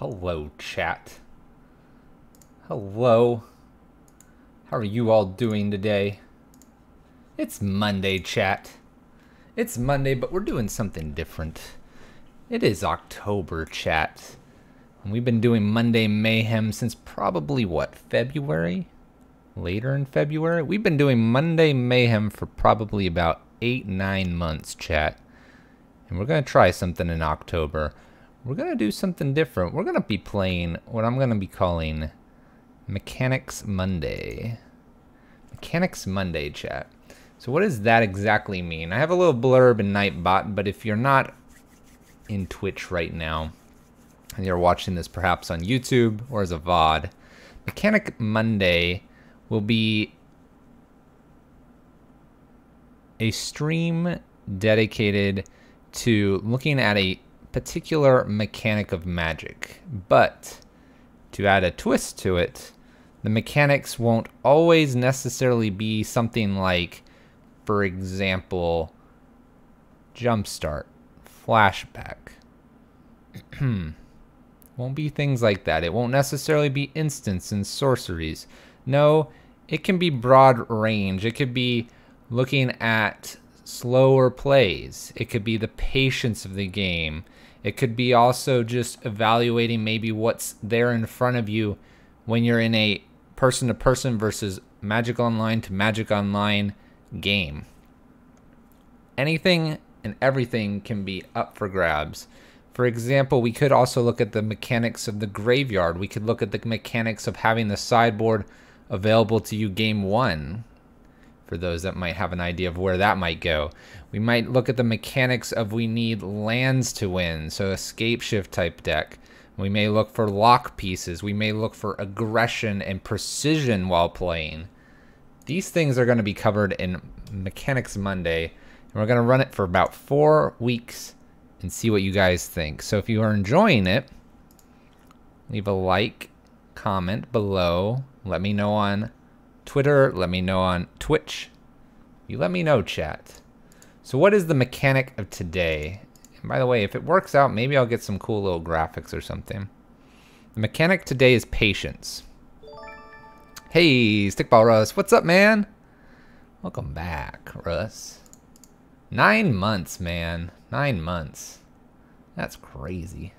Hello, chat. Hello. How are you all doing today? It's Monday, chat. It's Monday, but we're doing something different. It is October, chat. And we've been doing Monday Mayhem since probably, what, February? Later in February? We've been doing Monday Mayhem for probably about 8-9 months, chat. And we're going to try something in October. We're going to do something different. We're going to be playing what I'm going to be calling Mechanics Monday. Mechanics Monday, chat. So what does that exactly mean? I have a little blurb in Nightbot, but if you're not in Twitch right now, and you're watching this perhaps on YouTube or as a VOD, Mechanic Monday will be a stream dedicated to looking at a particular mechanic of Magic, but to add a twist to it, the mechanics won't always necessarily be something like, for example, Jumpstart, Flashback. Won't be things like that. It won't necessarily be instants and sorceries. No, it can be broad range. It could be looking at slower plays. It could be the patience of the game. It could be also just evaluating maybe what's there in front of you when you're in a person-to-person versus Magic Online to Magic Online game. Anything and everything can be up for grabs. For example, we could also look at the mechanics of the graveyard. We could look at the mechanics of having the sideboard available to you game one, for those that might have an idea of where that might go. We might look at the mechanics of we need lands to win, so a scape shift type deck. We may look for lock pieces. We may look for aggression and precision while playing. These things are going to be covered in Mechanics Monday, and we're going to run it for about 4 weeks and see what you guys think. So if you are enjoying it, leave a like, comment below. Let me know on Twitter, let me know on Twitch. You let me know, chat. So what is the mechanic of today? And by the way, if it works out, maybe I'll get some cool little graphics or something. The mechanic today is patience. Hey, Stickball Russ, what's up, man? Welcome back, Russ. 9 months, man. 9 months. That's crazy.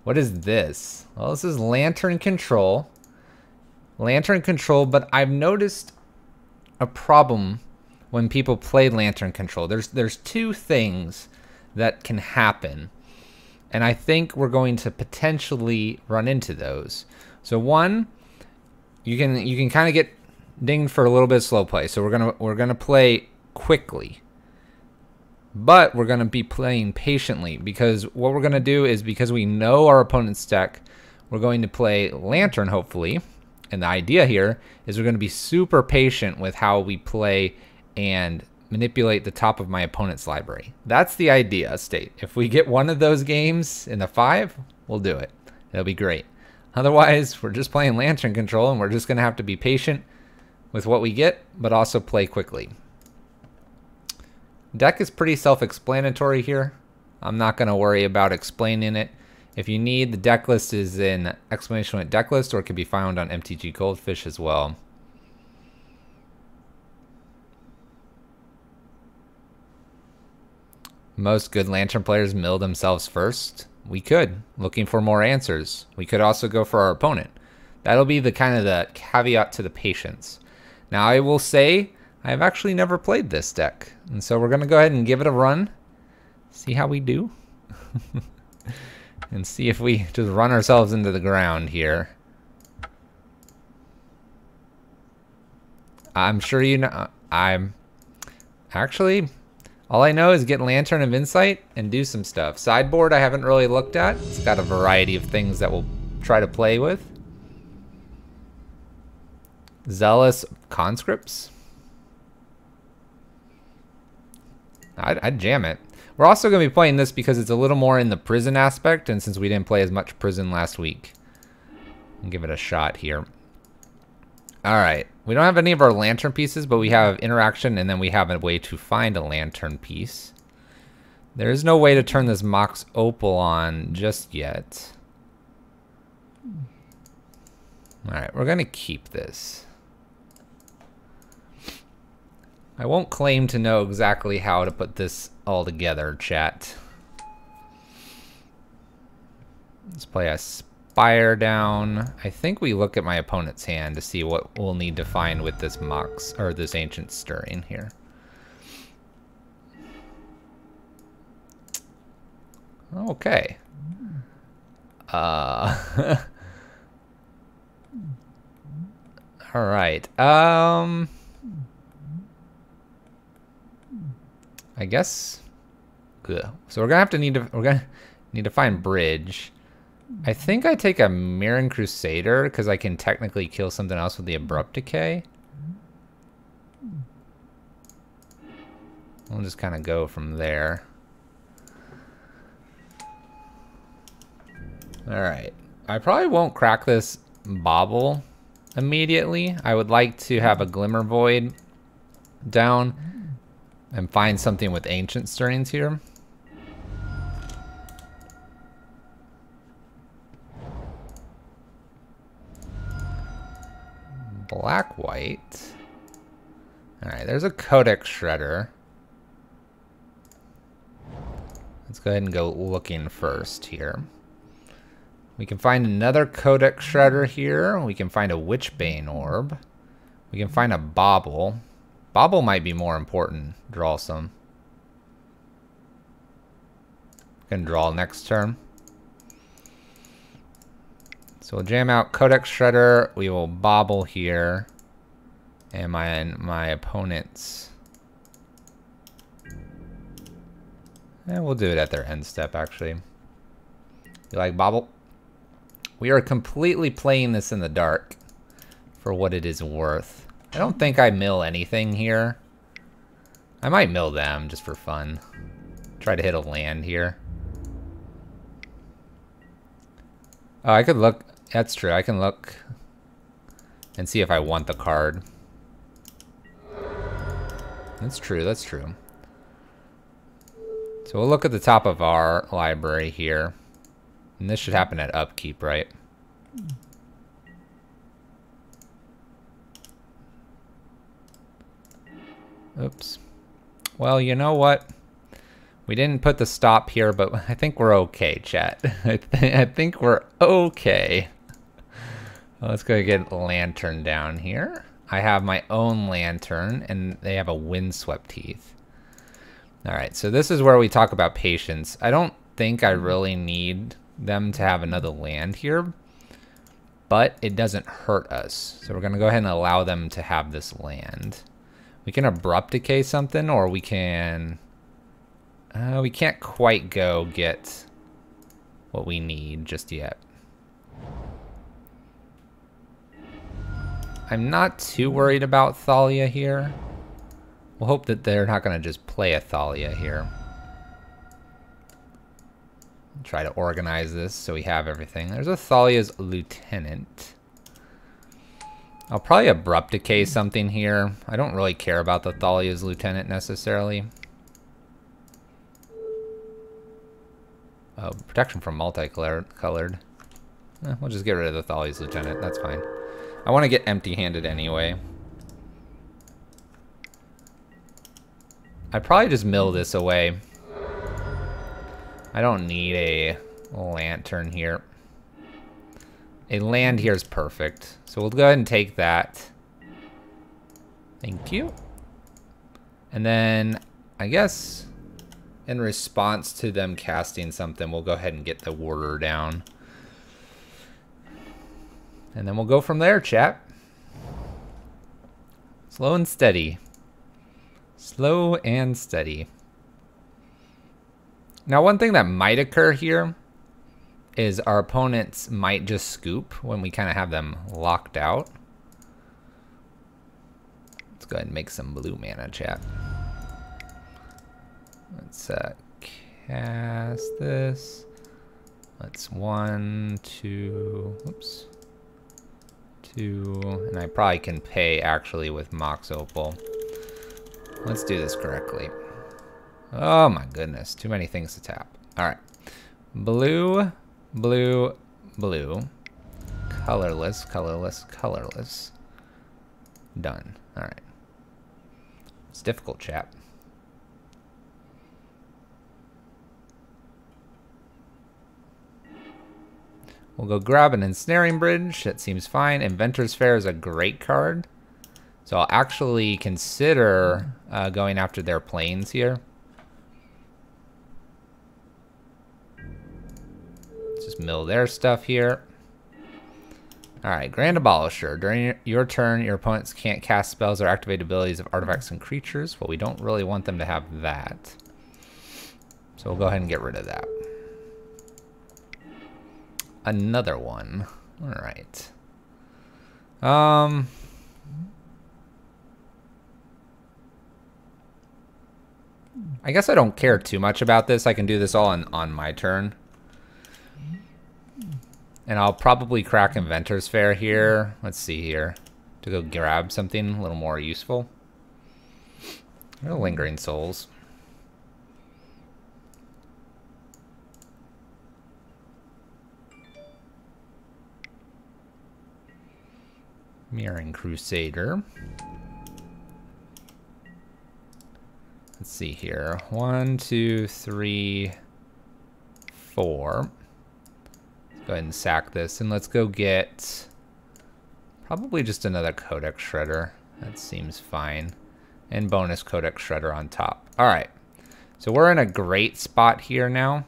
What is this? Well, this is Lantern Control. Lantern Control, but I've noticed a problem when people play Lantern Control. There's two things that can happen, and I think we're going to potentially run into those. So one, you can kind of get dinged for a little bit of slow play. So we're gonna play quickly, but we're gonna be playing patiently, because what we're gonna do is, because we know our opponent's deck, we're going to play Lantern hopefully. And the idea here is we're going to be super patient with how we play and manipulate the top of my opponent's library. That's the idea state. If we get one of those games in the 5, we'll do it. It'll be great. Otherwise, we're just playing Lantern Control, and we're just going to have to be patient with what we get, but also play quickly. Deck is pretty self-explanatory here. I'm not going to worry about explaining it. If you need, the deck list is in exclamation point deck list, or it can be found on MTG Goldfish as well. Most good Lantern players mill themselves first. We could, looking for more answers. We could also go for our opponent. That'll be the kind of the caveat to the patience. Now I will say, I've actually never played this deck, and so we're going to go ahead and give it a run. See how we do? And see if we just run ourselves into the ground here. I'm sure you know. I'm actually, all I know is get Lantern of Insight and do some stuff. Sideboard I haven't really looked at. It's got a variety of things that we'll try to play with. Zealous Conscripts. I'd jam it. We're also going to be playing this because it's a little more in the prison aspect, and since we didn't play as much prison last week, I'll give it a shot here. Alright, we don't have any of our lantern pieces, but we have interaction, and then we have a way to find a lantern piece. There is no way to turn this Mox Opal on just yet. Alright, we're going to keep this. I won't claim to know exactly how to put this all together, chat. Let's play a Spire down. I think we look at my opponent's hand to see what we'll need to find with this Mox, or this Ancient Stirring here. Okay. Alright. I guess. Good. So we're gonna need to find bridge. I think I take a Mirren Crusader because I can technically kill something else with the Abrupt Decay. We'll just kind of go from there. Alright. I probably won't crack this Bauble immediately. I would like to have a Glimmer Void down and find something with Ancient Stirrings here. Black white. Alright, there's a Codex Shredder. Let's go ahead and go looking first here. We can find another Codex Shredder here. We can find a Witchbane Orb. We can find a Bauble. Bauble might be more important. Draw some. Can draw next turn. So we'll jam out Codex Shredder. We will Bauble here. And my opponent's. And we'll do it at their end step, actually. You like Bauble? We are completely playing this in the dark for what it is worth. I don't think I mill anything here. I might mill them just for fun. Try to hit a land here. Oh, I could look. That's true. I can look and see if I want the card. That's true. That's true. So we'll look at the top of our library here. And this should happen at upkeep, right? Oops. Well, you know what? We didn't put the stop here, but I think we're okay, chat. I think we're okay. Well, let's go get Lantern down here. I have my own Lantern, and they have a Windswept Heath. Alright, so this is where we talk about patience. I don't think I really need them to have another land here, but it doesn't hurt us. So we're going to go ahead and allow them to have this land. We can Abrupt Decay something, or we can... we can't quite go get what we need just yet. I'm not too worried about Thalia here. We'll hope that they're not going to just play a Thalia here. Try to organize this so we have everything. There's a Thalia's Lieutenant. I'll probably Abrupt Decay something here. I don't really care about the Thalia's Lieutenant necessarily. Oh, protection from multicolored. We'll just get rid of the Thalia's Lieutenant. That's fine. I want to get empty-handed anyway. I'd probably just mill this away. I don't need a Lantern here. A land here is perfect. So we'll go ahead and take that. Thank you. And then, I guess, in response to them casting something, we'll go ahead and get the warder down. And then we'll go from there, chat. Slow and steady. Slow and steady. Now, one thing that might occur here is our opponents might just scoop when we kind of have them locked out. Let's go ahead and make some blue mana, chat. Let's cast this. Let's 1, 2, oops. 2, and I probably can pay actually with Mox Opal. Let's do this correctly. Oh my goodness, too many things to tap. All right, blue, blue, blue, colorless, colorless, colorless. Done. All right. It's difficult, chat. We'll go grab an Ensnaring Bridge. That seems fine. Inventor's Fair is a great card. So I'll actually consider going after their planes here. Let's just mill their stuff here. Alright, Grand Abolisher. During your turn, your opponents can't cast spells or activate abilities of artifacts and creatures. Well, we don't really want them to have that. So we'll go ahead and get rid of that. Another one. Alright. I guess I don't care too much about this. I can do this all on my turn. And I'll probably crack Inventor's Fair here. Let's see here. To go grab something a little more useful. No Lingering Souls. Mirroring Crusader. Let's see here. 1, 2, 3, 4. Let's go ahead and sack this, and let's go get probably just another Codex Shredder. That seems fine. And bonus Codex Shredder on top. All right. So we're in a great spot here now,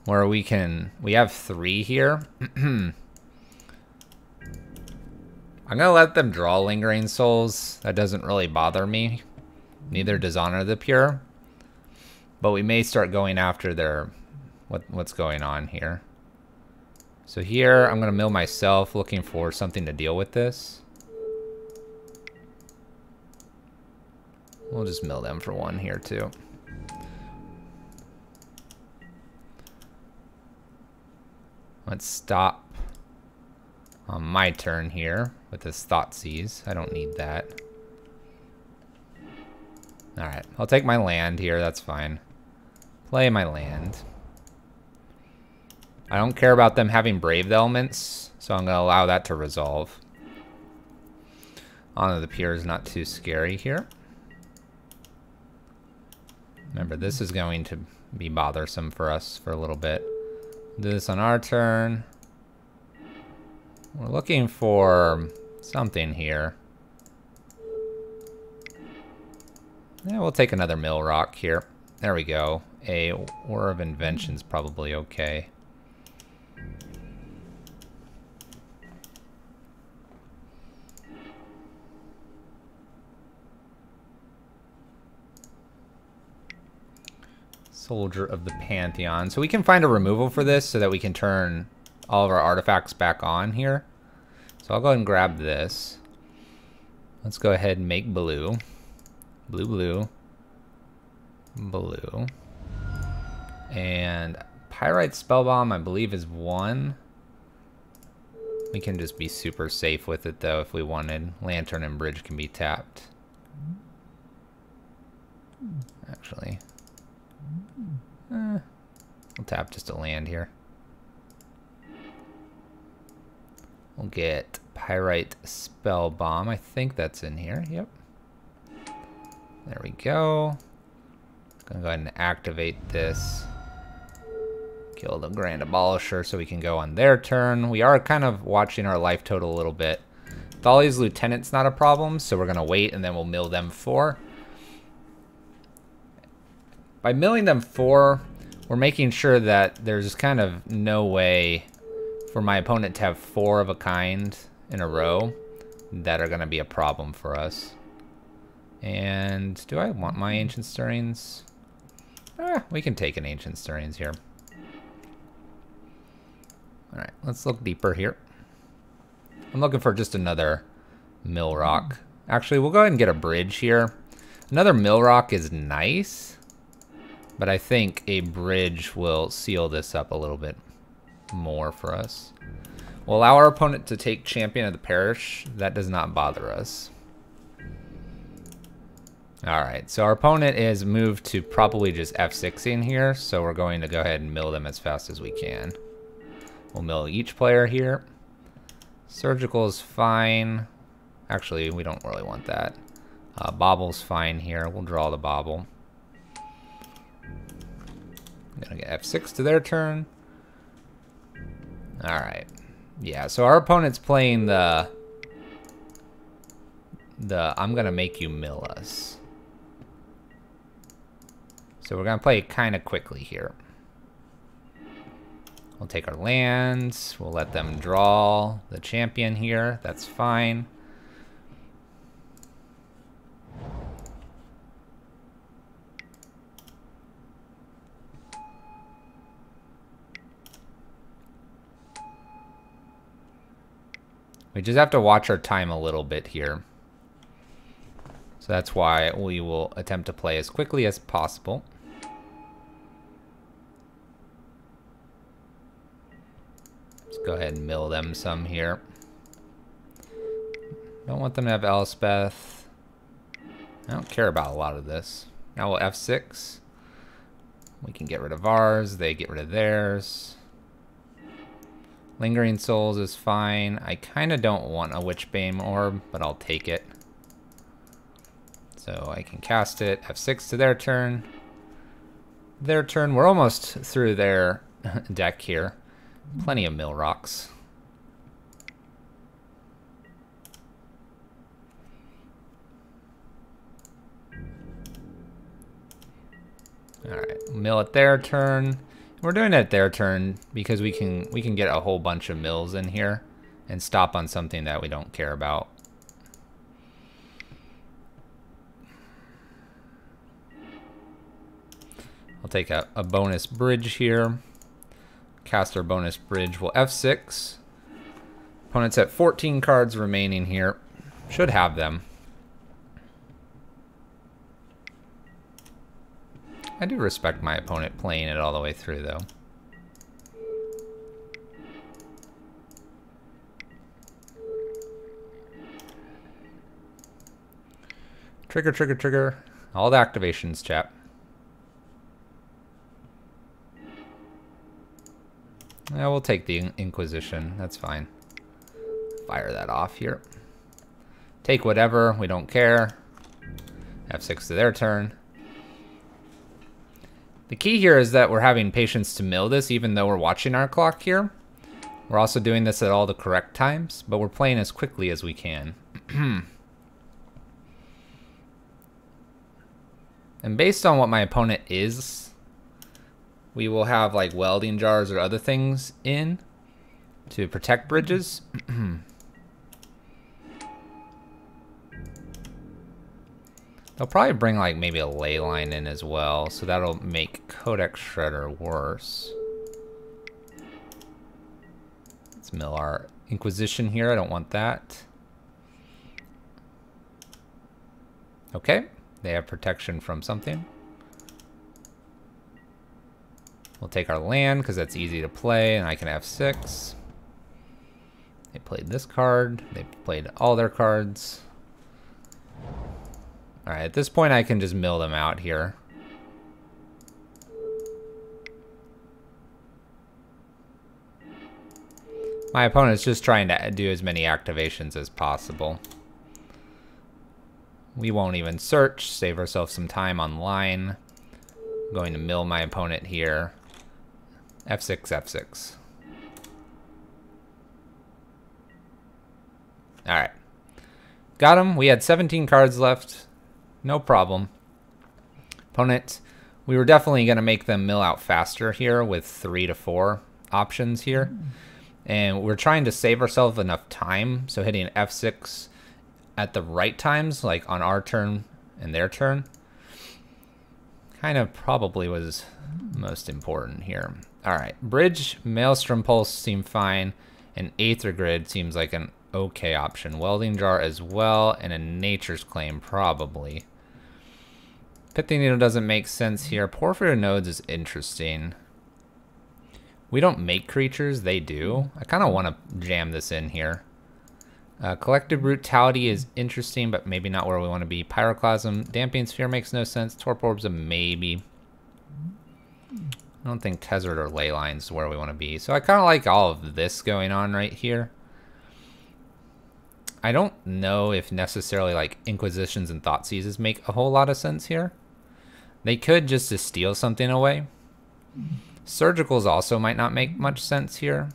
where we have 3 here. I'm going to let them draw Lingering Souls. That doesn't really bother me. Neither does Honor the Pure. But we may start going after their what's going on here. So here, I'm going to mill myself, looking for something to deal with this. We'll just mill them for 1 here, too. Let's stop on my turn here with this Thoughtseize. I don't need that. Alright, I'll take my land here, that's fine. Play my land. I don't care about them having Brave Elements, so I'm going to allow that to resolve. Honor the Pure is not too scary here. Remember, this is going to be bothersome for us for a little bit. Do this on our turn. We're looking for something here. Yeah, we'll take another Mill Rock here. There we go. A War of Invention's probably okay. Soldier of the Pantheon. So we can find a removal for this so that we can turn all of our artifacts back on here. So I'll go ahead and grab this. Let's go ahead and make blue. Blue, blue. Blue. And Pyrite Spellbomb, I believe, is 1. We can just be super safe with it, though, if we wanted. Lantern and Bridge can be tapped. Actually. We'll tap just a land here. We'll get Pyrite Spellbomb. I think that's in here. Yep. There we go. Gonna go ahead and activate this. Kill the Grand Abolisher so we can go on their turn. We are kind of watching our life total a little bit. Thalia's Lieutenant's not a problem, so we're gonna wait and then we'll mill them 4. By milling them 4, we're making sure that there's kind of no way for my opponent to have 4 of a kind in a row that are going to be a problem for us. And do I want my Ancient Stirrings? We can take an Ancient Stirrings here. Alright, let's look deeper here. I'm looking for just another mill rock. Actually, we'll go ahead and get a bridge here. Another mill rock is nice, but I think a bridge will seal this up a little bit more for us. We'll allow our opponent to take Champion of the Parish. That does not bother us. Alright, so our opponent is moved to probably just F6ing here, so we're going to go ahead and mill them as fast as we can. We'll mill each player here. Surgical is fine. Actually, we don't really want that. Bobble's fine here. We'll draw the bobble. I'm gonna get F6 to their turn. Alright. Yeah, so our opponent's playing the I'm gonna make you mill us. So we're gonna play kind of quickly here. We'll take our lands. We'll let them draw the champion here. That's fine. We just have to watch our time a little bit here. So that's why we will attempt to play as quickly as possible. Let's go ahead and mill them some here. Don't want them to have Elspeth. I don't care about a lot of this. Now we'll F6. We can get rid of ours. They get rid of theirs. Lingering Souls is fine. I kind of don't want a Witchbane Orb, but I'll take it. So I can cast it. F6 to their turn. Their turn. We're almost through their deck here. Plenty of mill rocks. Alright, mill at their turn. We're doing it at their turn because we can get a whole bunch of mills in here and stop on something that we don't care about. I'll take a bonus bridge here. Cast our bonus bridge. We'll F6. Opponent's at 14 cards remaining here. Should have them. I do respect my opponent playing it all the way through, though. Trigger, trigger, trigger. All the activations, chap. Yeah, we'll take the Inquisition. That's fine. Fire that off here. Take whatever. We don't care. F6 to their turn. The key here is that we're having patience to mill this even though we're watching our clock here. We're also doing this at all the correct times, but we're playing as quickly as we can. And based on what my opponent is, we will have like welding jars or other things in to protect bridges. They'll probably bring like maybe a ley line in as well, so that'll make Codex Shredder worse. Let's mill our Inquisition here. I don't want that. Okay, they have protection from something. We'll take our land because that's easy to play, and I can F6. They played this card. They played all their cards. Alright, at this point I can just mill them out here. My opponent's just trying to do as many activations as possible. We won't even search, save ourselves some time on line. I'm going to mill my opponent here. F6, F6. Alright. Got him. We had 17 cards left. No problem. Opponent We were definitely going to make them mill out faster here with 3 to 4 options here. And we're trying to save ourselves enough time, so hitting F6 at the right times, like on our turn and their turn, kind of probably was most important here. All right, Bridge, Maelstrom Pulse seem fine, and Aether Grid seems like an okay option. Welding Jar as well, and a Nature's Claim probably. Pithing Needle doesn't make sense here. Porphyro Nodes is interesting. We don't make creatures, they do. I kind of want to jam this in here. Collective Brutality is interesting, but maybe not where we want to be. Pyroclasm, Damping Sphere makes no sense. Torp Orb's a maybe. I don't think Tezzeret or Leyline is where we want to be. So I kind of like all of this going on right here. I don't know if necessarily like Inquisitions and Thoughtseizes make a whole lot of sense here. They could just to steal something away. Surgicals also might not make much sense here.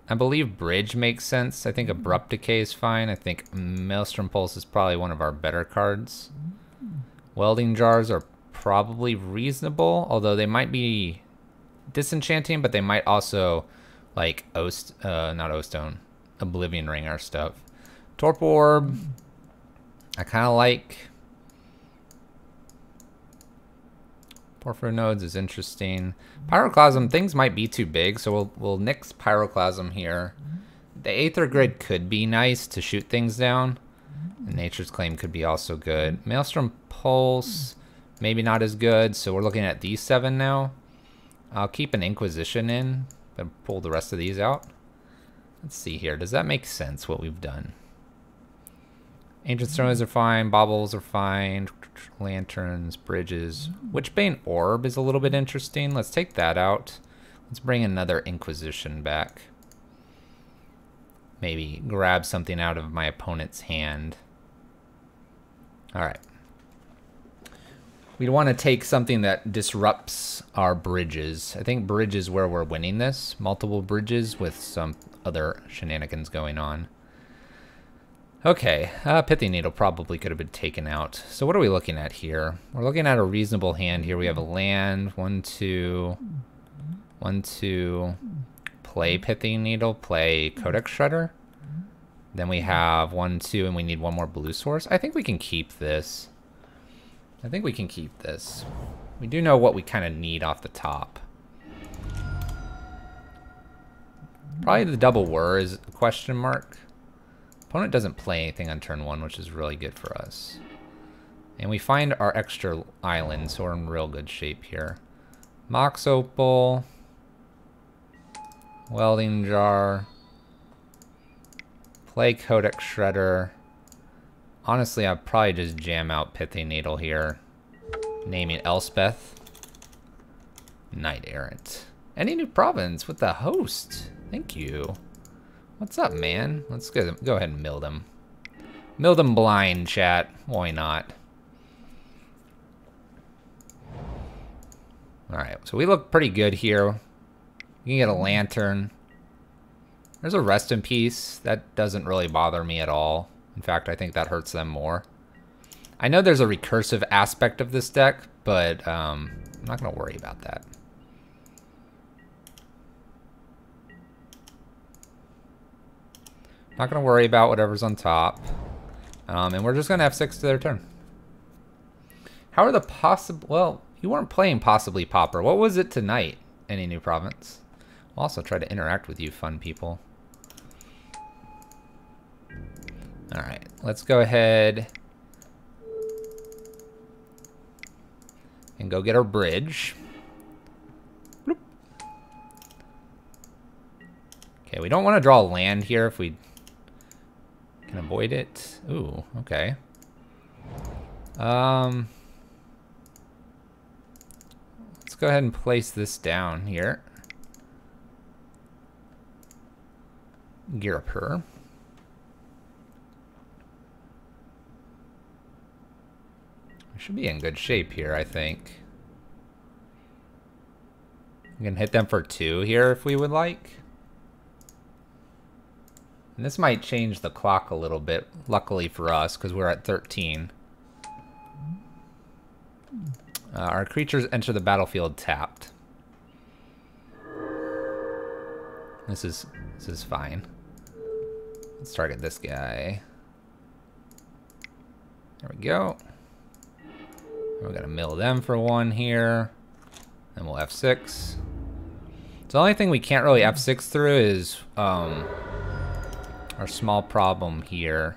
I believe Bridge makes sense. I think Abrupt Decay is fine. I think Maelstrom Pulse is probably one of our better cards. Welding Jars are probably reasonable, although they might be disenchanting, but they might also like not Ostone, Oblivion Ring our stuff. Torp Orb, I kind of like. Porphyro Nodes is interesting. Pyroclasm, things might be too big, so we'll nix Pyroclasm here. The Aether Grid could be nice to shoot things down. And Nature's Claim could be also good. Maelstrom Pulse, maybe not as good, so we're looking at these 7 now. I'll keep an Inquisition in, but pull the rest of these out. Let's see here. Does that make sense, what we've done? Ancient Stones are fine. Baubles are fine. Lanterns, Bridges. Witchbane Orb is a little bit interesting. Let's take that out. Let's bring another Inquisition back. Maybe grab something out of my opponent's hand. Alright. We want to take something that disrupts our bridges. I think bridge is where we're winning this. Multiple bridges with some other shenanigans going on. Okay, Pithing Needle probably could have been taken out. So what are we looking at here? We're looking at a reasonable hand here. We have a land, 1, 2, 1, 2, play Pithing Needle, play Codex Shredder. Then we have 1, 2, and we need one more blue source. I think we can keep this. I think we can keep this. We do know what we kind of need off the top. Probably the double whir is a question mark. Opponent doesn't play anything on turn 1, which is really good for us. And we find our extra island, so we're in real good shape here. Mox Opal. Welding Jar. Play Codex Shredder. Honestly, I'd probably just jam out Pithing Needle here. Naming Elspeth. Knight Errant. Any new province with the host. Thank you. What's up, man? Let's go ahead and mill them. Mill them blind, chat. Why not? Alright, so we look pretty good here. You can get a lantern. There's a Rest in Peace. That doesn't really bother me at all. In fact, I think that hurts them more. I know there's a recursive aspect of this deck, but I'm not going to worry about that. Not going to worry about whatever's on top. And we're just going to F6 to their turn. How are the possible... Well, you weren't playing Possibly Pauper. What was it tonight? Any new province? I'll also try to interact with you fun people. Alright, let's go ahead and go get our bridge. Bloop. Okay, we don't want to draw land here if we can avoid it. Ooh, okay. Let's go ahead and place this down here. Gear up her. We should be in good shape here, I think. We can hit them for 2 here if we would like. And this might change the clock a little bit, luckily for us, because we're at 13. Our creatures enter the battlefield tapped. This is fine. Let's target this guy. There we go. We're gonna mill them for 1 here. Then we'll F6. So the only thing we can't really F6 through is our small problem here.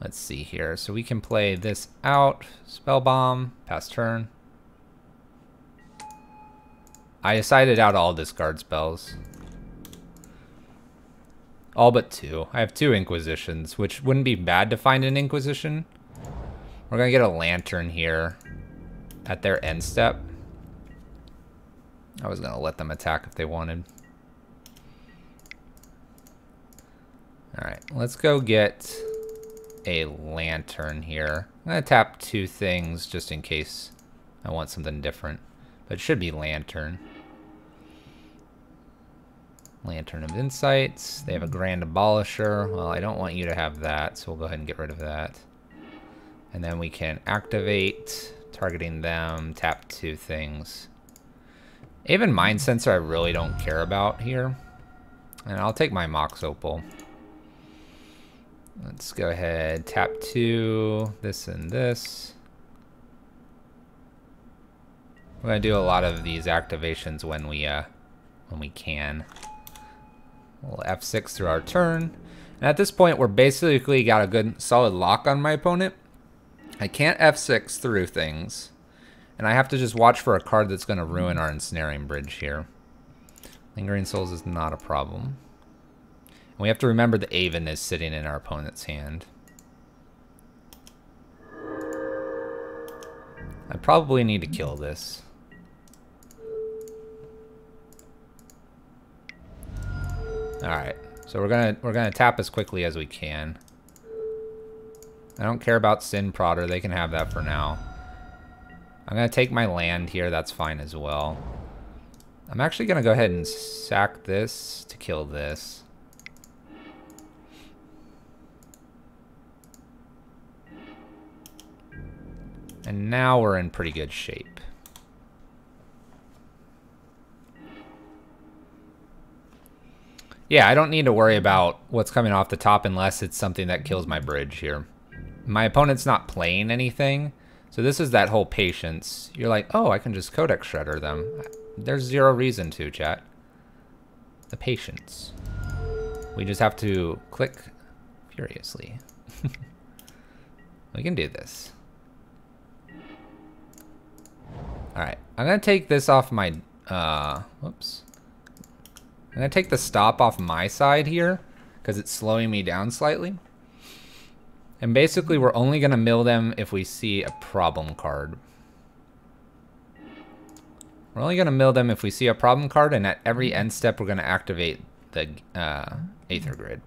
Let's see here. So we can play this out. Spell bomb. Pass turn. I decided out all discard spells. All but 2. I have 2 Inquisitions, which wouldn't be bad to find an Inquisition. We're going to get a Lantern here at their end step. I was going to let them attack if they wanted. Alright, let's go get a Lantern here. I'm going to tap 2 things just in case I want something different. But it should be Lantern. Lantern of Insights. They have a Grand Abolisher. Well, I don't want you to have that, so we'll go ahead and get rid of that. And then we can activate, targeting them, tap 2 things. Even Mind Sensor I really don't care about here. And I'll take my Mox Opal. Let's go ahead, tap 2, this and this. We're gonna do a lot of these activations when we can. We'll F6 through our turn. And at this point, we're basically got a good solid lock on my opponent. I can't F6 through things. And I have to just watch for a card that's gonna ruin our Ensnaring Bridge here. Lingering Souls is not a problem. And we have to remember the Aven is sitting in our opponent's hand. I probably need to kill this. Alright, so we're gonna tap as quickly as we can. I don't care about Sin Prodder, they can have that for now. I'm gonna take my land here, that's fine as well. I'm actually gonna go ahead and sack this to kill this. And now we're in pretty good shape. Yeah, I don't need to worry about what's coming off the top unless it's something that kills my bridge here. My opponent's not playing anything, so this is that whole patience. You're like, oh, I can just Codex Shredder them. There's 0 reason to, chat. The patience. We just have to click furiously. We can do this. Alright, I'm going to take this off my, whoops. I'm going to take the stop off my side here, because it's slowing me down slightly. And basically, we're only going to mill them if we see a problem card. We're only going to mill them if we see a problem card, and at every end step, we're going to activate the Aether Grid.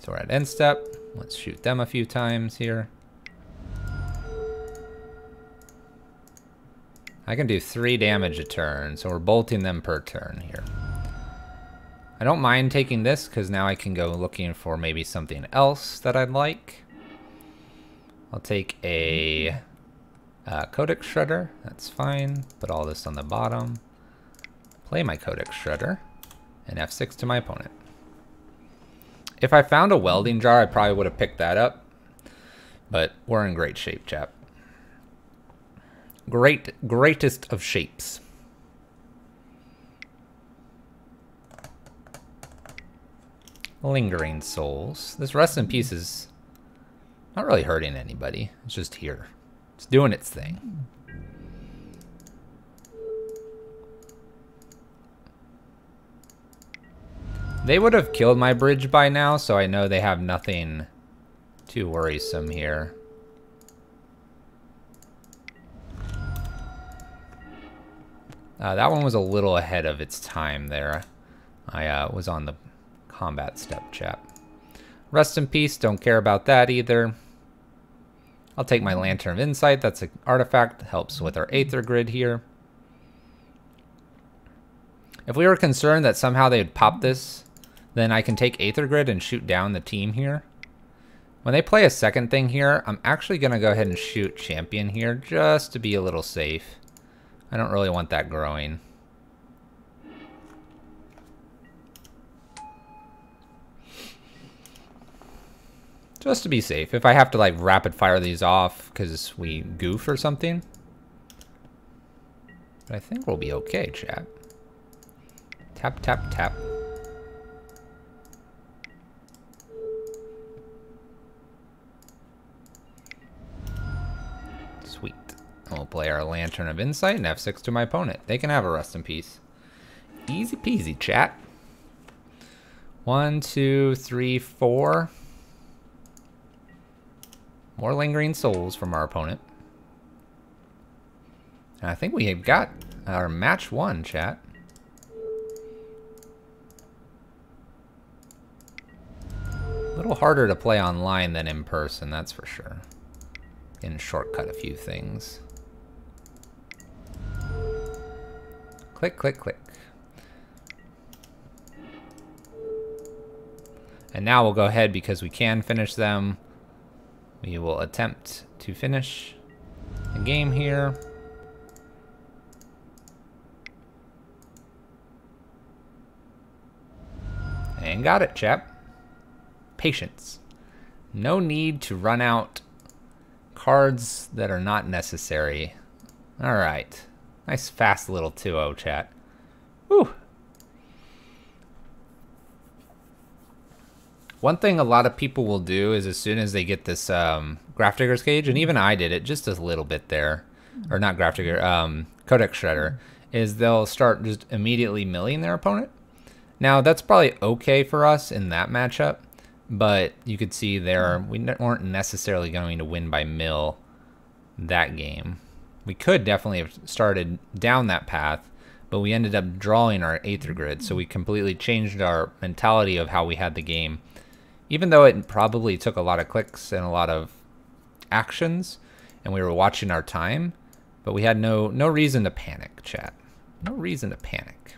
So we're at end step. Let's shoot them a few times here. I can do 3 damage a turn, so we're bolting them per turn here. I don't mind taking this, because now I can go looking for maybe something else that I'd like. I'll take a Codex Shredder, that's fine. Put all this on the bottom. Play my Codex Shredder, and F6 to my opponent. If I found a welding jar, I probably would have picked that up. But we're in great shape, chap. Greatest of shapes. Lingering Souls. This Rest in Peace is not really hurting anybody. It's just here. It's doing its thing. They would have killed my bridge by now, so I know they have nothing too worrisome here. That one was a little ahead of its time there. I was on the combat step, chap. Rest in Peace, don't care about that either. I'll take my Lantern of Insight, that's an artifact that helps with our Aether Grid here. If we were concerned that somehow they'd pop this, then I can take Aether Grid and shoot down the team here. When they play a second thing here, I'm actually going to go ahead and shoot champion here just to be a little safe. I don't really want that growing. Just to be safe. If I have to like rapid fire these off because we goof or something. But I think we'll be okay, chat. Tap, tap, tap. Sweet. And we'll play our Lantern of Insight and F6 to my opponent. They can have a rest in peace. Easy peasy, chat. 1, 2, 3, 4. More Lingering Souls from our opponent. And I think we have got our match won, chat. A little harder to play online than in person, that's for sure. And shortcut a few things. Click, click, click. And now we'll go ahead because we can finish them. We will attempt to finish the game here. And got it, chap. Patience. No need to run out cards that are not necessary. Alright. Nice fast little 2-0, chat. Whew. One thing a lot of people will do is as soon as they get this Graph Digger's Cage, and even I did it just a little bit there, or not Graph Digger, Codex Shredder, is they'll start just immediately milling their opponent. Now that's probably okay for us in that matchup, but you could see there we weren't necessarily going to win by mill that game. We could definitely have started down that path, but we ended up drawing our Aether Grid, so we completely changed our mentality of how we had the game. Even though it probably took a lot of clicks and a lot of actions, and we were watching our time, but we had no reason to panic, chat. No reason to panic.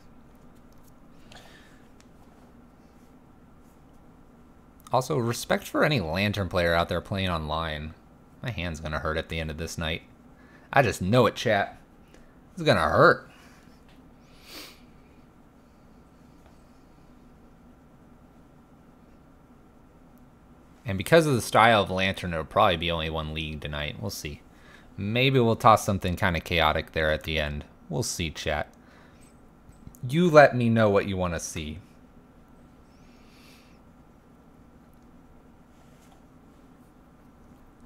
Also, respect for any Lantern player out there playing online. My hand's gonna hurt at the end of this night. I just know it, chat. It's gonna hurt. And because of the style of Lantern, there'll probably be only one league tonight. We'll see. Maybe we'll toss something kind of chaotic there at the end. We'll see, chat. You let me know what you want to see.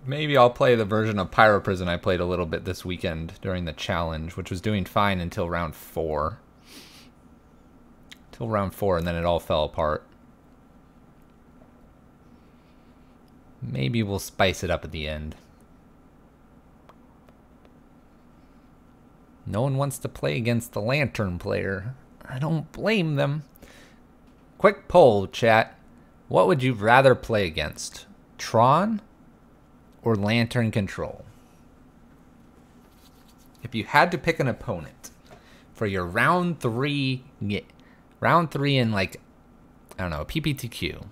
Maybe I'll play the version of Pyro Prison I played a little bit this weekend during the challenge, which was doing fine until round 4. Till round 4, and then it all fell apart. Maybe we'll spice it up at the end. No one wants to play against the Lantern player. I don't blame them. Quick poll, chat. What would you rather play against? Tron or Lantern Control? If you had to pick an opponent for your round 3 in like, I don't know, PPTQ,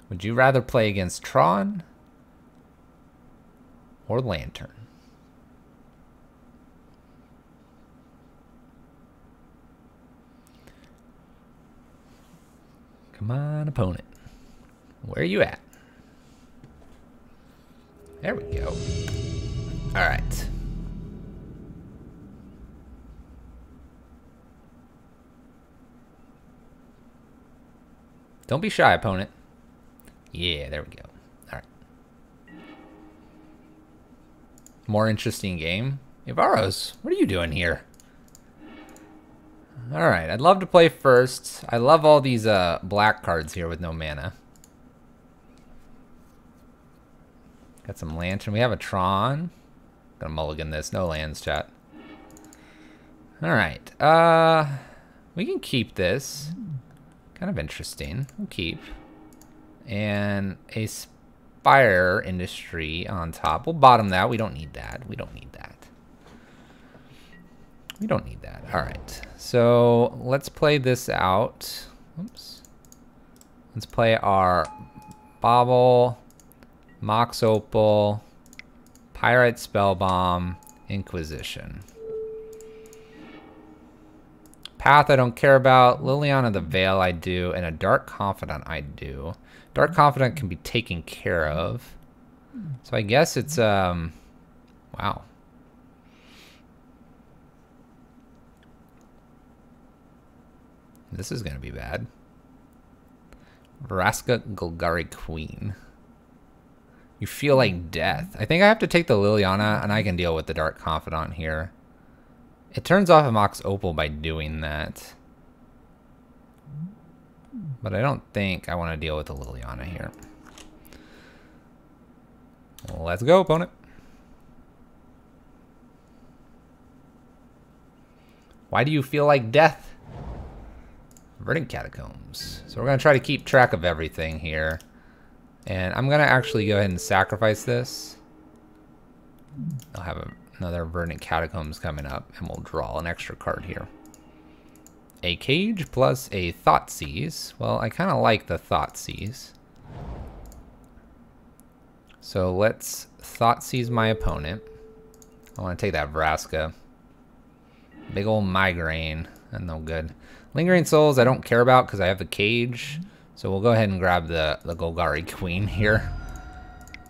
would you rather play against Tron or Lantern? Come on, opponent. Where are you at? There we go. All right. Don't be shy, opponent. Yeah, there we go. All right. More interesting game. Ivaros, what are you doing here? All right, I'd love to play first. I love all these black cards here with no mana. Got some Lantern. We have a Tron. Gonna mulligan this. No lands, chat. All right. We can keep this. Kind of interesting. We'll keep. And a Spire Industry on top. We'll bottom that. We don't need that. We don't need that. We don't need that. All right. So let's play this out. Oops. Let's play our Bobble, Mox Opal, Pyrite Spellbomb, Inquisition. Path I don't care about. Liliana the Veil I do, and a Dark Confidant I do. Dark Confidant can be taken care of. So I guess it's, wow. This is going to be bad. Vraska Golgari Queen. You feel like death. I think I have to take the Liliana, and I can deal with the Dark Confidant here. It turns off a Mox Opal by doing that. But I don't think I want to deal with the Liliana here. Let's go, opponent. Why do you feel like death? Verdant Catacombs. So we're going to try to keep track of everything here. And I'm going to actually go ahead and sacrifice this. I'll have another Verdant Catacombs coming up, and we'll draw an extra card here. A Cage plus a Thoughtseize. Well, I kind of like the Thoughtseize. So let's Thoughtseize my opponent. I want to take that Vraska. Big old Migraine. That's no good. Lingering Souls I don't care about because I have the Cage. So we'll go ahead and grab the Golgari Queen here.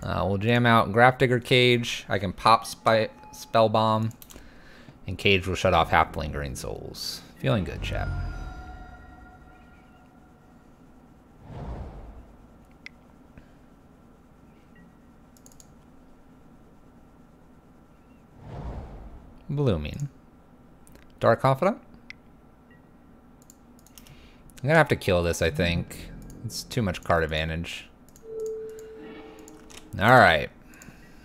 We'll jam out Grafdigger Cage. I can pop Spellbomb. And Cage will shut off half Lingering Souls. Feeling good, chat. Blooming. Dark Confidant. I'm gonna have to kill this, I think. It's too much card advantage. Alright.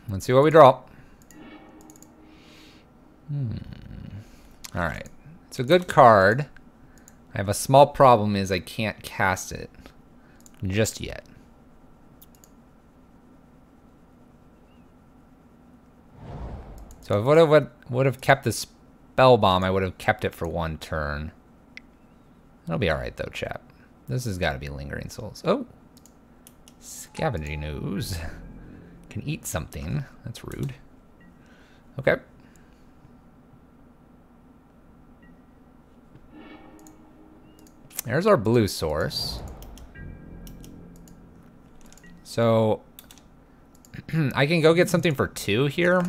Let's see what we draw. Alright. It's a good card. I have a small problem is I can't cast it just yet. So if I would have kept the Spellbomb, I would have kept it for one turn. It'll be alright though, chap. This has got to be Lingering Souls. Oh! Scavenging Ooze. Can eat something. That's rude. Okay. There's our blue source. So I can go get something for 2 here,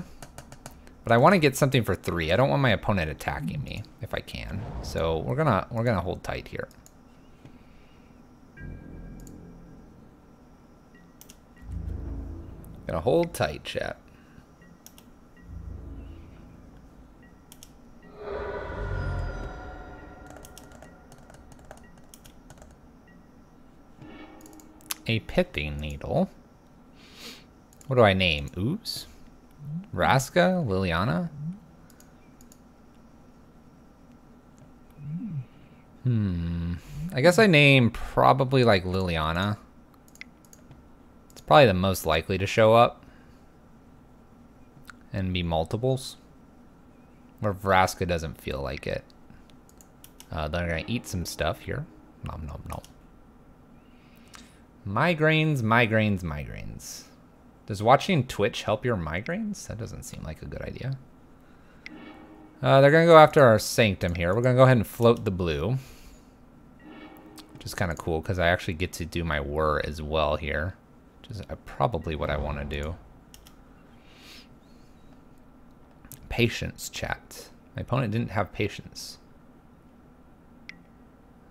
but I want to get something for 3. I don't want my opponent attacking me if I can. So we're gonna hold tight here. Gonna hold tight, chat. A Pithing Needle. What do I name? Ooze? Vraska? Liliana? I guess I name probably like Liliana. It's probably the most likely to show up. And be multiples. Where Vraska doesn't feel like it. They're gonna eat some stuff here. Nom nom nom. Migraines, migraines, migraines. Does watching Twitch help your migraines? That doesn't seem like a good idea. They're going to go after our Sanctum here. We're going to go ahead and float the blue. Which is kind of cool because I actually get to do my whir as well here. Which is probably what I want to do. Patience, chat. My opponent didn't have patience.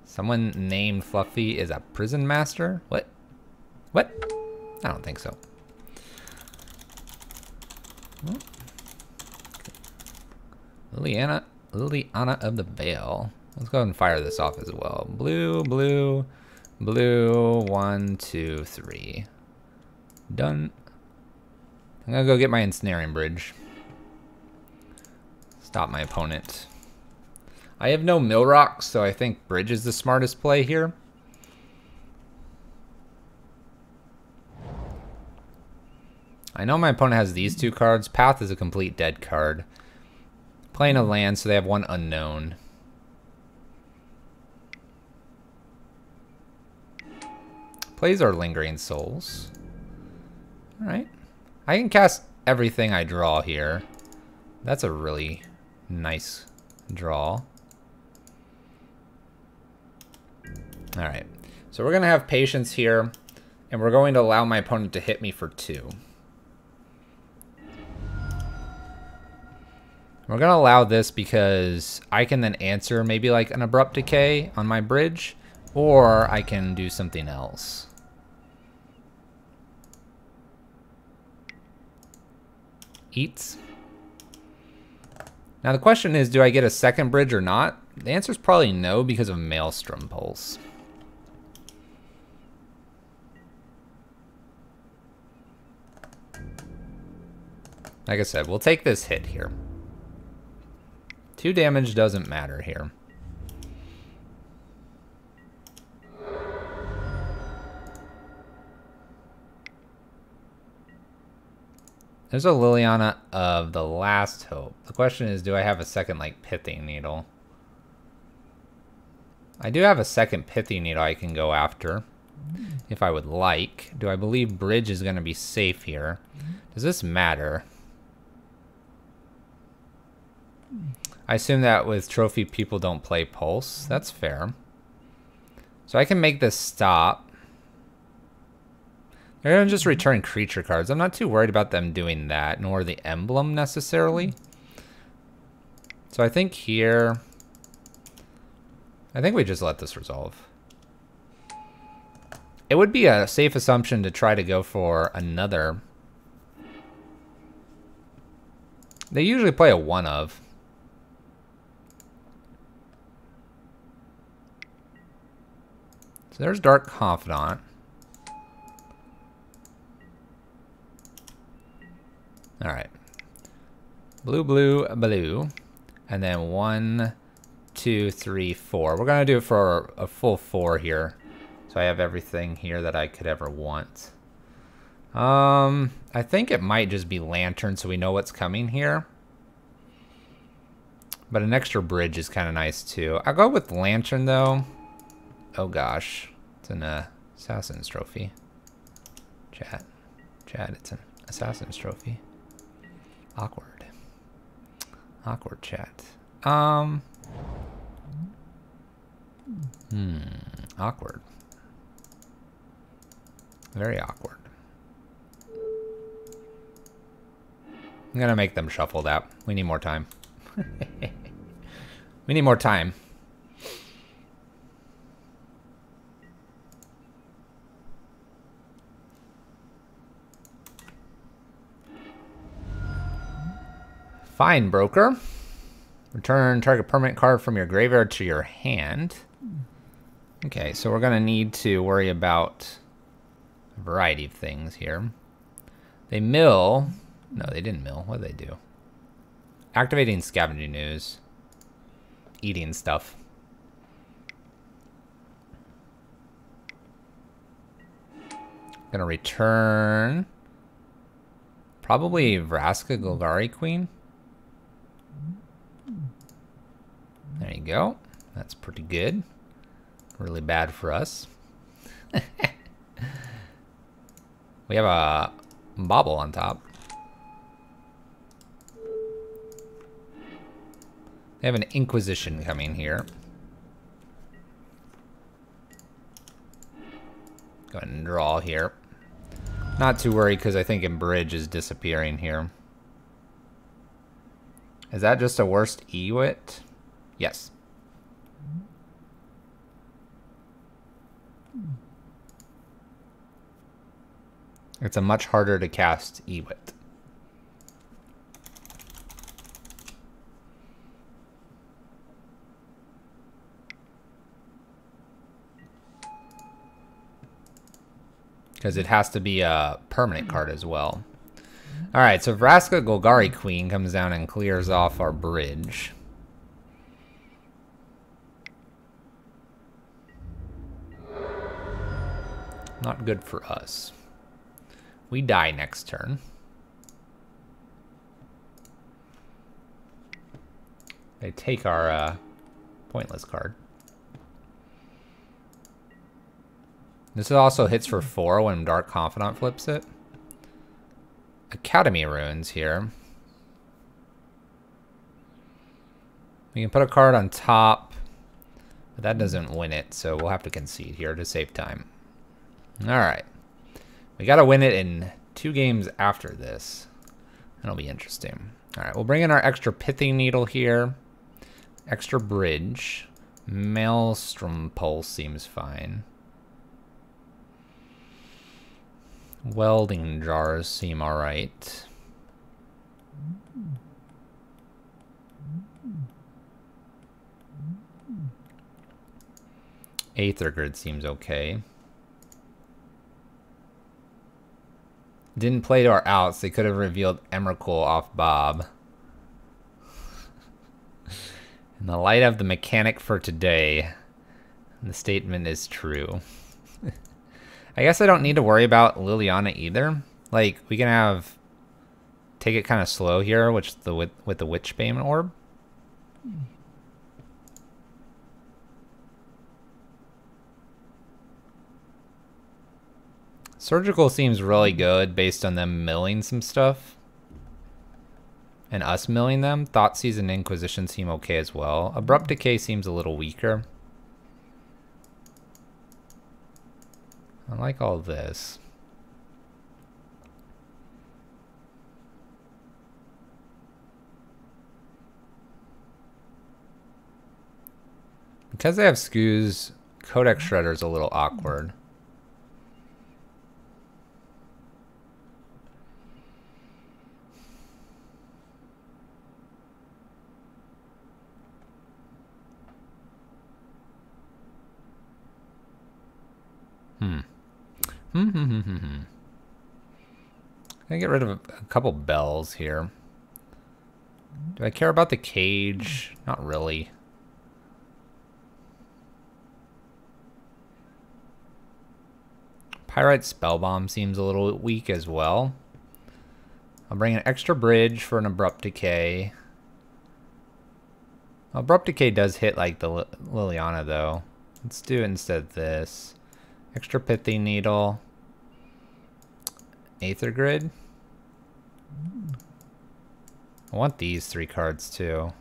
Someone named Fluffy is a prison master? What? What? I don't think so. Liliana of the Veil. Let's go ahead and fire this off as well. Blue, blue, blue. 1, 2, 3. Done. I'm gonna go get my Ensnaring Bridge. Stop my opponent. I have no mill rocks, so I think Bridge is the smartest play here. I know my opponent has these 2 cards. Path is a complete dead card. Playing a land, so they have 1 unknown. Plays our Lingering Souls. Alright. I can cast everything I draw here. That's a really nice draw. Alright. So we're going to have patience here. And we're going to allow my opponent to hit me for 2. We're going to allow this because I can then answer maybe like an Abrupt Decay on my bridge. Or I can do something else. Eats. Now the question is, do I get a second bridge or not? The answer is probably no because of Maelstrom Pulse. Like I said, we'll take this hit here. 2 damage doesn't matter here. There's a Liliana of the Last Hope. The question is, do I have a second, like, Pithing Needle? I do have a second Pithing Needle I can go after, if I would like. Do I believe Bridge is going to be safe here? Does this matter? I assume that with Trophy people don't play Pulse. That's fair. So I can make this stop. They're going to just return creature cards. I'm not too worried about them doing that, nor the emblem necessarily. So I think here, I think we just let this resolve. It would be a safe assumption to try to go for another. They usually play a 1 of. So there's Dark Confidant. All right. Blue, blue, blue. And then 1, 2, 3, 4. We're going to do it for a full 4 here. So I have everything here that I could ever want. I think it might just be Lantern so we know what's coming here. But an extra bridge is kind of nice too. I'll go with Lantern though. Oh gosh. It's an Assassin's Trophy. Chat, it's an Assassin's Trophy. Awkward. Awkward chat. Awkward. Very awkward. I'm gonna make them shuffle that. We need more time. We need more time. Fine, Broker. Return target permanent card from your graveyard to your hand. Okay, so we're gonna need to worry about a variety of things here. They mill. No, they didn't mill. What did they do? Activating Scavenging Ooze. Eating stuff. Gonna return. Probably Vraska Golgari Queen. There you go. That's pretty good. Really bad for us. We have a Bobble on top. They have an Inquisition coming here. Go ahead and draw here. Not too worried because I think Bridge is disappearing here. Is that just a worst Ewit? Yes. It's a much harder to cast Ewit. Because it has to be a permanent card as well. Alright, so Vraska Golgari Queen comes down and clears off our bridge. Not good for us. We die next turn. They take our pointless card. This also hits for 4 when Dark Confidant flips it. Academy runes here. We can put a card on top, but that doesn't win it, so we'll have to concede here to save time. Alright. We gotta win it in 2 games after this. That'll be interesting. Alright, we'll bring in our extra Pithing Needle here. Extra Bridge. Maelstrom Pulse seems fine. Welding Jars seem alright. Aether Grid seems okay. Didn't play to our outs. They could have revealed Emrakul off Bob. In the light of the mechanic for today, the statement is true. I guess I don't need to worry about Liliana either. Like, we can have... Take it kind of slow here, with the Witchbane Orb. Surgical seems really good based on them milling some stuff. And us milling them. Thoughtseize and Inquisition seem okay as well. Abrupt Decay seems a little weaker. I like all this. Because they have Scoos, Codex Shredder's a little awkward. Gonna get rid of a couple bells here. Do I care about the cage? Not really. Pyrite Spellbomb seems a little weak as well. I'll bring an extra bridge for an Abrupt Decay. Abrupt Decay does hit like the Liliana though. Let's do it instead of this. Extra Pithing Needle. Aether Grid. I want these 3 cards too.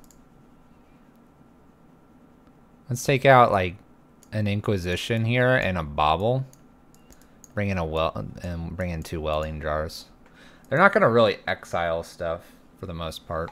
Let's take out like an Inquisition here and a Bauble. Bring in bring in 2 Welding Jars. They're not gonna really exile stuff for the most part.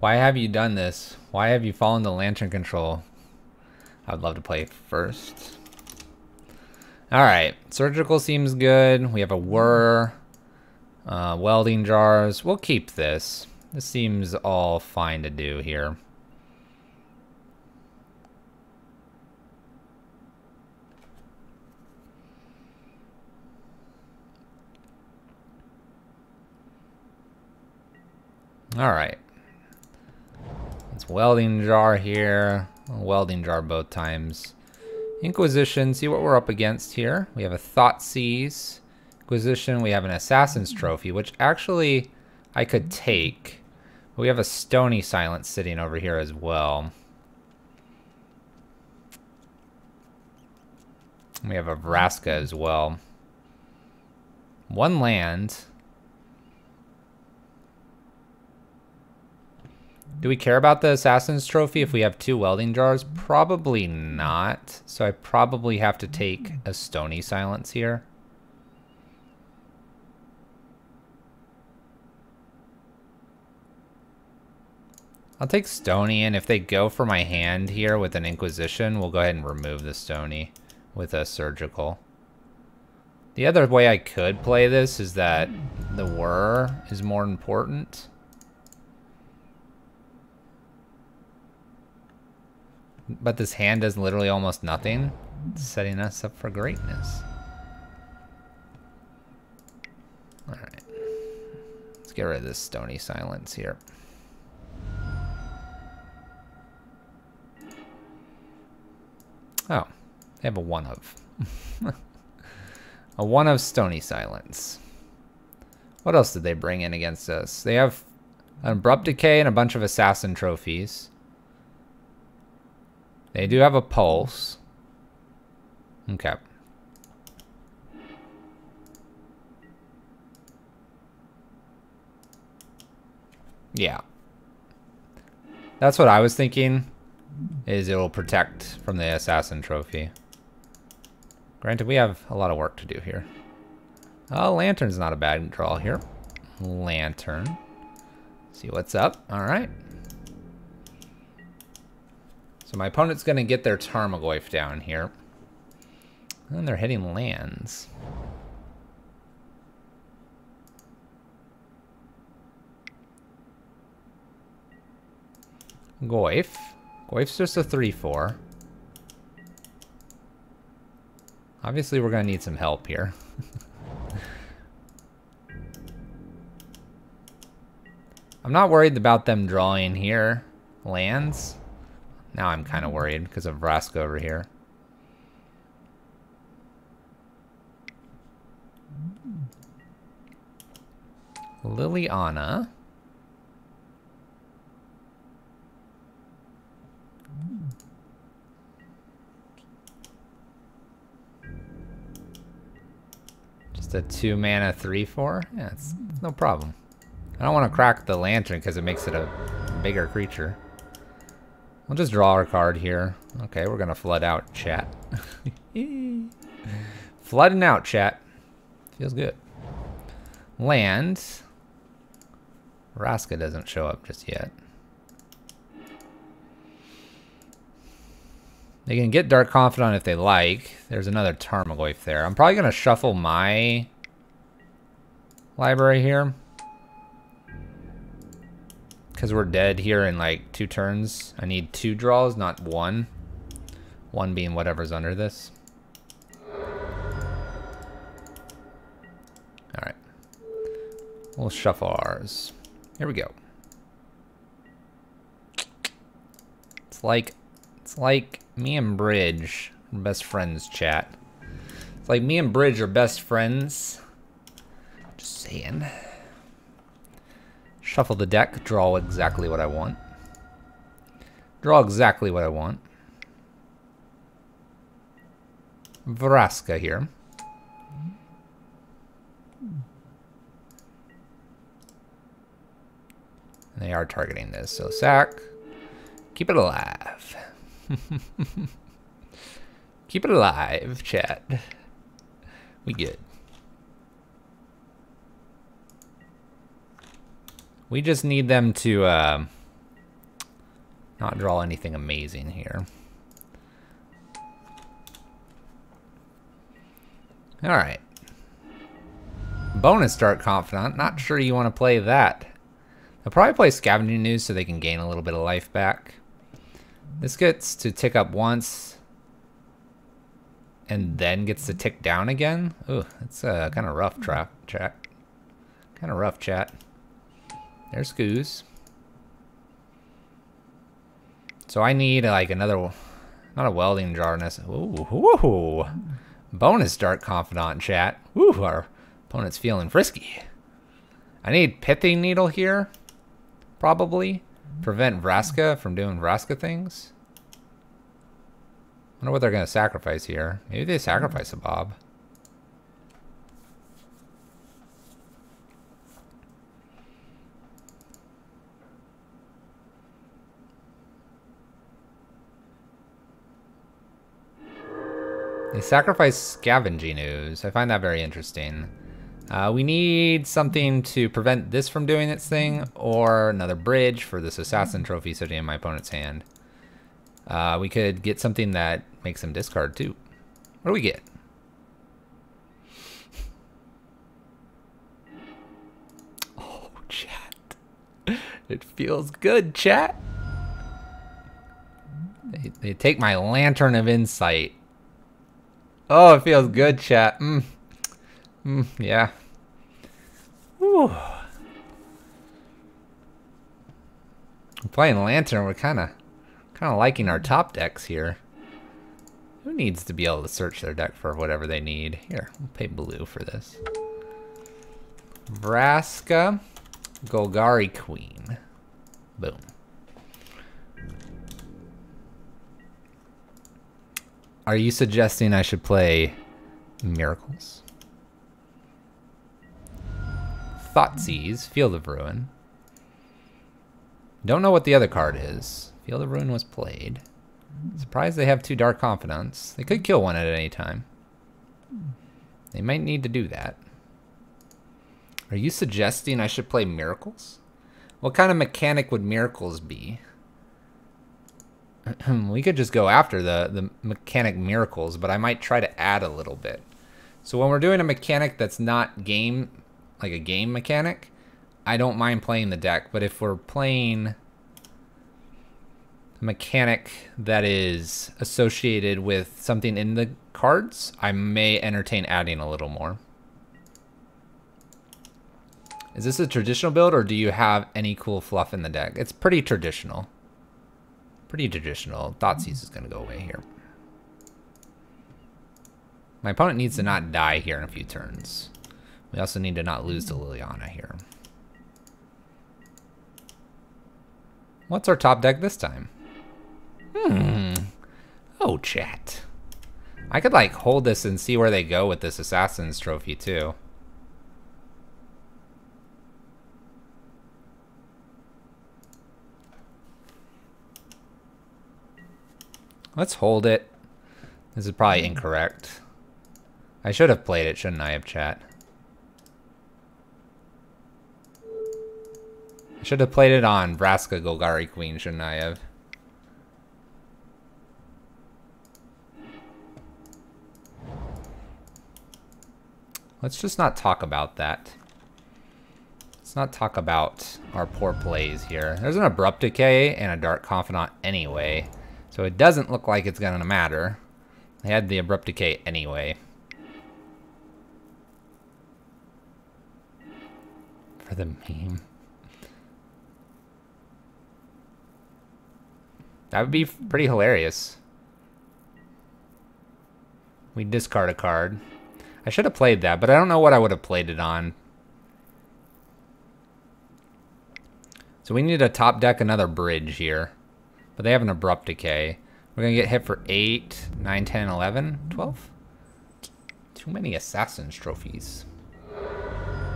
Why have you done this? Why have you fallen to Lantern Control? I'd love to play first. Alright, Surgical seems good. We have a Whir. Welding Jars. We'll keep this. This seems all fine to do here. Alright. It's Welding Jar here. Welding Jar both times. Inquisition, see what we're up against here. We have a Thoughtseize. Inquisition, we have an Assassin's Trophy, which actually I could take. We have a Stony Silence sitting over here as well. We have a Vraska as well. 1 land. Do we care about the Assassin's Trophy if we have 2 Welding Jars? Probably not. So I probably have to take a Stony Silence here. I'll take Stony, and if they go for my hand here with an Inquisition, we'll go ahead and remove the Stony with a Surgical. The other way I could play this is that the Whir is more important. But this hand does literally almost nothing, setting us up for greatness. Alright. Let's get rid of this Stony Silence here. Oh, they have a 1 of. A 1 of Stony Silence. What else did they bring in against us? They have an Abrupt Decay and a bunch of Assassin trophies. They do have a Pulse. Okay. Yeah. That's what I was thinking, is it'll protect from the Assassin trophy. Granted, we have a lot of work to do here. Oh, Lantern's not a bad draw here. Lantern. See what's up. All right. So my opponent's going to get their Tarmogoyf down here. And they're hitting lands. Goyf. Goyf's just a 3/4. Obviously, we're going to need some help here. I'm not worried about them drawing here. Lands. Now I'm kind of worried because of Vraska over here. Liliana. Just a 2 mana 3/4? Yeah, it's no problem. I don't want to crack the Lantern because it makes it a bigger creature. We'll just draw our card here. Okay, we're going to flood out, chat. Flooding out, chat. Feels good. Land. Vraska doesn't show up just yet. They can get Dark Confidant if they like. There's another Tarmogoyf there. I'm probably going to shuffle my library here, because we're dead here in like 2 turns. I need 2 draws, not 1. 1 being whatever's under this. Alright. We'll shuffle ours. Here we go. It's like me and Bridge are best friends, chat. It's like me and Bridge are best friends. Just saying. Shuffle the deck, draw exactly what I want. Draw exactly what I want. Vraska here. They are targeting this, so sack. Keep it alive. Keep it alive, chat. We good. We just need them to not draw anything amazing here. Alright. Bonus Dark Confidant. Not sure you want to play that. They'll probably play Scavenging News so they can gain a little bit of life back. This gets to tick up once and then gets to tick down again. Ooh, that's kind of rough, chat. Kind of rough, chat. There's Goose. So I need like another, not a welding jar. Ooh, woohoo. Bonus Dark Confidant, chat. Ooh, our opponent's feeling frisky. I need Pithing Needle here, probably. Prevent Vraska from doing Vraska things. I wonder what they're going to sacrifice here. Maybe they sacrifice a Bob. They sacrifice Scavenging Ooze. I find that very interesting. We need something to prevent this from doing its thing, or another bridge for this Assassin trophy sitting in my opponent's hand. We could get something that makes him discard too. What do we get? Oh, chat. It feels good, chat. They take my Lantern of Insight. Oh, it feels good, chat. Yeah. Whew. We're playing Lantern. We're kind of liking our top decks here. Who needs to be able to search their deck for whatever they need? Here, we'll pay blue for this. Vraska, Golgari Queen. Boom. Are you suggesting I should play Miracles? Thoughtseize, Field of Ruin. Don't know what the other card is. Field of Ruin was played. Surprised they have 2 Dark Confidants. They could kill one at any time. They might need to do that. Are you suggesting I should play Miracles? What kind of mechanic would Miracles be? We could just go after the mechanic Miracles, but I might try to add a little bit. So when we're doing a mechanic that's not game, like a game mechanic, I don't mind playing the deck. But if we're playing a mechanic that is associated with something in the cards, I may entertain adding a little more. Is this a traditional build, or do you have any cool fluff in the deck? It's pretty traditional. Pretty traditional. Thoughtseize is going to go away here. My opponent needs to not die here in a few turns. We also need to not lose to Liliana here. What's our top deck this time? Oh, chat. I could like hold this and see where they go with this Assassin's Trophy too. Let's hold it. This is probably incorrect. I should have played it, shouldn't I have, chat? I should have played it on Vraska Golgari Queen, shouldn't I have? Let's just not talk about that. Let's not talk about our poor plays here. There's an Abrupt Decay and a Dark Confidant anyway, so it doesn't look like it's gonna matter. I had the Abrupt Decay anyway. For the meme. That would be pretty hilarious. We discard a card. I should have played that, but I don't know what I would have played it on. So we need to top deck another bridge here. But they have an Abrupt Decay. We're going to get hit for 8, 9, 10, 11, 12? Too many Assassin's Trophies.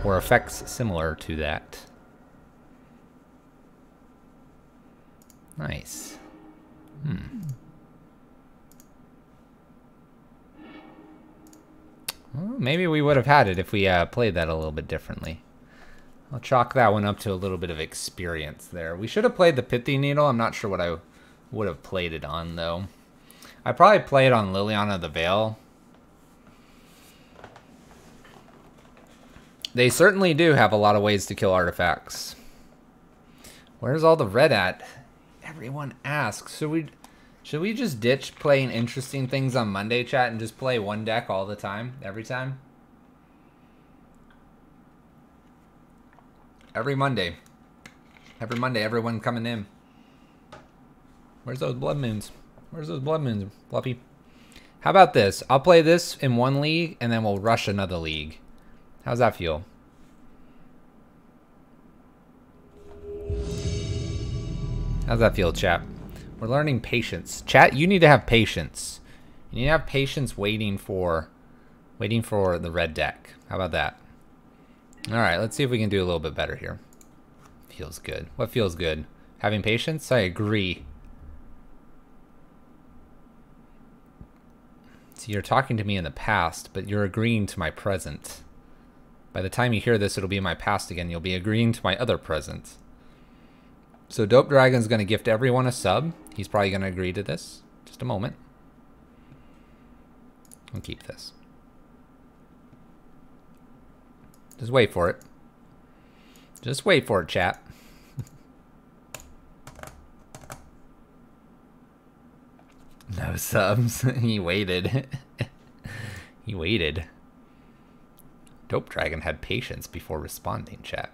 Or effects similar to that. Nice. Well, maybe we would have had it if we played that a little bit differently. I'll chalk that one up to a little bit of experience there. We should have played the Pithy Needle. I'm not sure what I would have played it on, though. I probably played on Liliana the Veil. They certainly do have a lot of ways to kill artifacts. Where's all the red at? Everyone asks. Should we just ditch playing interesting things on Monday, chat, and just play one deck all the time, every time? Every Monday. Every Monday, everyone coming in. Where's those blood moons? Where's those blood moons, Fluffy? How about this? I'll play this in one league, and then we'll rush another league. How's that feel? How's that feel, chat? We're learning patience. Chat, you need to have patience. You need to have patience waiting for the red deck. How about that? All right, let's see if we can do a little bit better here. Feels good. What feels good? Having patience? I agree. So you're talking to me in the past, but you're agreeing to my present. By the time you hear this, it'll be in my past again. You'll be agreeing to my other present. So Dope Dragon's going to gift everyone a sub. He's probably going to agree to this. Just a moment. I'll keep this. Just wait for it. Just wait for it, chat. No subs. He waited. He waited. Dope Dragon had patience before responding, chat.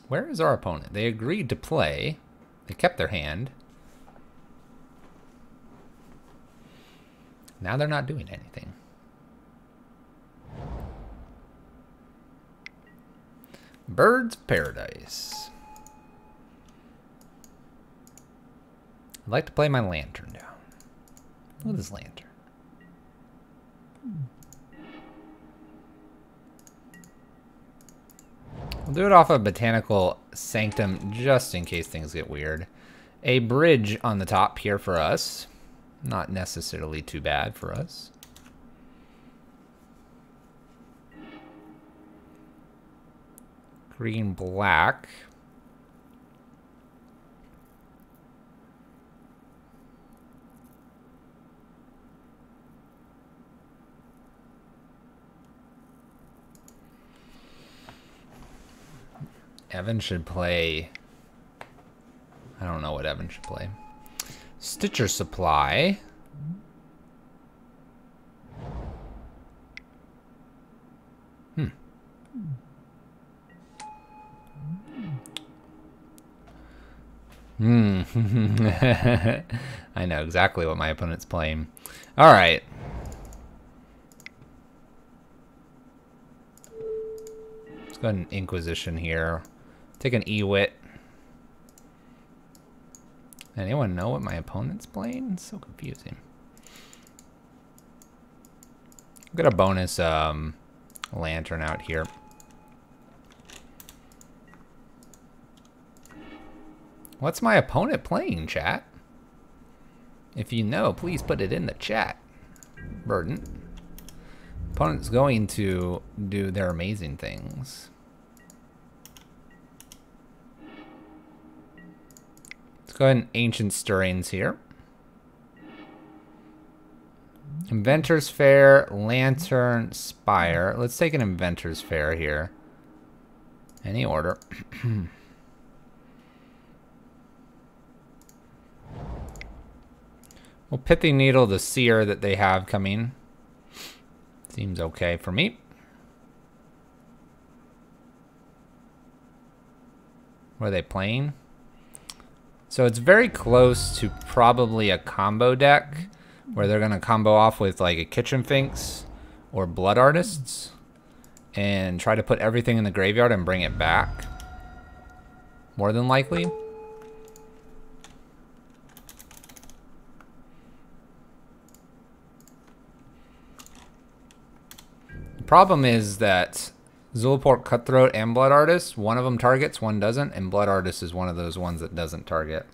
Where is our opponent? They agreed to play. They kept their hand. Now they're not doing anything. Birds of Paradise. I'd like to play my lantern down. Look at this lantern. We'll do it off of Botanical Sanctum just in case things get weird. A bridge on the top here for us. Not necessarily too bad for us. Green, black. Evan should play... I don't know what Evan should play. Stitcher Supply. I know exactly what my opponent's playing. All right. Let's go ahead and Inquisition here. Take an Ewit. Anyone know what my opponent's playing? It's so confusing. Get a bonus lantern out here. What's my opponent playing, chat? If you know, please put it in the chat. Burden. Opponent's going to do their amazing things. Let's go ahead and Ancient Stirrings here. Inventor's Fair, Lantern, Spire. Let's take an Inventor's Fair here. Any order. Well, Pithy Needle, the Seer that they have coming. Seems okay for me. What are they playing? So it's very close to probably a combo deck where they're going to combo off with like a Kitchen Finks or Blood Artists and try to put everything in the graveyard and bring it back. More than likely. Problem is that Zulaport Cutthroat and Blood Artist, one of them targets, one doesn't, and Blood Artist is one of those ones that doesn't target.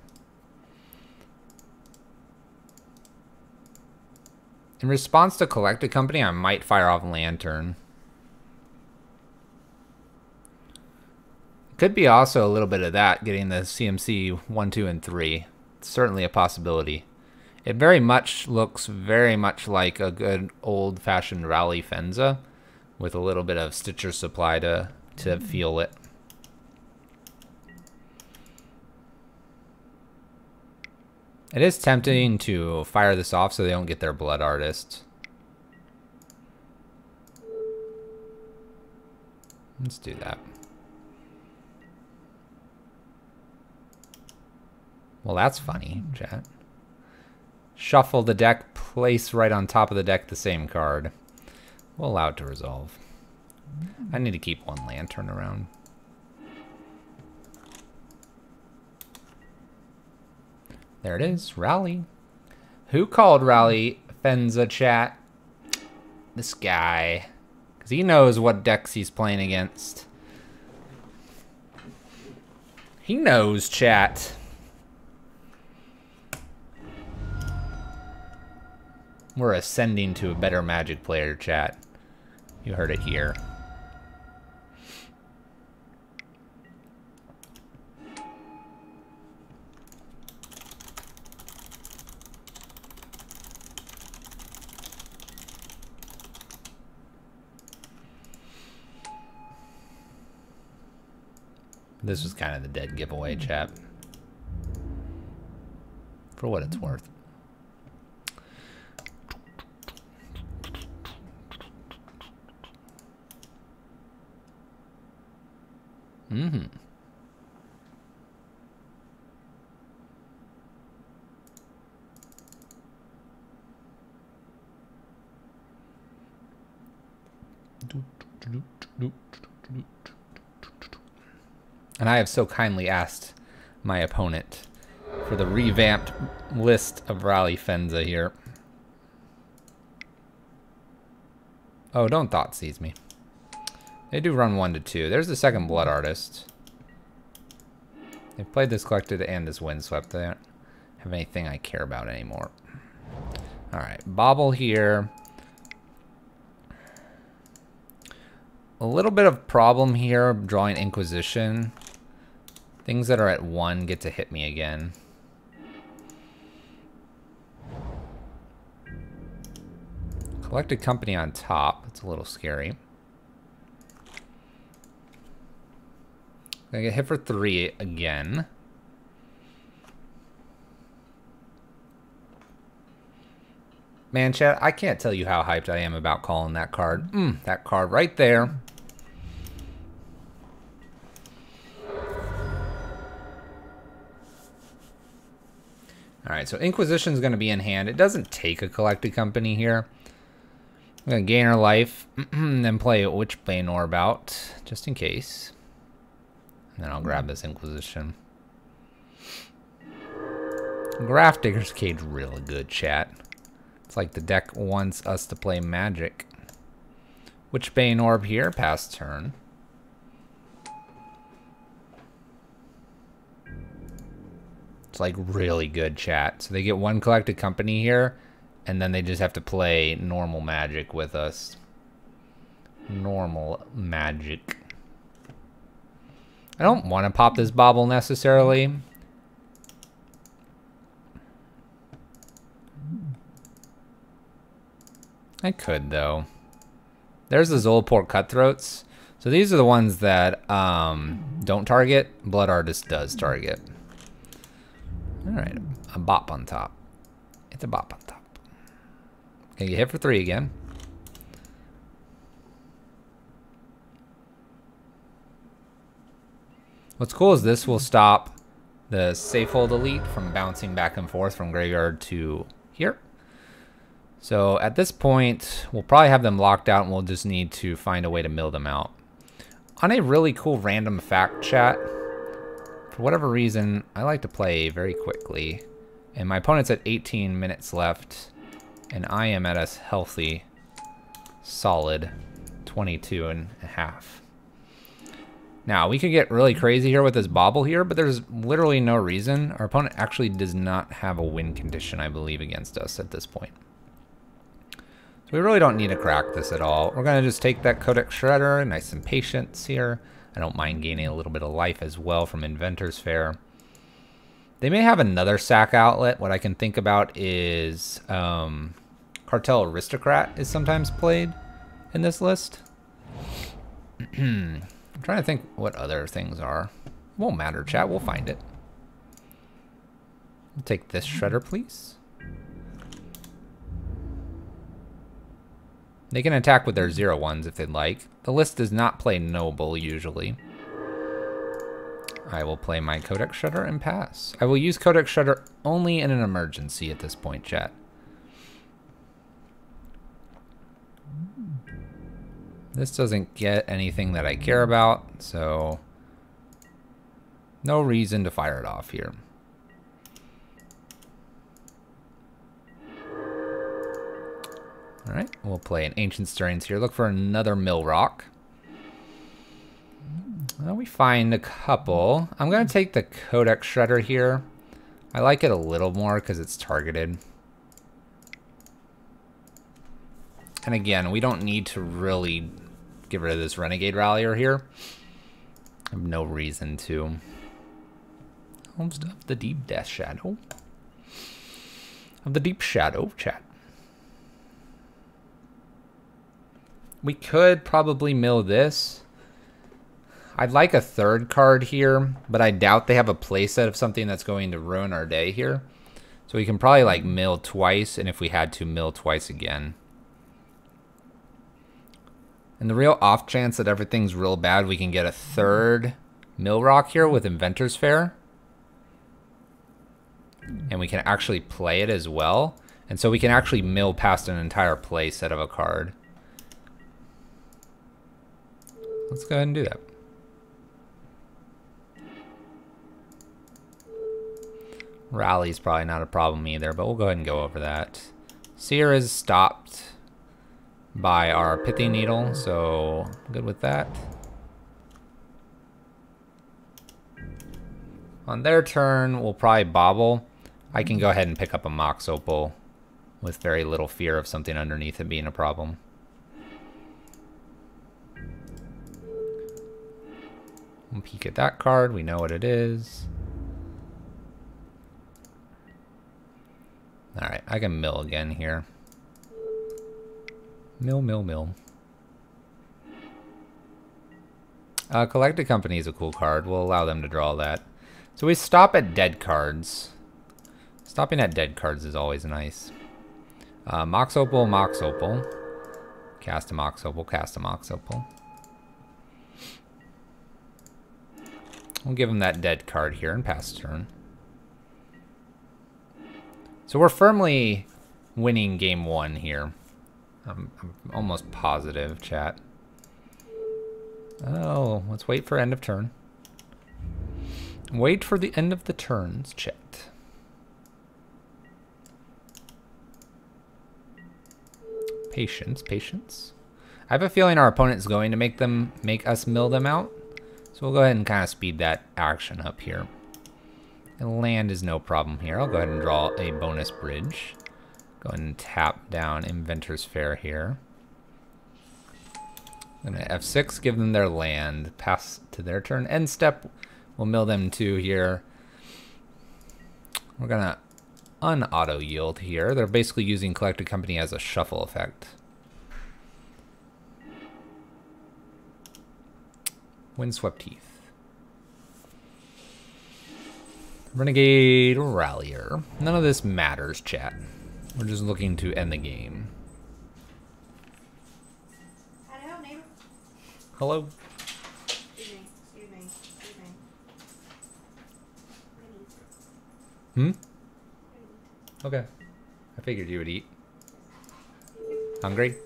In response to Collected Company, I might fire off Lantern. Could be also a little bit of that, getting the CMC 1, 2, and 3. It's certainly a possibility. It very much looks very much like a good old-fashioned Rally Fenza, with a little bit of Stitcher Supply to feel it. It is tempting to fire this off so they don't get their Blood Artist. Let's do that. Well, that's funny, chat. Shuffle the deck, place right on top of the deck the same card. We'll allow it to resolve. I need to keep one Lantern around. There it is, Rally. Who called Rally Fenza, chat? This guy. Because he knows what decks he's playing against. He knows, chat. We're ascending to a better Magic player, chat. You heard it here. This was kind of the dead giveaway, chat. For what it's worth. And I have so kindly asked my opponent for the revamped list of Rally Fenza here. Oh, don't Thoughtseize me. They do run 1 to 2. There's the second Blood Artist. They've played this Collected and this Windswept. They don't have anything I care about anymore. Alright, Bobble here. A little bit of problem here, drawing Inquisition. Things that are at 1 get to hit me again. Collected Company on top. That's a little scary. Gonna get hit for 3 again. Man, chat, I can't tell you how hyped I am about calling that card. That card right there. Alright, so Inquisition's going to be in hand. It doesn't take a Collected Company here. I'm going to gain her life, then play a Witchbane Orb out, just in case. And then I'll grab this Inquisition. Graph Digger's Cage really good, chat. It's like the deck wants us to play Magic. Witchbane Orb here, pass turn. It's like really good, chat. So they get 1 Collected Company here, and then they just have to play normal Magic with us. Normal Magic. I don't want to pop this Bobble necessarily. I could, though. There's the Zolport Cutthroats. So these are the ones that don't target. Blood Artist does target. Alright, a bop on top. It's a bop on top. Gonna get hit for 3 again. What's cool is this will stop the Safehold Elite from bouncing back and forth from graveyard to here. So at this point, we'll probably have them locked out and we'll just need to find a way to mill them out. On a really cool random fact, chat, for whatever reason, I like to play very quickly. And my opponent's at 18 minutes left. And I am at a healthy, solid 22 and a half. Now, we could get really crazy here with this Bobble here, but there's literally no reason. Our opponent actually does not have a win condition, I believe, against us at this point. So we really don't need to crack this at all. We're going to just take that Codex Shredder, nice and patience here. I don't mind gaining a little bit of life as well from Inventor's Fair. They may have another sack outlet. What I can think about is Cartel Aristocrat is sometimes played in this list. I'm trying to think what other things are. Won't matter, chat. We'll find it. We'll take this Shredder, please. They can attack with their 0/1s if they'd like. The list does not play Noble usually. I will play my Codex Shredder and pass. I will use Codex Shredder only in an emergency at this point, chat. This doesn't get anything that I care about, so no reason to fire it off here. Alright, we'll play an Ancient Stirrings here. Look for another Mill Rock. Well, we find a couple. I'm going to take the Codex Shredder here. I like it a little more because it's targeted. And again, we don't need to really get rid of this Renegade Rallier here. I have no reason to. Almost of the Deep Death Shadow. Of the Deep Shadow, chat. We could probably mill this. I'd like a 3rd card here, but I doubt they have a playset of something that's going to ruin our day here. So we can probably like mill twice, and if we had to, mill twice again. And the real off chance that everything's real bad, we can get a 3rd Mill Rock here with Inventor's Fair. And we can actually play it as well. And so we can actually mill past an entire playset of a card. Let's go ahead and do that. Rally's probably not a problem either, but we'll go ahead and go over that. Seer is stopped by our Pithy Needle, so good with that. On their turn, we'll probably bobble. I can go ahead and pick up a Mox Opal with very little fear of something underneath it being a problem. We'll peek at that card. We know what it is. Alright, I can mill again here. Mill, mill, mill. Collected Company is a cool card. We'll allow them to draw that. So we stop at dead cards. Stopping at dead cards is always nice. Mox Opal, Mox Opal. Cast a Mox Opal, cast a Mox Opal. We'll give him that dead card here and pass turn. So we're firmly winning game one here. I'm almost positive, chat. Oh, let's wait for end of turn. Wait for the end of the turns, chat. Patience, patience. I have a feeling our opponent's going to make us mill them out. So we'll go ahead and kind of speed that action up here. And land is no problem here. I'll go ahead and draw a bonus bridge. Go ahead and tap down Inventor's Fair here. I'm gonna F6, give them their land, pass to their turn. End step, we'll mill them 2 here. We're gonna un-auto yield here. They're basically using Collected Company as a shuffle effect. Windswept Heath. Renegade Rallier. None of this matters, chat. We're just looking to end the game. Hello, neighbor. Hello? Excuse me. Hmm? Okay. I figured you would eat. Hungry?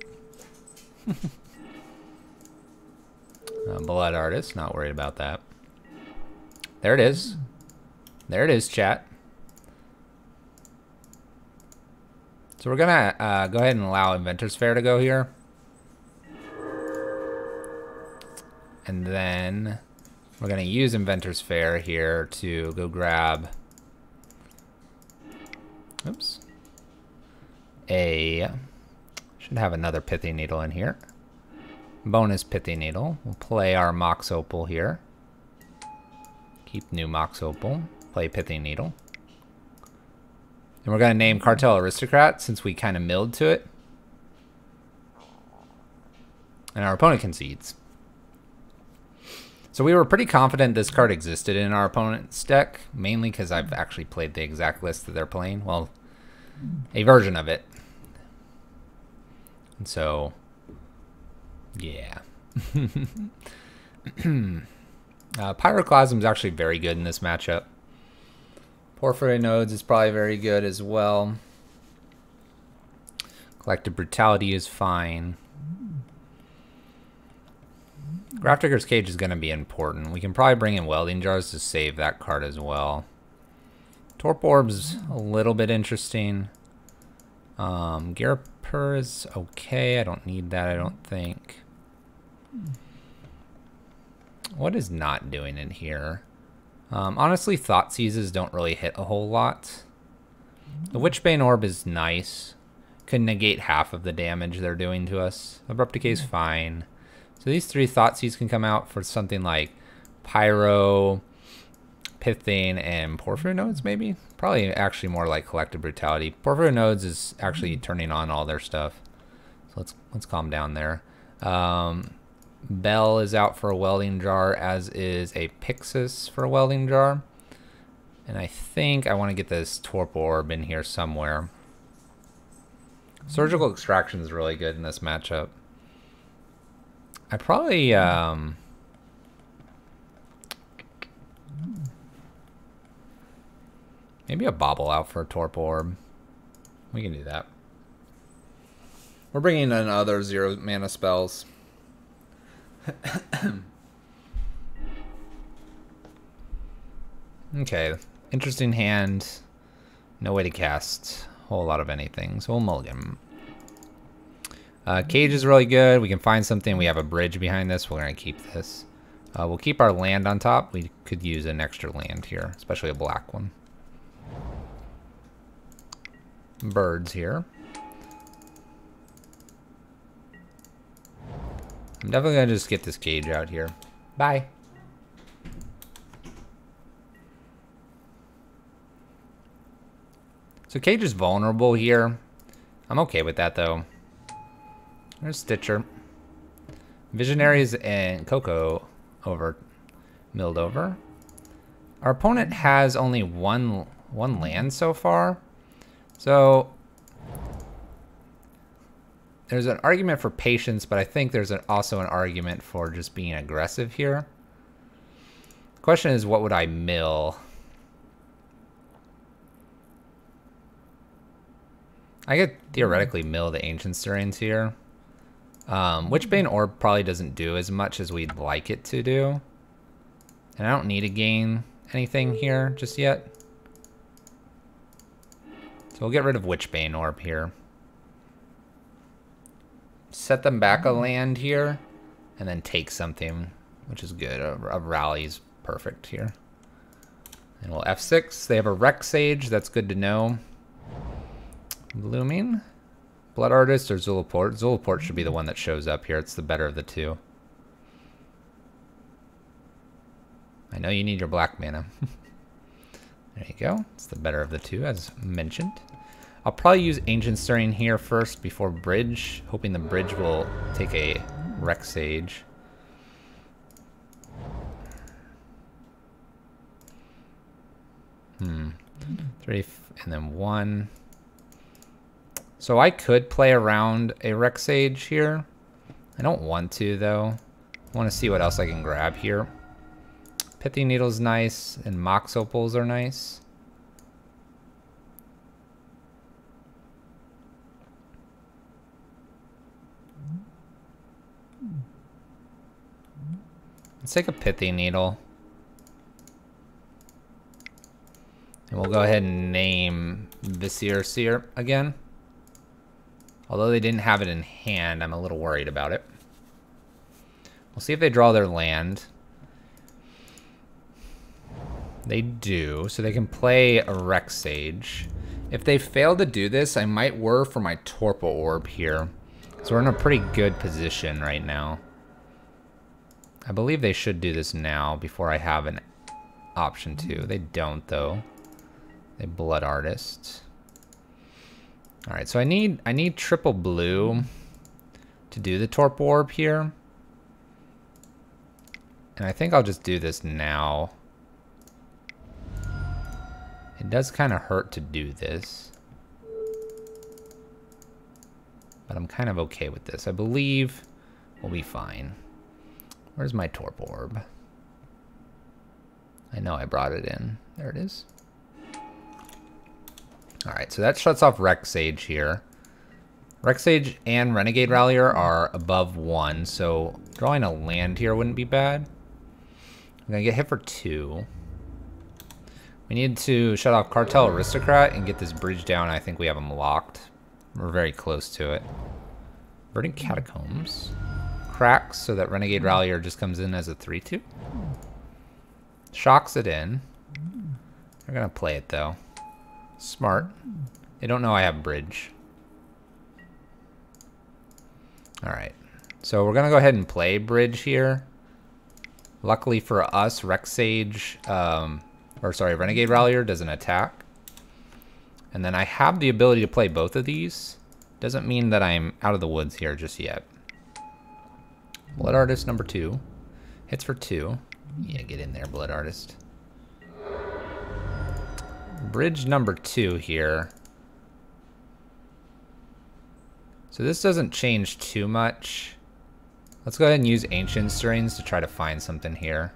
Blood Artist, not worried about that. There it is. There it is, chat. So we're gonna go ahead and allow Inventor's Fair to go here. And then we're gonna use Inventor's Fair here to go grab, oops, should have another Pithy Needle in here. Bonus Pithy Needle. We'll play our Mox Opal here. Keep new Mox Opal. Play Pithy Needle. And we're going to name Cartel Aristocrat since we kind of milled to it. And our opponent concedes. So we were pretty confident this card existed in our opponent's deck, mainly because I've actually played the exact list that they're playing. Well, a version of it. And so, yeah. Pyroclasm is actually very good in this matchup. Porphyry Nodes is probably very good as well. Collective Brutality is fine. Grafdigger's Cage is going to be important. We can probably bring in Welding Jars to save that card as well. Torp Orb's a little bit interesting. Garper is okay. I don't need that, I don't think. What is not doing in here? Honestly, Thought Seizes don't really hit a whole lot. The Witchbane Orb is nice. Could negate half of the damage they're doing to us. Abrupt Decay is fine. So these 3 Thoughtseize can come out for something like Pyro, Pithane, and Porphyry Nodes, maybe? Probably actually more like Collective Brutality. Porphyry Nodes is actually turning on all their stuff. So let's calm down there. Bell is out for a Welding Jar, as is a Pixis for a Welding Jar. And I think I want to get this Torp Orb in here somewhere. Surgical Extraction is really good in this matchup. I probably maybe a Bobble out for a Torp Orb. We can do that. We're bringing in other 0 mana spells. Okay, interesting hand. No way to cast a whole lot of anything, so we'll mulligan. Cage is really good. We can find something. We have a bridge behind this. We're going to keep this. We'll keep our land on top. We could use an extra land here, especially a black one. Birds here. I'm definitely going to just get this cage out here. Bye. So cage is vulnerable here. I'm okay with that though. There's Stitcher. Visionaries and Coco over milled over. Our opponent has only one land so far. So there's an argument for patience, but I think there's also an argument for just being aggressive here. The question is, what would I mill? I could theoretically mill the Ancient Stirrings here. Witchbane Orb probably doesn't do as much as we'd like it to do. And I don't need to gain anything here just yet. So we'll get rid of Witchbane Orb here. Set them back a land here. And then take something, which is good. A rally's perfect here. And we'll F6. They have a Rec Sage. That's good to know. Blooming. Blood Artist or Zulaport? Zulaport should be the one that shows up here. It's the better of the two. I know you need your black mana. There you go. It's the better of the two, as mentioned. I'll probably use Ancient Stirring here first before Bridge, hoping the Bridge will take a Rec Sage. Three and then one. So I could play around a Rec Sage here. I don't want to though. I want to see what else I can grab here. Pithy Needle's nice, and Mox Opals are nice. Let's take a Pithy Needle. And we'll go ahead and name Visir Seer again. Although they didn't have it in hand, I'm a little worried about it. We'll see if they draw their land. They do, so they can play a Rec Sage. If they fail to do this, I might whir for my Torpor Orb here. So we're in a pretty good position right now. I believe they should do this now before I have an option to. They don't though. They Blood Artist. Alright, so I need triple blue to do the Torpor Orb here. And I think I'll just do this now. It does kind of hurt to do this. But I'm kind of okay with this. I believe we'll be fine. Where's my Torpor Orb? I know I brought it in. There it is. Alright, so that shuts off Rec Sage here. Rec Sage and Renegade Rallier are above 1, so drawing a land here wouldn't be bad. I'm going to get hit for 2. We need to shut off Cartel Aristocrat and get this bridge down. I think we have them locked. We're very close to it. Verdant Catacombs. Cracks so that Renegade Rallier just comes in as a 3-2. Shocks it in. They're going to play it though. Smart. They don't know I have bridge. Alright. So we're going to go ahead and play bridge here. Luckily for us, Rec Sage, Renegade Rallier doesn't attack. And then I have the ability to play both of these. Doesn't mean that I'm out of the woods here just yet. Blood Artist number 2. Hits for 2. Yeah, get in there, Blood Artist. Bridge number 2 here. So this doesn't change too much. Let's go ahead and use Ancient Stirrings to try to find something here.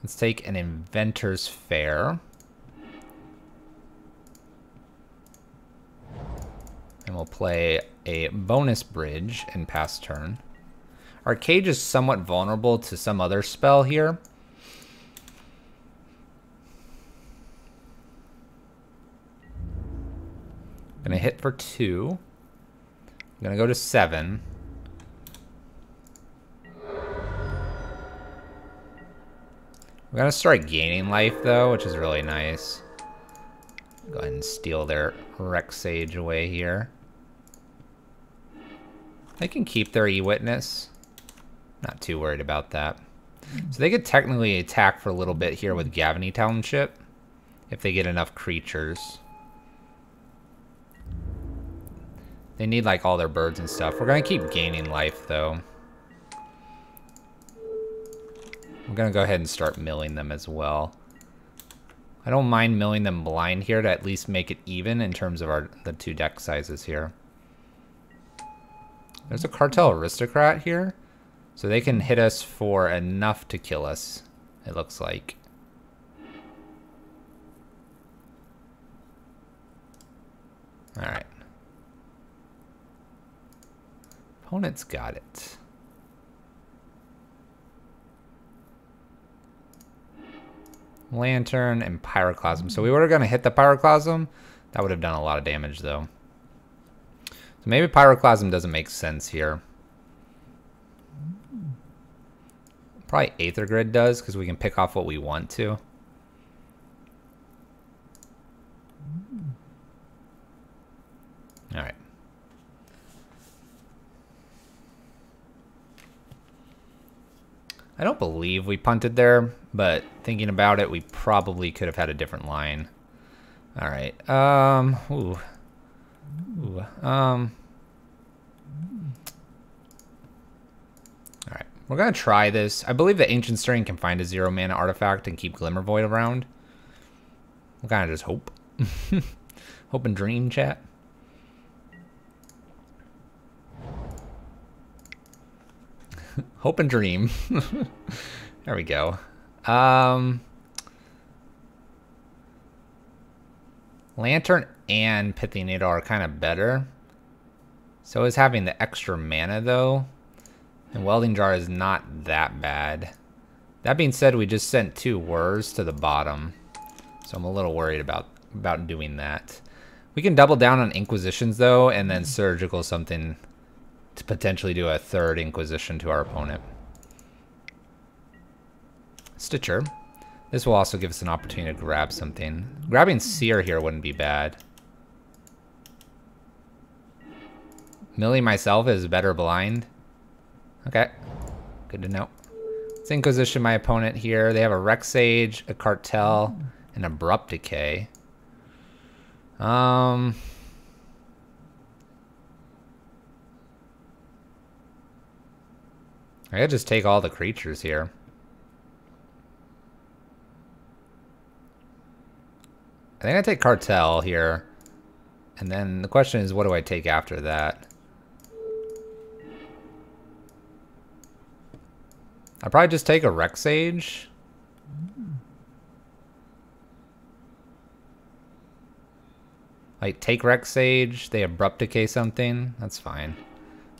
Let's take an Inventor's Fair. And we'll play a bonus bridge and pass turn. Our cage is somewhat vulnerable to some other spell here. Gonna hit for 2. I'm gonna go to 7. We're gonna start gaining life though, which is really nice. Go ahead and steal their Rex Sage away here. They can keep their E-Witness. Not too worried about that. So they could technically attack for a little bit here with Gavany Township if they get enough creatures. They need like all their birds and stuff. We're gonna keep gaining life though. I'm gonna go ahead and start milling them as well. I don't mind milling them blind here to at least make it even in terms of the 2 deck sizes here. There's a Cartel Aristocrat here, so they can hit us for enough to kill us, it looks like. Alright. Opponent's got it. Lantern and Pyroclasm. So we were going to hit the Pyroclasm. That would have done a lot of damage, though. So maybe Pyroclasm doesn't make sense here. Probably Aether Grid does, because we can pick off what we want to. Alright. I don't believe we punted there, but thinking about it, we probably could have had a different line. All right. All right. We're gonna try this. I believe the Ancient Stirring can find a 0 mana artifact and keep Glimmer Void around. We'll kind of just hope. Hope and dream, chat. Hope and dream. There we go. Lantern and Pithy Needle are kind of better. So is having the extra mana though. And Welding Jar is not that bad. That being said, we just sent 2 Whirs to the bottom. So I'm a little worried about doing that. We can double down on Inquisitions though, and then Surgical something to potentially do a 3rd Inquisition to our opponent. Stitcher. This will also give us an opportunity to grab something. Grabbing Seer here wouldn't be bad. Milling myself is better blind. Okay, good to know. Let's Inquisition my opponent here. They have a Rex Sage, a Cartel, and Abrupt Decay. I could just take all the creatures here. I think I take Cartel here. And then the question is, what do I take after that? I'll probably just take a Rex Sage. Like, take Rex Sage, they Abrupt Decay something. That's fine.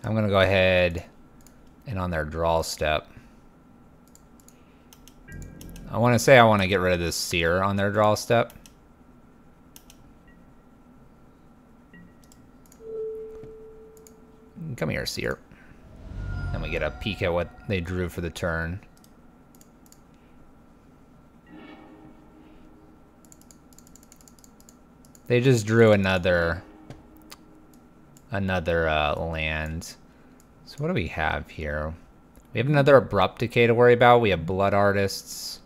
I'm going to go ahead and on their draw step. I want to say I want to get rid of this Seer on their draw step. Come here, Seer. And we get a peek at what they drew for the turn. They just drew another land. So what do we have here? We have another Abrupt Decay to worry about. We have Blood Artists.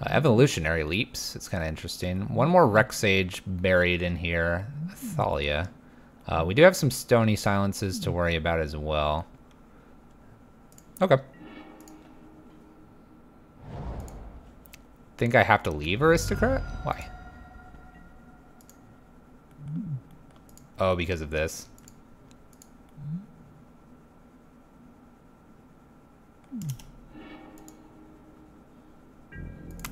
Evolutionary Leaps. It's kind of interesting. One more Rex Sage buried in here. Thalia. We do have some Stony Silences to worry about as well. Okay. Think I have to leave Aristocrat? Why? Oh, because of this.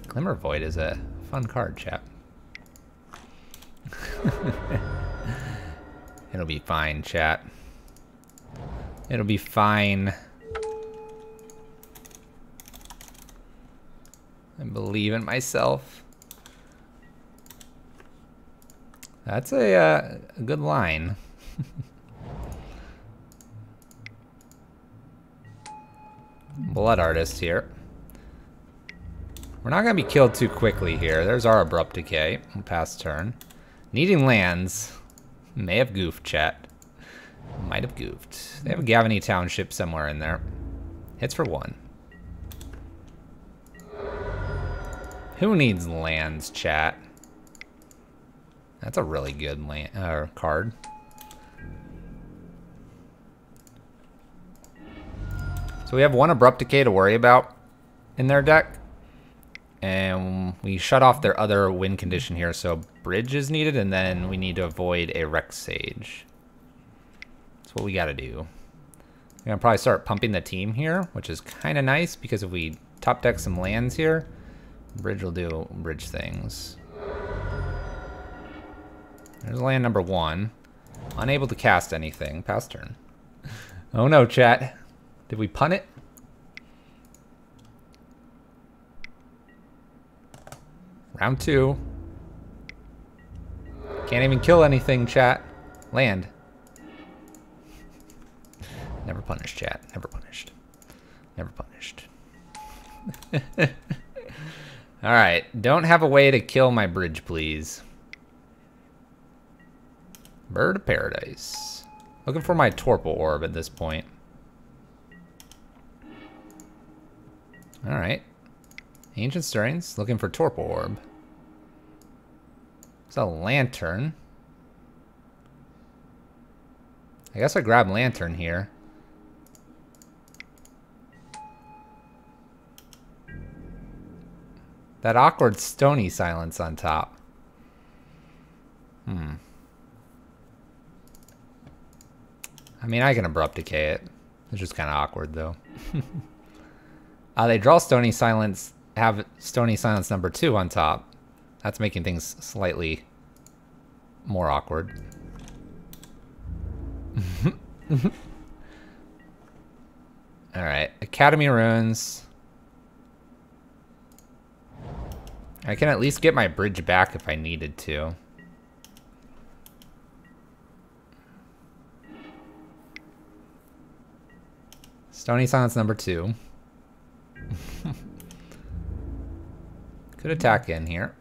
Glimmer Void is a fun card, chap. It'll be fine, chat. It'll be fine. I believe in myself. That's a good line. Blood Artist here. We're not going to be killed too quickly here. There's our Abrupt Decay. We'll pass turn. Needing lands. May have goofed, chat. Might have goofed. They have a Gavany Township somewhere in there. Hits for 1. Who needs lands, chat? That's a really good land card. So we have 1 Abrupt Decay to worry about in their deck. And we shut off their other win condition here, so Bridge is needed, and then we need to avoid a Rex Sage. That's what we gotta do. We're gonna probably start pumping the team here, which is kind of nice, because if we top deck some lands here, Bridge will do Bridge things. There's land number 1. Unable to cast anything. Pass turn. Oh no, chat. Did we punt it? Round 2. Can't even kill anything, chat. Land. Never punished, chat. Never punished. Never punished. Alright. Don't have a way to kill my bridge, please. Bird of Paradise. Looking for my Torpor Orb at this point. Alright. Ancient Stirrings. Looking for Torpor Orb. It's a Lantern. I guess I grab Lantern here. That awkward Stony Silence on top. I mean, I can Abrupt Decay it. It's just kind of awkward, though. They draw Stony Silence, have Stony Silence number 2 on top. That's making things slightly more awkward. Alright, Academy Runes. I can at least get my bridge back if I needed to. Stony Silence number 2. Could attack in here.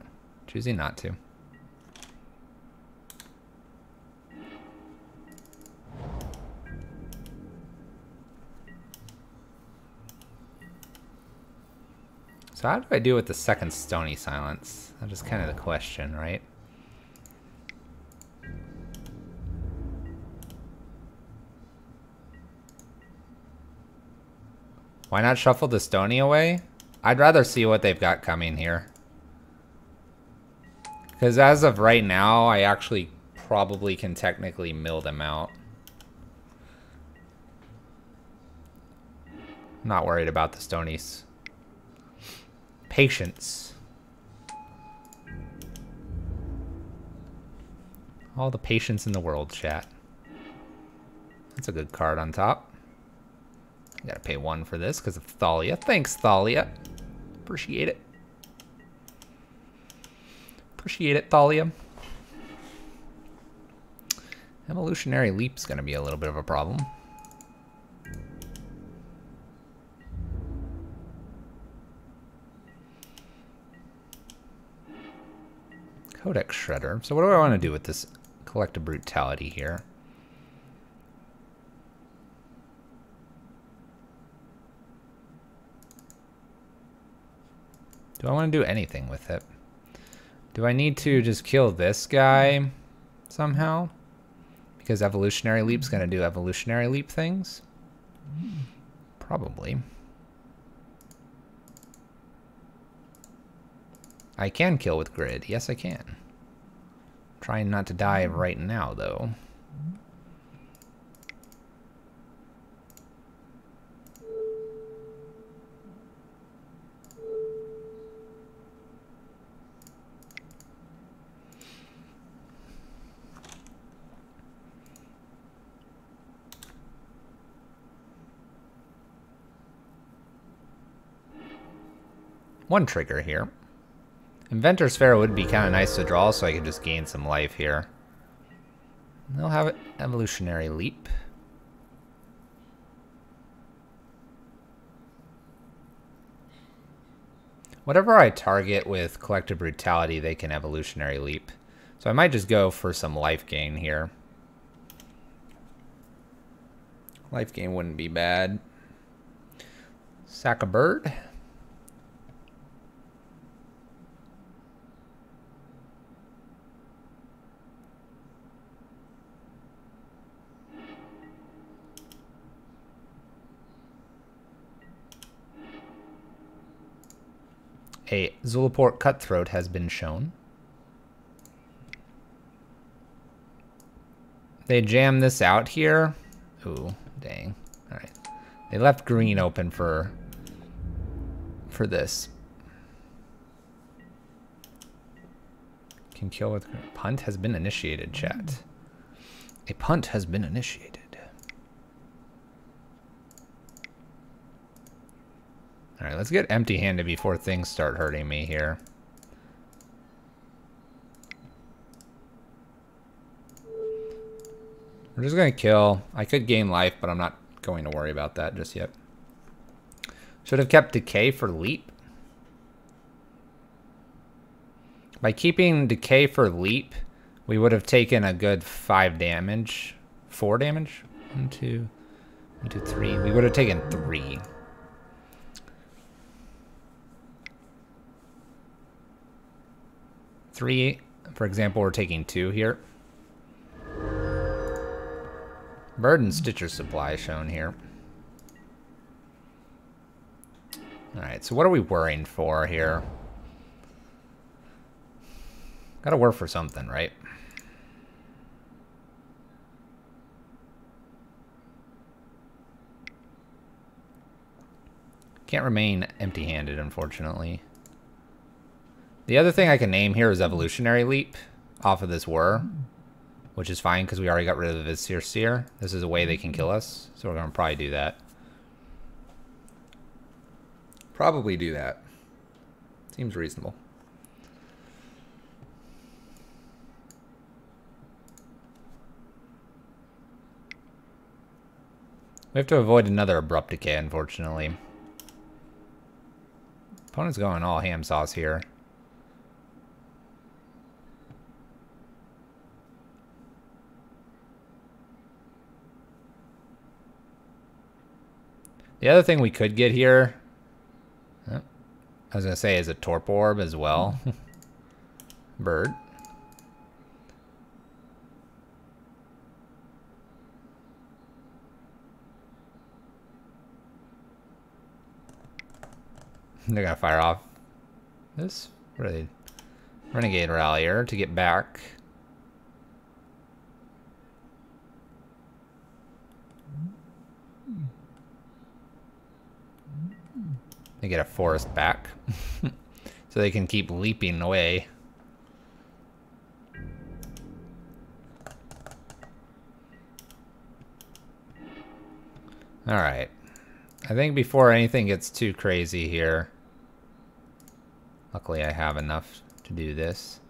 Choosing not to. So how do I do with the second Stony Silence? That is kind of the question, right? Why not shuffle the Stony away? I'd rather see what they've got coming here. Because as of right now, I actually probably can technically mill them out. I'm not worried about the Stonies. Patience. All the patience in the world, chat. That's a good card on top. I gotta pay 1 for this because of Thalia. Thanks, Thalia. Appreciate it. Appreciate it, Thalia. Evolutionary Leap's gonna be a little bit of a problem. Codex Shredder. So what do I want to do with this Collective Brutality here? Do I want to do anything with it? Do I need to just kill this guy somehow? Because Evolutionary Leap's going to do Evolutionary Leap things? Probably. I can kill with Grid. Yes, I can. Trying not to die right now, though. One trigger here. Inventor's Pharaoh would be kind of nice to draw so I could just gain some life here. They'll have an evolutionary leap. Whatever I target with Collective Brutality, they can evolutionary leap. So I might just go for some life gain here. Life gain wouldn't be bad. Sack a bird. A Zulaport Cutthroat has been shown. They jam this out here. Ooh, dang. Alright. They left green open for this. Can kill with... Punt has been initiated, chat. A punt has been initiated. Alright, let's get empty-handed before things start hurting me here. We're just going to kill. I could gain life, but I'm not going to worry about that just yet. Should have kept Decay for Leap. By keeping Decay for Leap, we would have taken a good 5 damage. 4 damage? 1, 2, 3. We would have taken 3. For example, we're taking 2 here. Bird and Stitcher Supply shown here. Alright, so what are we worrying for here? Gotta work for something, right? Can't remain empty-handed, unfortunately. The other thing I can name here is Evolutionary Leap off of this Whir, which is fine because we already got rid of the Seer. This is a way they can kill us, so we're going to probably do that. Probably do that. Seems reasonable. We have to avoid another Abrupt Decay, unfortunately. Opponent's going all ham sauce here. The other thing we could get here, I was going to say, is a Torp Orb as well. Bird. They're going to fire off this. What are they? Renegade Rallier to get back. They get a forest back. So they can keep leaping away. Alright. I think before anything gets too crazy here. Luckily I have enough to do this.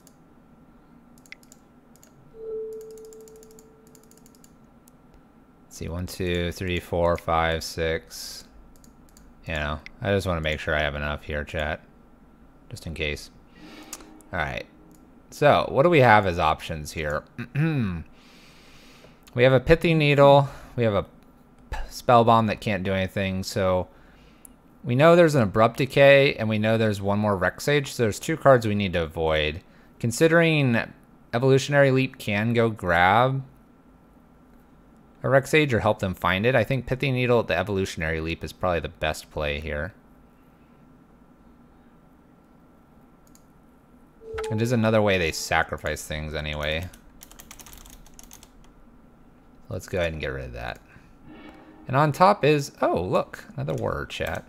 Let's see, 1, 2, 3, 4, 5, 6. You know, I just want to make sure I have enough here, chat. Just in case. Alright. So, what do we have as options here? We have a Pithy Needle. We have a Spell Bomb that can't do anything. So, we know there's an Abrupt Decay, and we know there's one more Rex Sage. So, there's 2 cards we need to avoid. Considering Evolutionary Leap can go grab a Rex Sage or help them find it, I think Pithy Needle at the Evolutionary Leap is probably the best play here. It is another way they sacrifice things anyway. Let's go ahead and get rid of that. And on top is, oh look, another Whir, chat.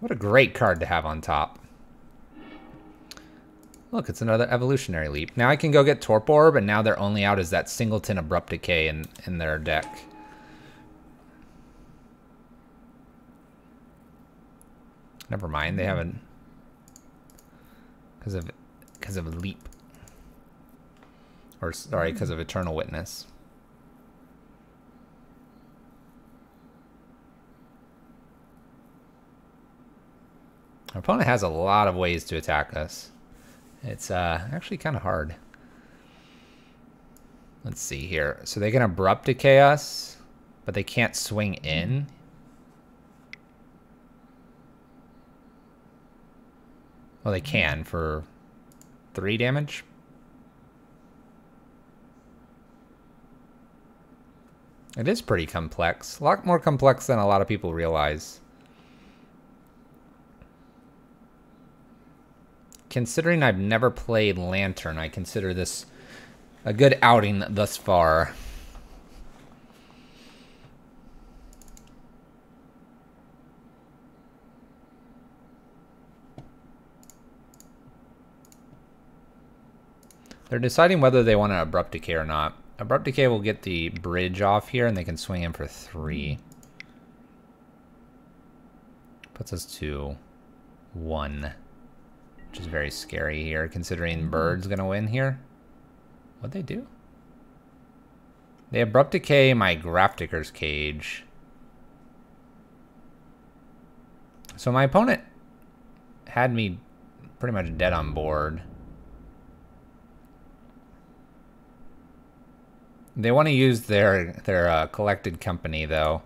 What a great card to have on top. Look, it's another Evolutionary Leap. Now I can go get Torp Orb, and now they're only out as that singleton Abrupt Decay in their deck. Never mind, they haven't. Because of leap. Or sorry, because of Eternal Witness. Our opponent has a lot of ways to attack us. It's actually kind of hard. Let's see here. So they can Abrupt Decay us, but they can't swing in. Well, they can for 3 damage. It is pretty complex. A lot more complex than a lot of people realize. Considering I've never played Lantern, I consider this a good outing thus far. They're deciding whether they want to Abrupt Decay or not. Abrupt Decay will get the bridge off here, and they can swing in for 3. Puts us to 1. Which is very scary here, considering Bird's going to win here. What'd they do? They Abrupt Decay my Grafdigger's Cage. So my opponent had me pretty much dead on board. They want to use their Collected Company, though.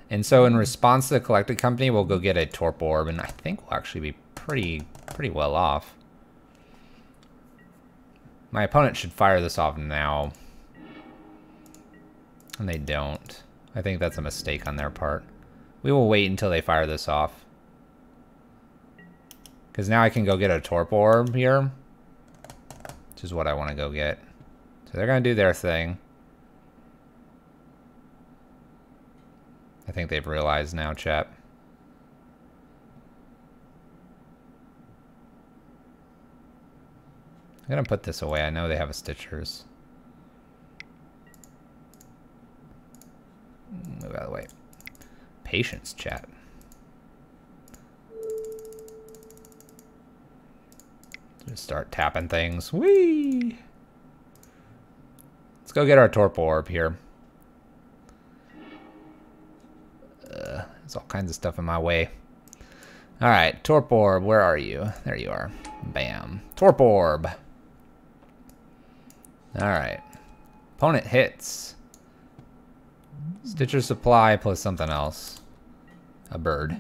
And so in response to the Collected Company, we'll go get a Torp Orb, and I think we'll actually be pretty well off. My opponent should fire this off now. And they don't. I think that's a mistake on their part. We will wait until they fire this off. Because now I can go get a Torp Orb here. Which is what I want to go get. So they're going to do their thing. I think they've realized now, chat. I'm going to put this away. I know they have a Stitchers. Move out of the way. Patience, chat. Just start tapping things. Whee! Let's go get our Torp Orb here. There's all kinds of stuff in my way. Alright, Torp Orb, where are you? There you are. Bam. Torp Orb. Alright. Opponent hits. Stitcher Supply plus something else. A bird.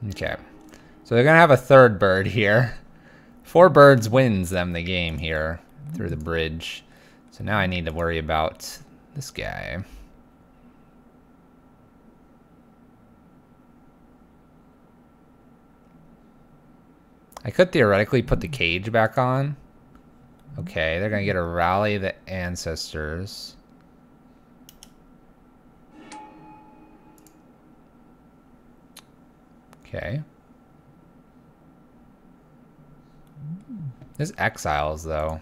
Okay. So they're going to have a third bird here. 4 birds wins them the game here through the bridge. So now I need to worry about this guy. I could theoretically put the cage back on. Okay, they're going to get a Rally the Ancestors. Okay. There's Exiles, though.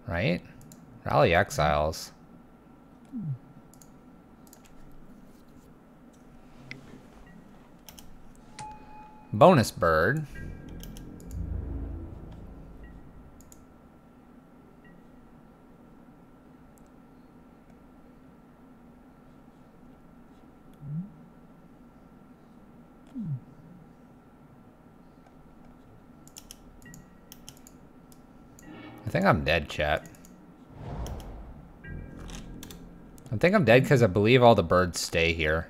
Right? Rally Exiles. Bonus bird. I think I'm dead, chat. I think I'm dead because I believe all the birds stay here.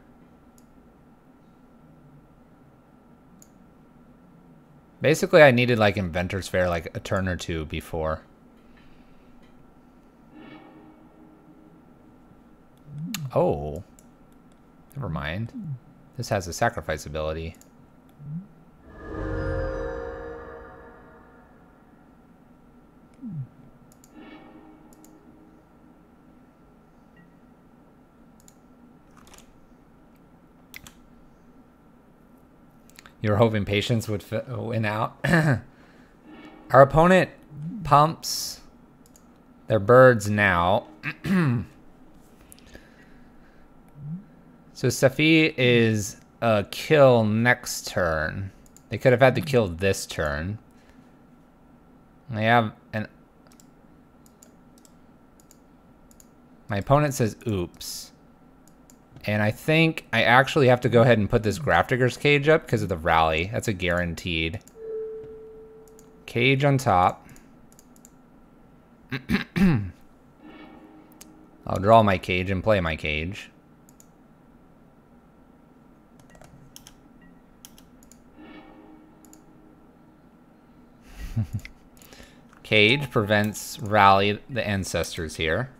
Basically, I needed like Inventor's Fair like a turn or two before. Oh. Never mind. This has a sacrifice ability. You were hoping Patience would win out. Our opponent pumps their birds now. So Safi is a kill next turn. They could have had to kill this turn. I have an... My opponent says oops. And I think I actually have to go ahead and put this Grafdigger's Cage up because of the rally. That's a guaranteed. Cage on top. I'll draw my cage and play my cage. Cage prevents rally the ancestors here,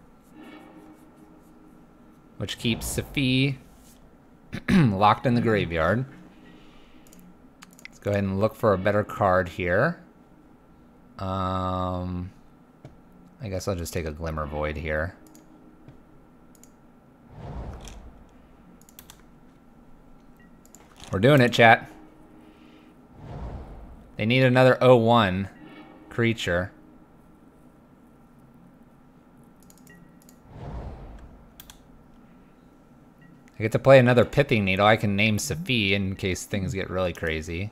which keeps Safi locked in the graveyard. Let's go ahead and look for a better card here. I guess I'll just take a Glimmer Void here. We're doing it, chat. They need another 0/1 creature. I get to play another Pithing Needle. I can name Safi in case things get really crazy.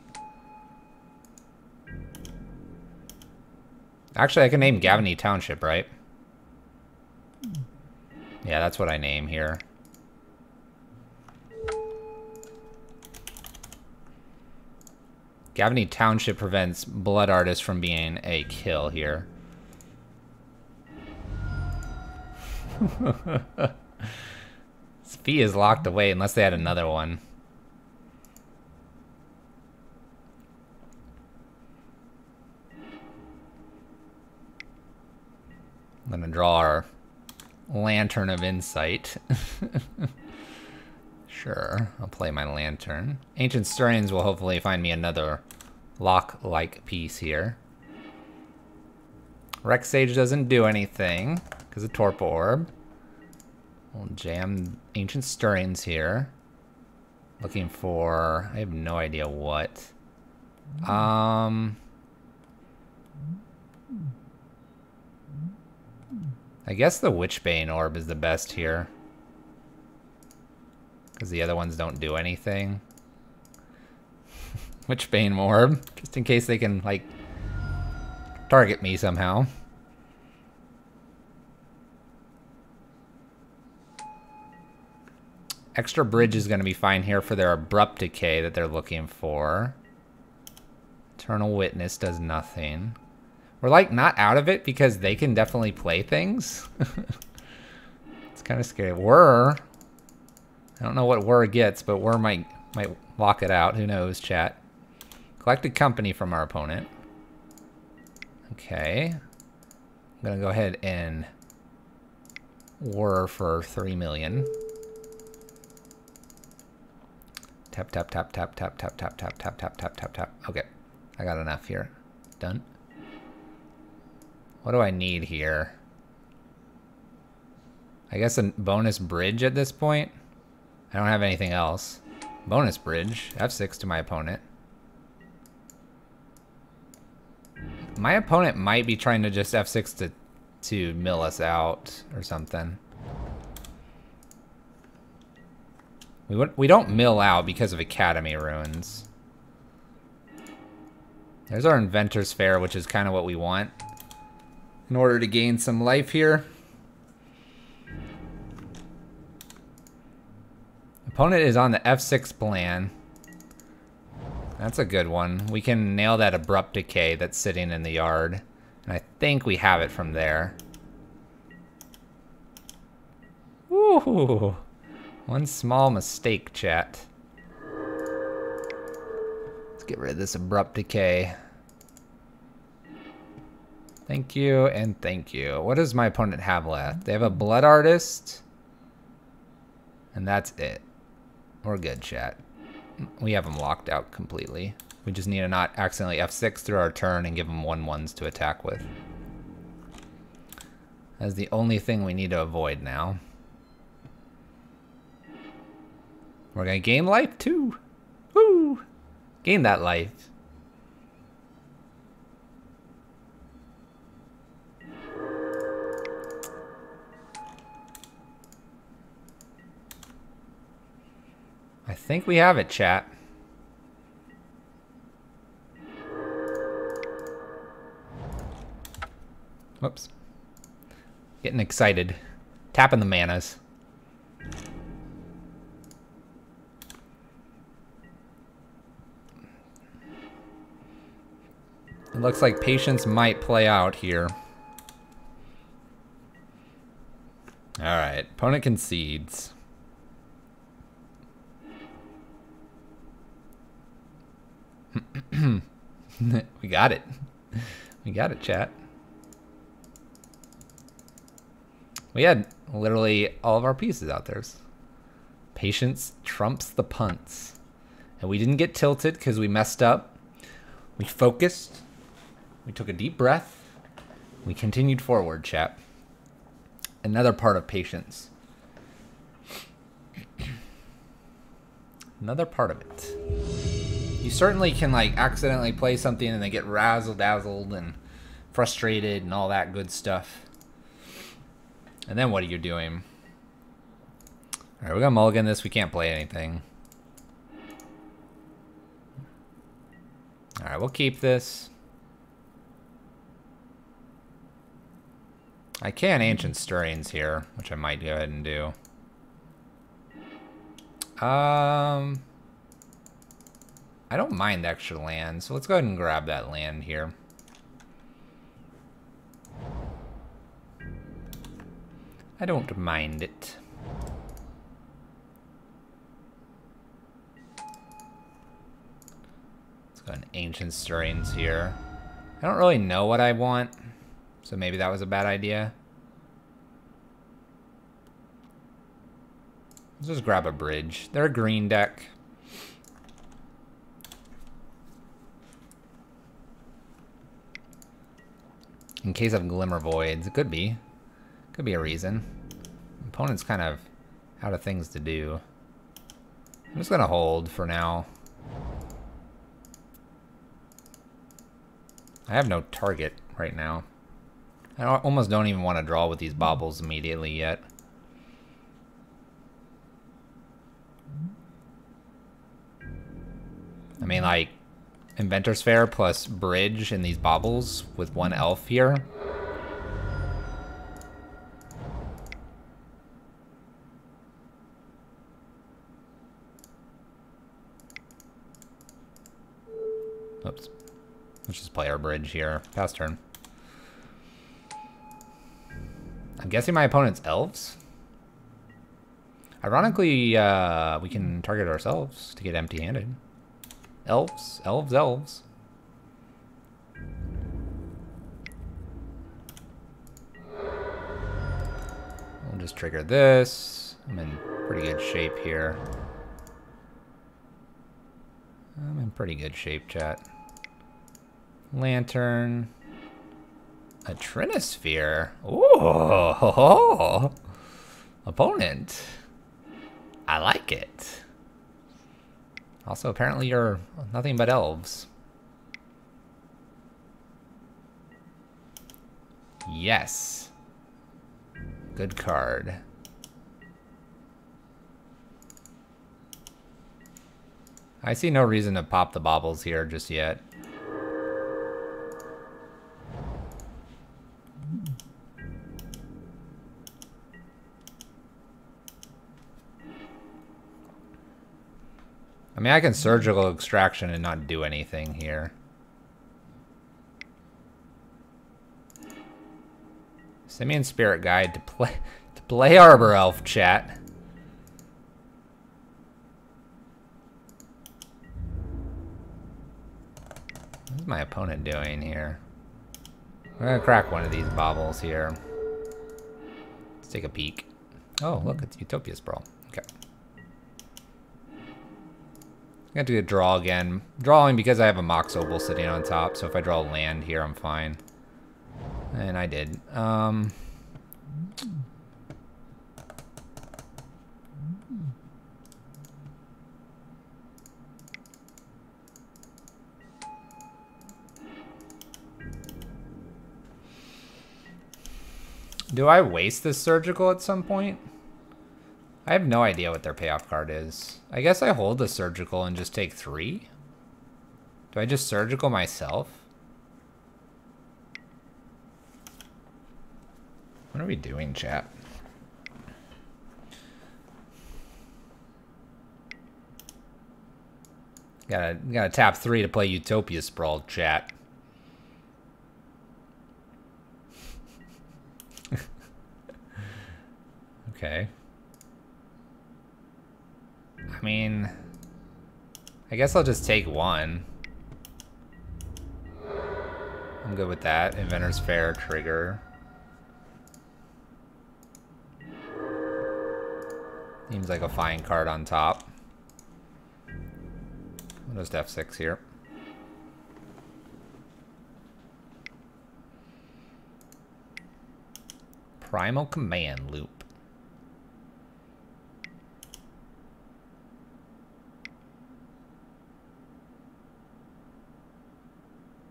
Actually, I can name Gavany Township, right? Yeah, that's what I name here. Gavany Township prevents Blood Artist from being a kill here. Safi is locked away unless they had another one. I'm gonna draw our Lantern of Insight. Sure, I'll play my Lantern. Ancient Stirrings will hopefully find me another lock-like piece here. Rex Sage doesn't do anything because of Torpor Orb. We'll jam Ancient Stirrings here. Looking for... I have no idea what. I guess the Witchbane Orb is the best here. Because the other ones don't do anything. Witchbane Orb. Just in case they can, like, target me somehow. Extra Bridge is going to be fine here for their Abrupt Decay that they're looking for. Eternal Witness does nothing. We're, like, not out of it because they can definitely play things. It's kind of scary. Whir. I don't know what Whir gets, but Whir might lock it out. Who knows, chat? Collected Company from our opponent. Okay. I'm going to go ahead and Whir for 3 million. Tap, tap, tap, tap, tap, tap, tap, tap, tap, tap, tap, tap, tap. Okay. I got enough here. Done. What do I need here? I guess a bonus bridge at this point. I don't have anything else. Bonus bridge. F6 to my opponent. My opponent might be trying to just F6 to mill us out or something. We don't mill out because of Academy Ruins. There's our Inventor's Fair, which is kind of what we want in order to gain some life here. Opponent is on the F6 plan. That's a good one. We can nail that Abrupt Decay that's sitting in the yard. And I think we have it from there. Woo! One small mistake, chat. Let's get rid of this Abrupt Decay. Thank you and thank you. What does my opponent have left? They have a Blood Artist. And that's it. We're good, chat. We have them locked out completely. We just need to not accidentally F6 through our turn and give them 1/1s to attack with. That's the only thing we need to avoid now. We're gonna gain life too. Woo! Gain that life. I think we have it, chat. Whoops. Getting excited. Tapping the manas. It looks like patience might play out here. Alright, opponent concedes. We got it. We got it, chat. We had literally all of our pieces out there. Patience trumps the punts. And we didn't get tilted because we messed up. We focused. We took a deep breath. We continued forward, chat. Another part of patience. Another part of it. You certainly can like accidentally play something and then get razzle-dazzled and frustrated and all that good stuff. And then what are you doing? Alright, we're gonna mulligan this. We can't play anything. Alright, we'll keep this. I can Ancient Stirrings here, which I might go ahead and do. I don't mind extra land, so let's go ahead and grab that land here. I don't mind it. Let's go ahead and Ancient Stirrings here. I don't really know what I want, so maybe that was a bad idea. Let's just grab a bridge. They're a green deck. In case of Glimmer Voids, it could be. Could be a reason. Opponent's kind of out of things to do. I'm just gonna hold for now. I have no target right now. I almost don't even want to draw with these baubles immediately yet. I mean, like, Inventor's Fair plus Bridge and these baubles with one elf here. Oops. Let's just play our bridge here. Pass turn. I'm guessing my opponent's elves. Ironically, we can target ourselves to get empty-handed. Elves, elves, elves. We'll just trigger this. I'm in pretty good shape here. I'm in pretty good shape, chat. Lantern. A Trinisphere. Ooh. Opponent. I like it. Also, apparently you're nothing but elves. Yes. Good card. I see no reason to pop the baubles here just yet. I mean, I can Surgical Extraction and not do anything here. Simian Spirit Guide to play Arbor Elf, chat. What's my opponent doing here? I'm gonna crack one of these baubles here. Let's take a peek. Oh, look, it's Utopia Sprawl. Okay. I have to draw again. Drawing because I have a Mox Opal sitting on top, so if I draw land here, I'm fine. And I did. Do I waste this Surgical at some point? I have no idea what their payoff card is. I guess I hold the Surgical and just take 3? Do I just Surgical myself? What are we doing, chat? Gotta tap 3 to play Utopia Sprawl, chat. Okay. I mean, I guess I'll just take 1. I'm good with that. Inventor's Fair, trigger. Seems like a fine card on top. We'll just F6 here. Primal Command Loop.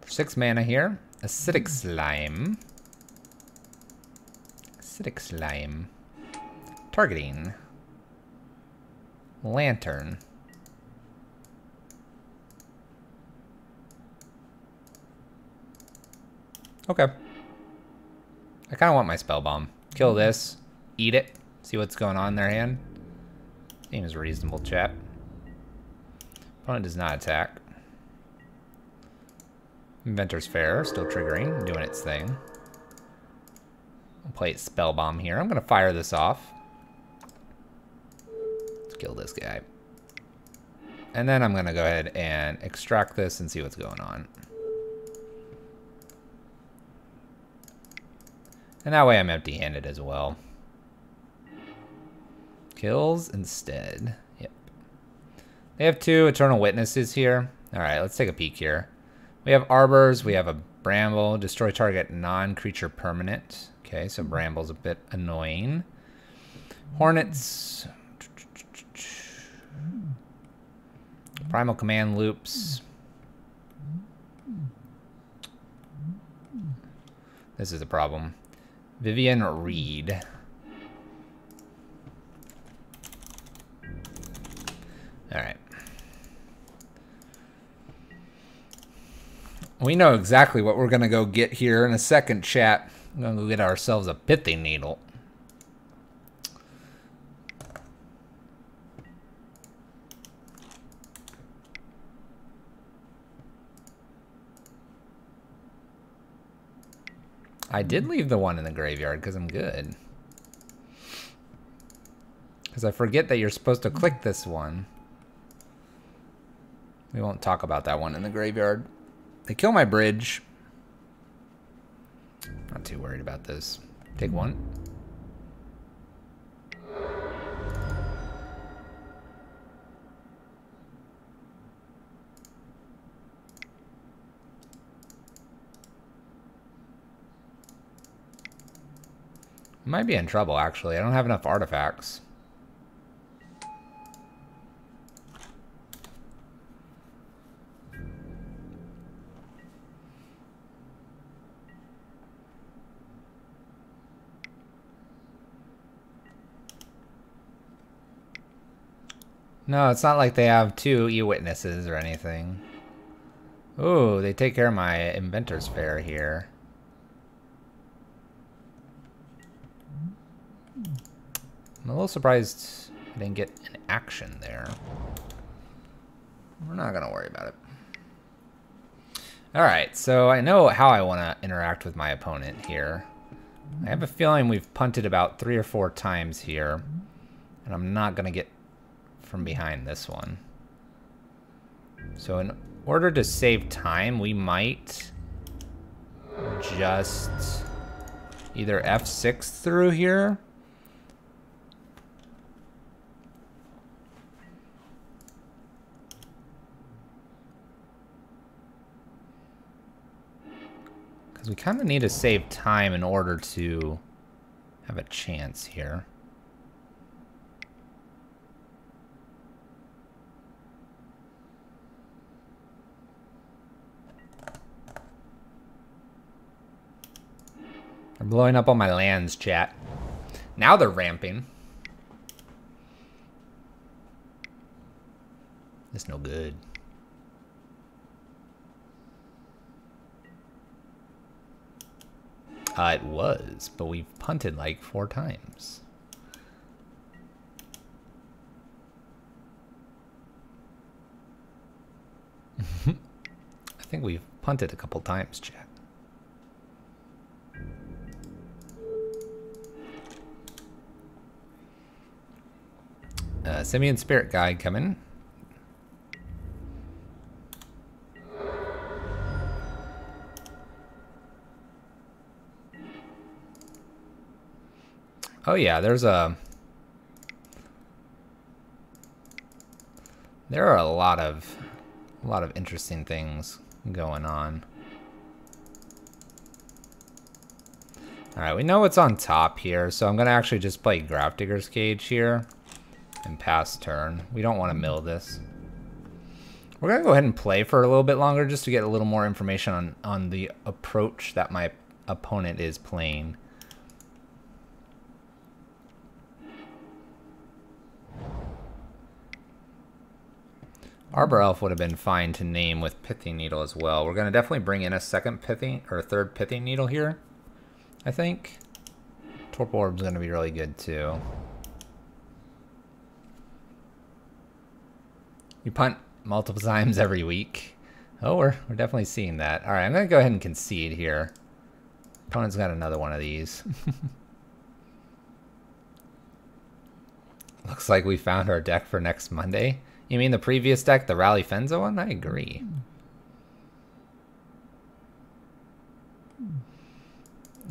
For 6 mana here. Acidic Slime. Acidic Slime. Targeting. Lantern. Okay. I kind of want my Spell Bomb. Kill this. Eat it. See what's going on in their hand. Seems reasonable, chat. Opponent does not attack. Inventor's Fair, still triggering, doing its thing. I'll play it Spell Bomb here. I'm going to fire this off. Let's kill this guy. And then I'm going to go ahead and extract this and see what's going on. And that way I'm empty-handed as well. Kills instead. Yep. They have 2 Eternal Witnesses here. Alright, let's take a peek here. We have Arbors, we have a Bramble, destroy target non-creature permanent. Okay, so Bramble's a bit annoying. Hornets. Primal Command Loops. This is a problem. Vivian Reed. Alright. We know exactly what we're going to go get here in a second, chat. We're going to go get ourselves a Pithing Needle. I did leave the one in the graveyard because I'm good. Because I forget that you're supposed to click this one. We won't talk about that one in the graveyard. They kill my bridge. Not too worried about this. Take 1. Might be in trouble, actually. I don't have enough artifacts. No, it's not like they have 2 E-Witnesses or anything. Ooh, they take care of my Inventor's Fair here. I'm a little surprised I didn't get an action there. We're not gonna worry about it. Alright, so I know how I want to interact with my opponent here. I have a feeling we've punted about 3 or 4 times here. And I'm not gonna get from behind this one. So in order to save time, we might just either F6 through here. Because we kind of need to save time in order to have a chance here. They're blowing up all my lands, chat. Now they're ramping. That's no good. It was, but we've punted like 4 times. I think we've punted a couple times, chat. Simian Spirit Guide coming. Oh yeah, there are a lot of interesting things going on. All right, we know what's on top here, so I'm gonna actually just play Grafdigger's Cage here and pass turn. We don't want to mill this. We're gonna go ahead and play for a little bit longer just to get a little more information on the approach that my opponent is playing. Arbor Elf would have been fine to name with Pithing Needle as well. We're going to definitely bring in a second Pithing, or a third Pithing Needle here, I think. Torp Orb's going to be really good too. You punt multiple times every week. Oh, we're definitely seeing that. All right, I'm going to go ahead and concede here. Opponent's got another one of these. Looks like we found our deck for next Monday. You mean the previous deck, the Rally Fenza one? I agree.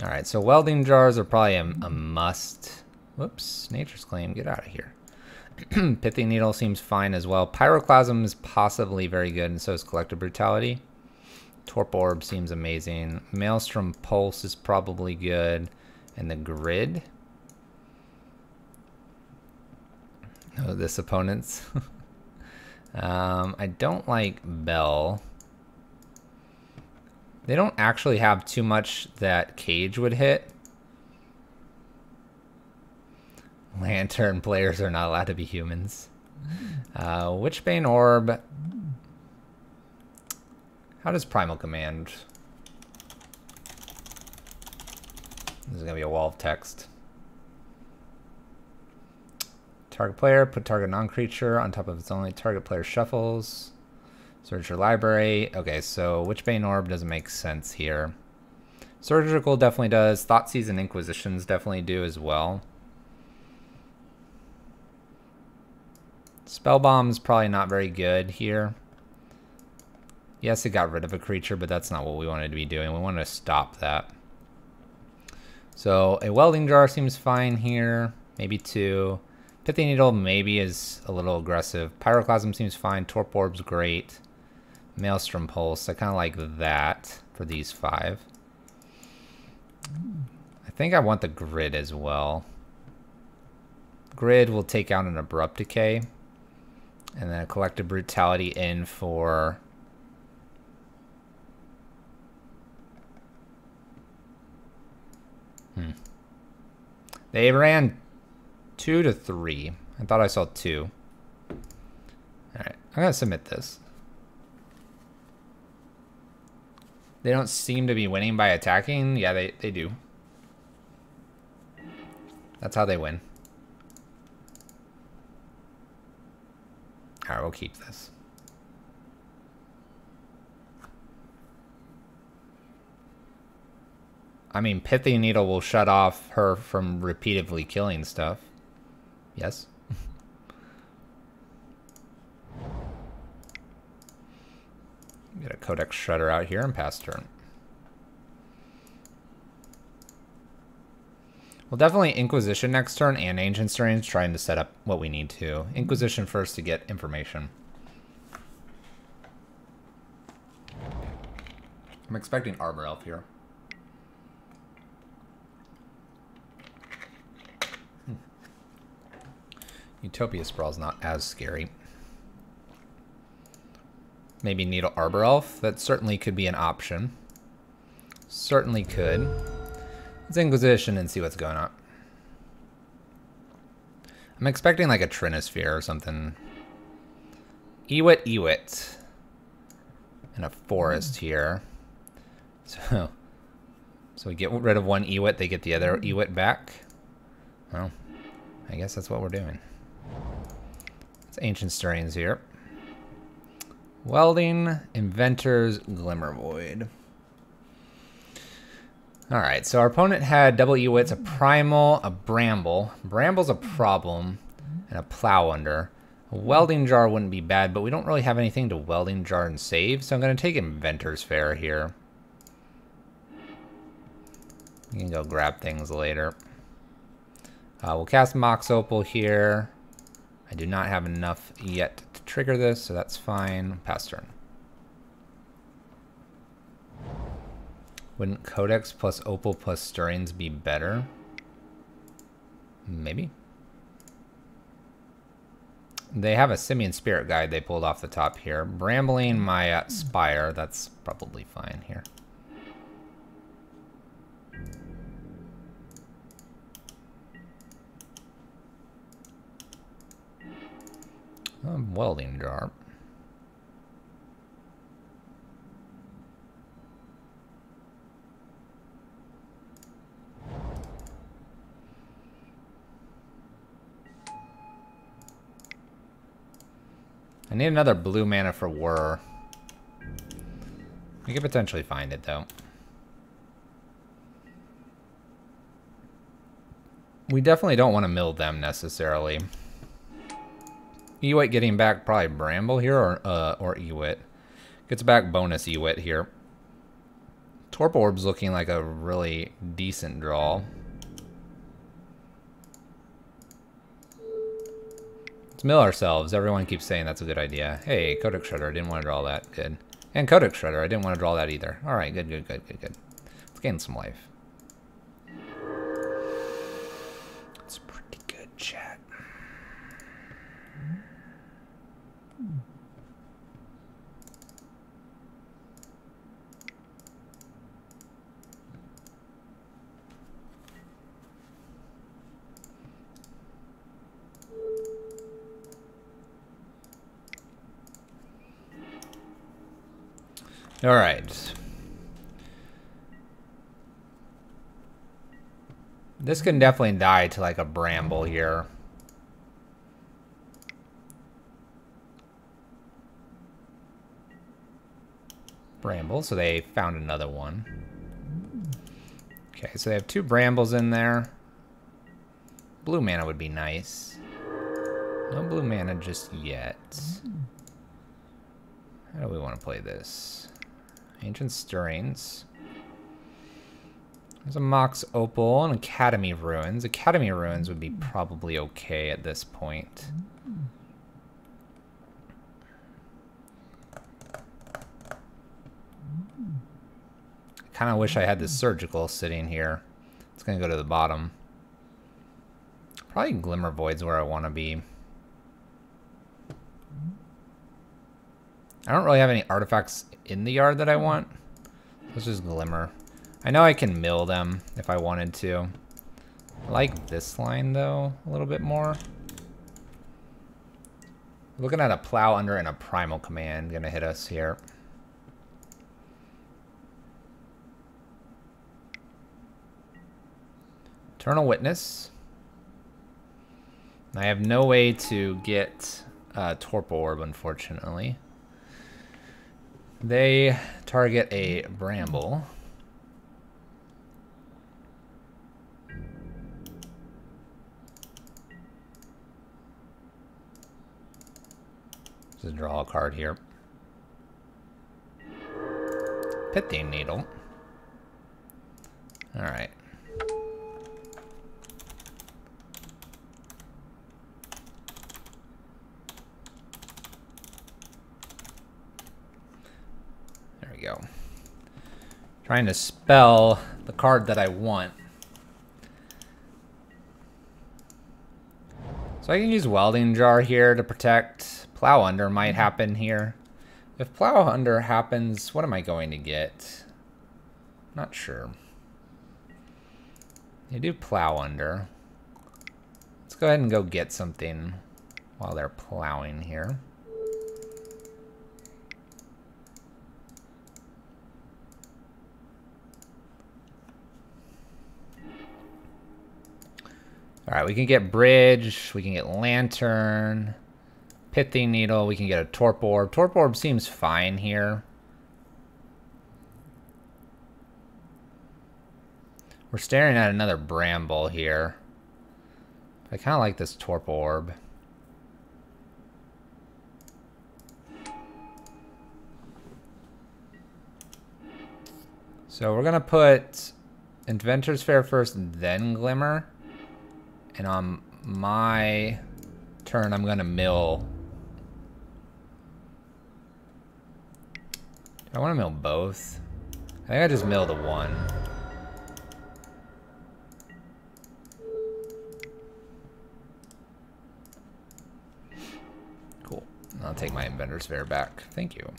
All right, so welding jars are probably a must. Whoops, Nature's Claim, get out of here. Pithing Needle seems fine as well. Pyroclasm is possibly very good, and so is Collective Brutality. Torp Orb seems amazing. Maelstrom Pulse is probably good. And the Grid. Oh, this opponent's. I don't like Bell. They don't actually have too much that Cage would hit. Lantern players are not allowed to be humans. Witchbane Orb. How does Primal Command? This is going to be a wall of text. Target player, put target non-creature on top of its only target player shuffles. Search your library. Okay, so Witchbane Orb doesn't make sense here. Surgical definitely does. Thoughtseize and Inquisitions definitely do as well. Spellbomb's probably not very good here. Yes, it got rid of a creature, but that's not what we wanted to be doing. We wanted to stop that. So a Welding Jar seems fine here. Maybe 2. Pithing Needle maybe is a little aggressive. Pyroclasm seems fine. Torp Orb's great. Maelstrom Pulse, I kind of like that for these 5. I think I want the Grid as well. Grid will take out an Abrupt Decay. And then a Collective Brutality in for... They ran 2 to 3. I thought I saw 2. Alright, I'm going to submit this. They don't seem to be winning by attacking. Yeah, they do. That's how they win. Alright, we'll keep this. I mean, Pithing Needle will shut off her from repeatedly killing stuff. Yes. Get a Codex Shredder out here and pass turn. Well, definitely Inquisition next turn and Ancient Strange, trying to set up what we need to. Inquisition first to get information. I'm expecting Arbor Elf here. Utopia Sprawl's not as scary. Maybe Needle Arbor Elf. That certainly could be an option. Certainly could. Let's Inquisition and see what's going on. I'm expecting like a Trinisphere or something. Ewit. And a Forest here. So So we get rid of one Ewit, they get the other Ewit back. Well, I guess that's what we're doing. It's Ancient Stirrings here. Welding, Inventors, Glimmer Void. Alright, so our opponent had double Ewits, a Primal, a Bramble. Bramble's a problem, and a Plow Under. A Welding Jar wouldn't be bad, but we don't really have anything to Welding Jar and save, so I'm going to take Inventor's Fair here. You can go grab things later. We'll cast Mox Opal here. I do not have enough yet to trigger this, so that's fine. Pass turn. Wouldn't Codex plus Opal plus Stirrings be better? Maybe. They have a Simian Spirit Guide they pulled off the top here. Brambling my Spire, that's probably fine here. Welding Jar. I need another blue mana for Whir. We could potentially find it though. We definitely don't want to mill them necessarily. Ewit getting back probably Bramble here or Ewit. Gets back bonus Ewit here. Torp Orb's looking like a really decent draw. Let's mill ourselves. Everyone keeps saying that's a good idea. Hey, Codex Shredder, I didn't want to draw that. Good. And Codex Shredder, I didn't want to draw that either. Alright, good. Let's gain some life. It's pretty good, chat. All right. This can definitely die to like a Bramble here. Bramble, so they found another one. Okay, so they have two Brambles in there. Blue mana would be nice. No blue mana just yet. How do we want to play this? Ancient Stirrings. There's a Mox Opal and Academy Ruins. Academy Ruins would be probably okay at this point. I kind of wish I had the Surgical sitting here. It's going to go to the bottom. Probably Glimmer Void's where I want to be. I don't really have any artifacts in the yard that I want. Let's just Glimmer. I know I can mill them if I wanted to. I like this line though a little bit more. Looking at a Plow Under and a Primal Command gonna hit us here. Eternal Witness. I have no way to get Torp Orb, unfortunately. They target a Bramble. Just draw a card here. Pithing Needle. All right. There we go. Trying to spell the card that I want. So I can use Welding Jar here to protect. Plow Under might happen here. If Plow Under happens, what am I going to get? Not sure. You do Plow Under. Let's go ahead and go get something while they're plowing here. Alright, we can get bridge, we can get lantern, pithing needle, we can get a torp orb. Torp orb seems fine here. We're staring at another bramble here. I kind of like this torp orb. So we're gonna put Inventor's Fair first, then Glimmer. And on my turn, I'm gonna mill. Do I wanna mill both? I think I just mill the one. Cool. I'll take my Inventor's Fair back. Thank you.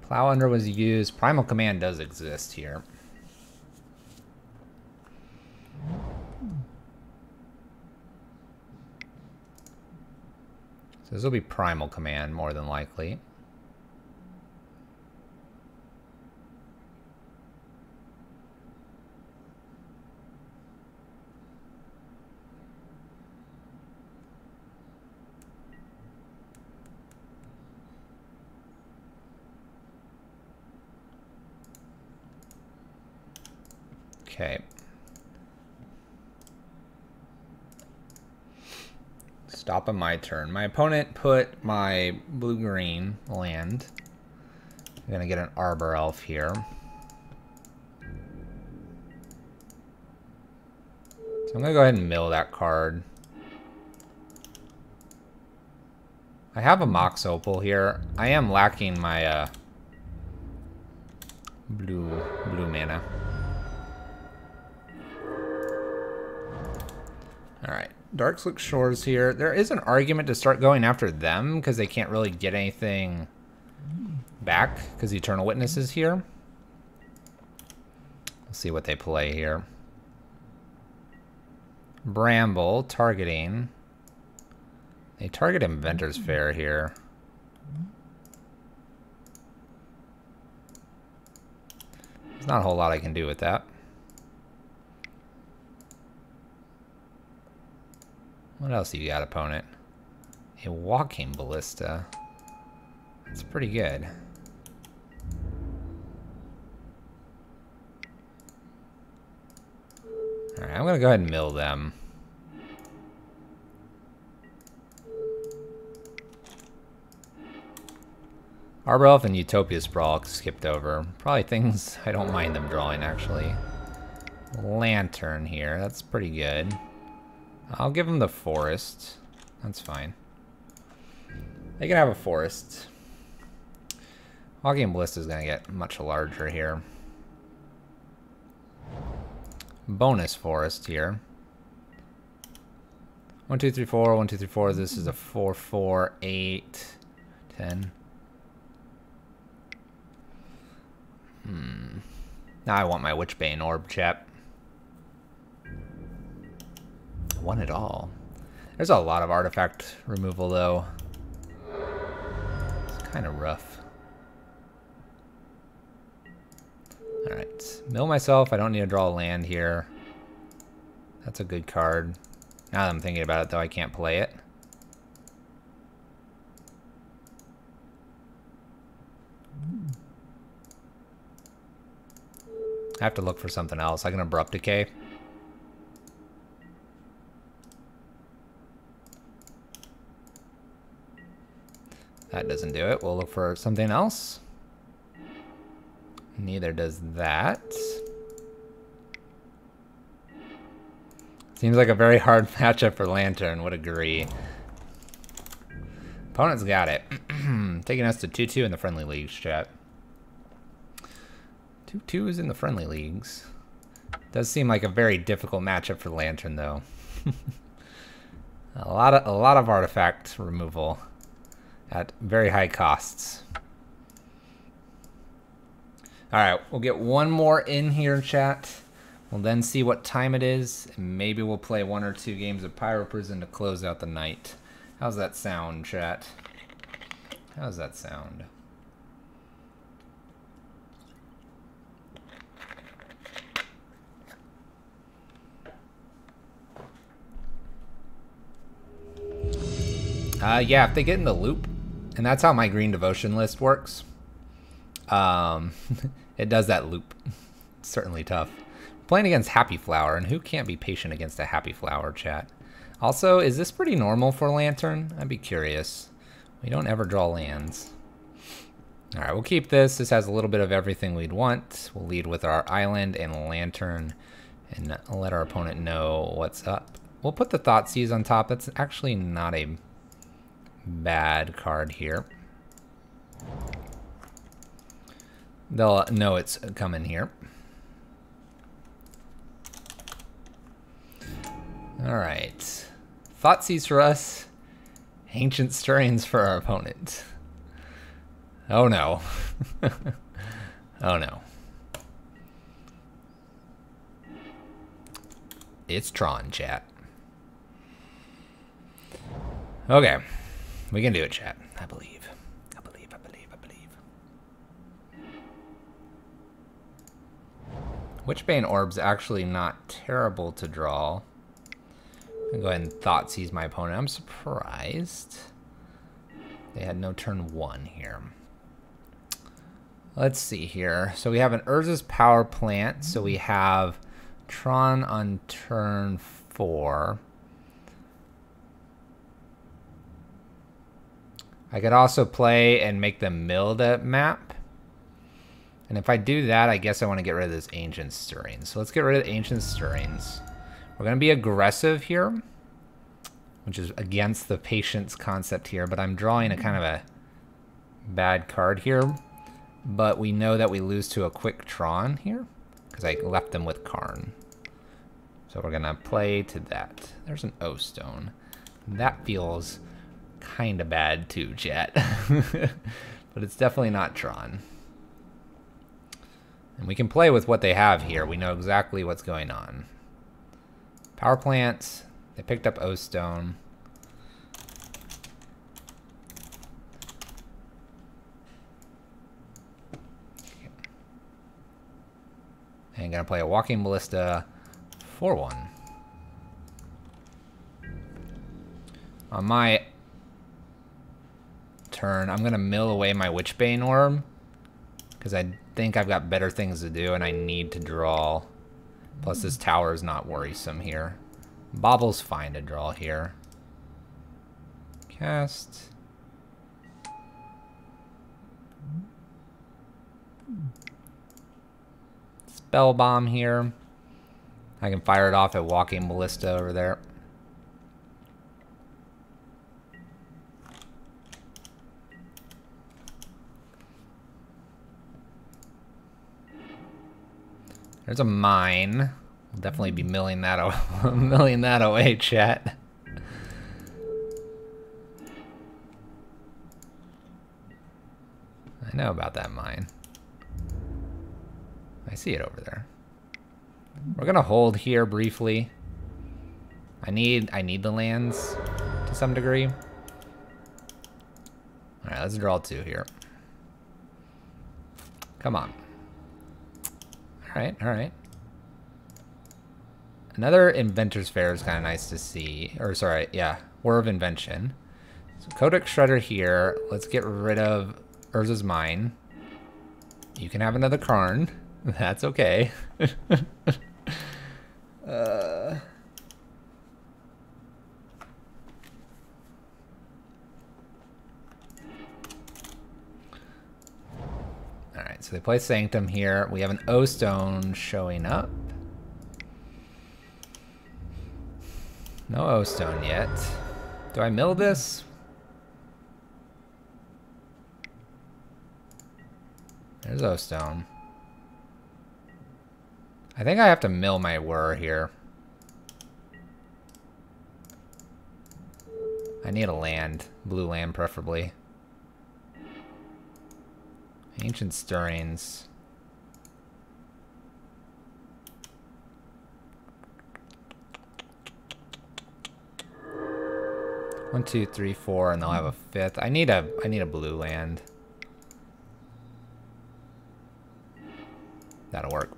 Plow Under was used. Primal Command does exist here. So this will be Primal Command, more than likely. Okay. Stop on my turn. My opponent put my blue-green land. I'm gonna get an Arbor Elf here. So I'm gonna go ahead and mill that card. I have a Mox Opal here. I am lacking my blue mana. Alright, Darkslick Shores here. There is an argument to start going after them because they can't really get anything back because Eternal Witness is here. Let's see what they play here. Bramble, targeting. They target Inventor's Fair here. There's not a whole lot I can do with that. What else you got, opponent? A Walking Ballista. That's pretty good. Alright, I'm gonna go ahead and mill them. Arbor Elf and Utopia Sprawl skipped over. Probably things I don't mind them drawing, actually. Lantern here, that's pretty good. I'll give them the forest. That's fine. They can have a forest. Walking Ballista is going to get much larger here. Bonus forest here. 1, 2, 3, 4. 1, 2, 3, 4. This is a 4, 4, 8, 10. Now I want my Witchbane Orb, chap. One at all. There's a lot of artifact removal, though. It's kind of rough. Alright. Mill myself. I don't need to draw a land here. That's a good card. Now that I'm thinking about it, though, I can't play it. I have to look for something else. I can Abrupt Decay. That doesn't do it. We'll look for something else. Neither does that. Seems like a very hard matchup for Lantern, would agree. Opponent's got it. Taking us to 2-2 in the friendly leagues, chat. 2-2s in the friendly leagues. Does seem like a very difficult matchup for Lantern, though. a lot of artifact removal at very high costs. Alright, we'll get one more in here, chat. We'll then see what time it is, and maybe we'll play 1 or 2 games of Pyro Prison to close out the night. How's that sound, chat? How's that sound? Yeah, if they get in the loop, and that's how my Green Devotion list works. It does that loop. It's certainly tough. Playing against Happy Flower, and who can't be patient against a Happy Flower, chat? Also, is this pretty normal for Lantern? I'd be curious. We don't ever draw lands. All right, we'll keep this. This has a little bit of everything we'd want. We'll lead with our Island and Lantern and let our opponent know what's up. We'll put the Thoughtseize on top. That's actually not a bad card here. They'll know it's coming here. All right. Thoughtseize for us. Ancient Stirrings for our opponent. Oh no. Oh no. It's Tron, chat. Okay. We can do it, chat. I believe. I believe, I believe, I believe. Witchbane Orb's actually not terrible to draw. I'll go ahead and Thoughtseize my opponent. I'm surprised they had no turn 1 here. Let's see here. So we have an Urza's Power Plant. So we have Tron on turn 4. I could also play and make them mill the map. And if I do that, I guess I want to get rid of this Ancient Stirrings. So let's get rid of the Ancient Stirrings. We're going to be aggressive here, which is against the patience concept here, but I'm drawing a kind of a bad card here. But we know that we lose to a quick Tron here, because I left them with Karn. So we're going to play to that. There's an O-Stone. That feels kind of bad too, chat. But it's definitely not Tron. And we can play with what they have here. We know exactly what's going on. Power plants. They picked up O-Stone. And gonna play a Walking Ballista 4/1. On my turn, I'm gonna mill away my Witchbane Orb because I think I've got better things to do and I need to draw. Plus this tower is not worrisome here. Bobble's fine to draw here. Cast. Spell Bomb here. I can fire it off at Walking Ballista over there. There's a mine. We'll definitely be milling that away, chat. I know about that mine. I see it over there. We're gonna hold here briefly. I need the lands to some degree. All right, let's draw 2 here. Come on. All right. Another Inventor's Fair is kind of nice to see. Or sorry, yeah, War of Invention. So Codex Shredder here. Let's get rid of Urza's Mine. You can have another Karn. That's okay. Alright, so they play Sanctum here. We have an O-Stone showing up. No O-Stone yet. Do I mill this? There's O-Stone. I think I have to mill my Whir here. I need a land. Blue land, preferably. Ancient Stirrings. One, two, three, four, and they'll have a 5th. I need a blue land. That'll work.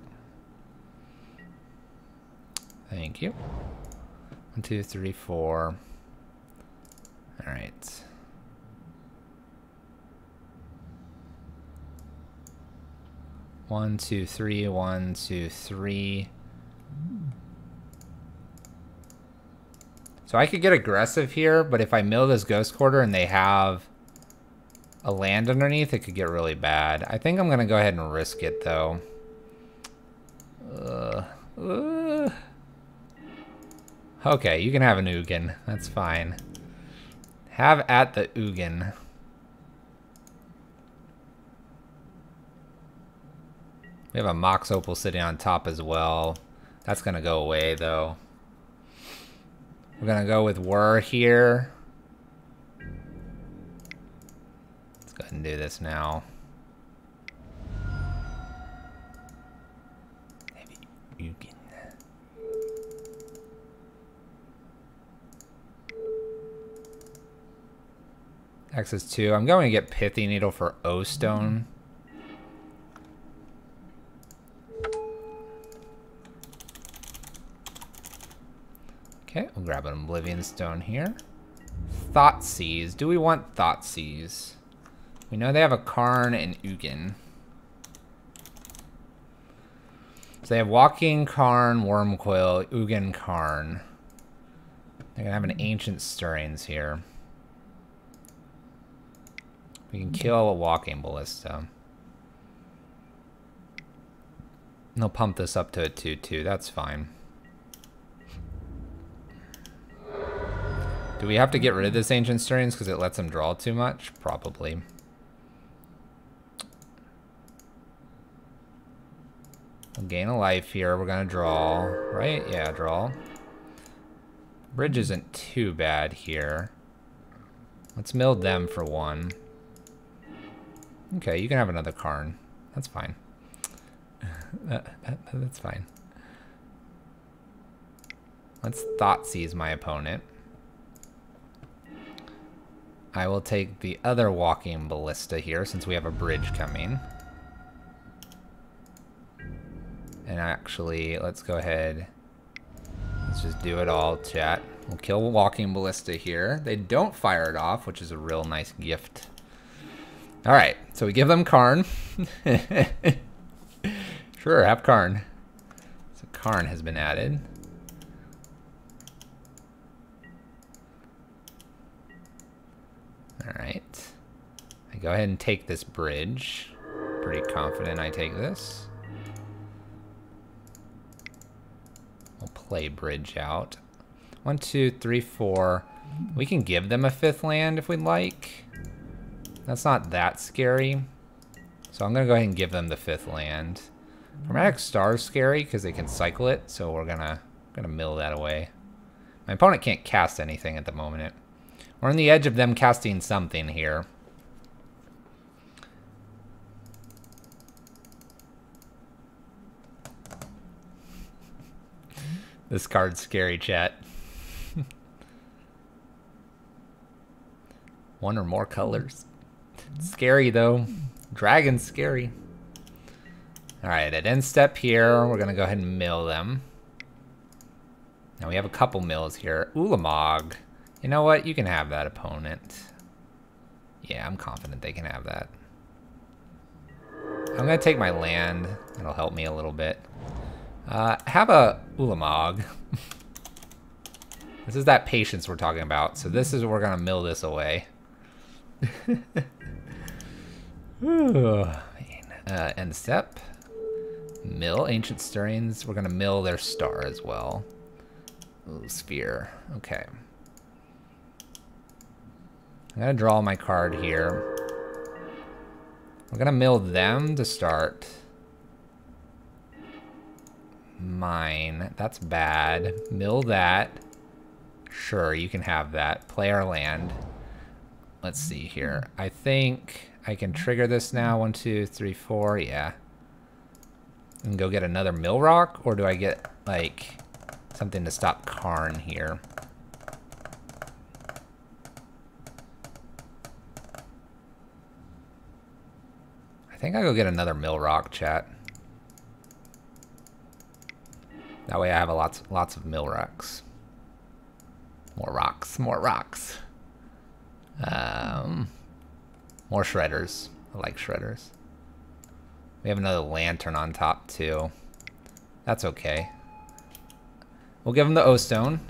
Thank you. 1, 2, 3, 4. All right. One, two, three, 1, 2, 3. So I could get aggressive here, but if I mill this Ghost Quarter and they have a land underneath, it could get really bad. I think I'm going to go ahead and risk it, though. Okay, you can have an Ugin. That's fine. Have at the Ugin. We have a Mox Opal sitting on top as well. That's going to go away, though. We're going to go with Whir here. Let's go ahead and do this now. Maybe Ugin. Access 2. I'm going to get Pithy Needle for O-Stone. Okay, we'll grab an Oblivion Stone here. Thoughtseize. Do we want Thoughtseize? We know they have a Karn and Ugin. So they have Walking Karn, Wormcoil, Ugin Karn. They're gonna have an Ancient Stirrings here. We can kill a Walking Ballista. And they'll pump this up to a 2/2. That's fine. Do we have to get rid of this Ancient Stirrings because it lets them draw too much? Probably. We'll gain a life here. We're going to draw, right? Yeah, draw. Bridge isn't too bad here. Let's mill them for 1. Okay, you can have another Karn. That's fine. That's fine. Let's Thoughtseize my opponent. I will take the other Walking Ballista here since we have a bridge coming. And actually, let's go ahead. Let's just do it all, chat. We'll kill Walking Ballista here. They don't fire it off, which is a real nice gift. All right, so we give them Karn. Sure, have Karn. So Karn has been added. All right. I go ahead and take this bridge. Pretty confident I take this. We'll play bridge out. 1, 2, 3, 4. We can give them a 5th land if we'd like. That's not that scary. So I'm gonna go ahead and give them the 5th land. Chromatic Star's scary because they can cycle it, so we're gonna mill that away. My opponent can't cast anything at the moment. We're on the edge of them casting something here. This card's scary, chat. 1 or more colors. Scary, though. Dragon's scary. Alright, at end step here, we're going to go ahead and mill them. Now we have a couple mills here. Ulamog. You know what? You can have that, opponent. Yeah, I'm confident they can have that. I'm going to take my land. That'll help me a little bit. Have a Ulamog. This is that patience we're talking about. So this is, we're going to mill this away. Ooh, end step. Mill Ancient Stirrings. We're going to mill their star as well. Ooh, sphere. Okay. I'm going to draw my card here. We're going to mill them to start. Mine. That's bad. Mill that. Sure, you can have that. Play our land. Let's see here. I think I can trigger this now. 1, 2, 3, 4. Yeah. And go get another mill rock? Or do I get, like, something to stop Karn here? I think I'll go get another mill rock, chat. That way I have lots of mill rocks. More rocks, more rocks. More shredders. I like shredders. We have another lantern on top too. That's okay. We'll give them the O-stone.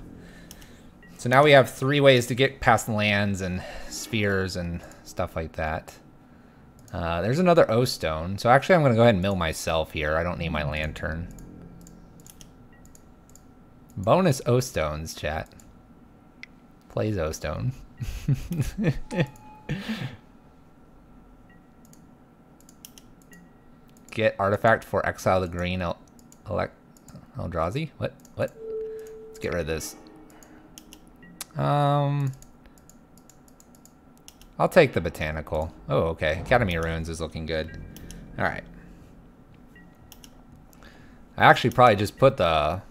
So now we have 3 ways to get past lands and spheres and stuff like that. There's another O-stone. So actually I'm going to go ahead and mill myself here. I don't need my lantern. Bonus O-stones, chat. Plays O-stone. Get artifact for exile the green Eldrazi? What? Let's get rid of this. I'll take the botanical. Oh, okay. Academy of Ruins is looking good. Alright. I actually probably just put the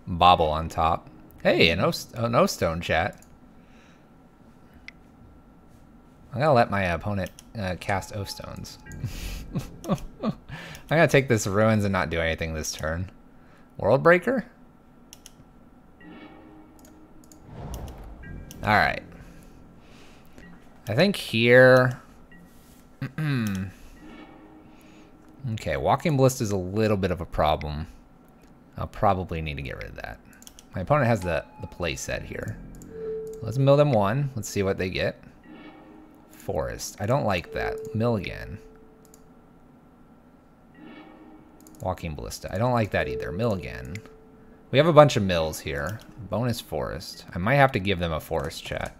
bauble on top. Hey, an O-stone, chat. I'm gonna let my opponent cast O-stones. I'm gonna take this Ruins and not do anything this turn. World Breaker? Alright. I think here... Okay, Walking Ballista is a little bit of a problem. I'll probably need to get rid of that. My opponent has the play set here. Let's mill them 1. Let's see what they get. Forest. I don't like that. Mill again. Walking Ballista. I don't like that either. Mill again. We have a bunch of mills here. Bonus forest. I might have to give them a forest, chat.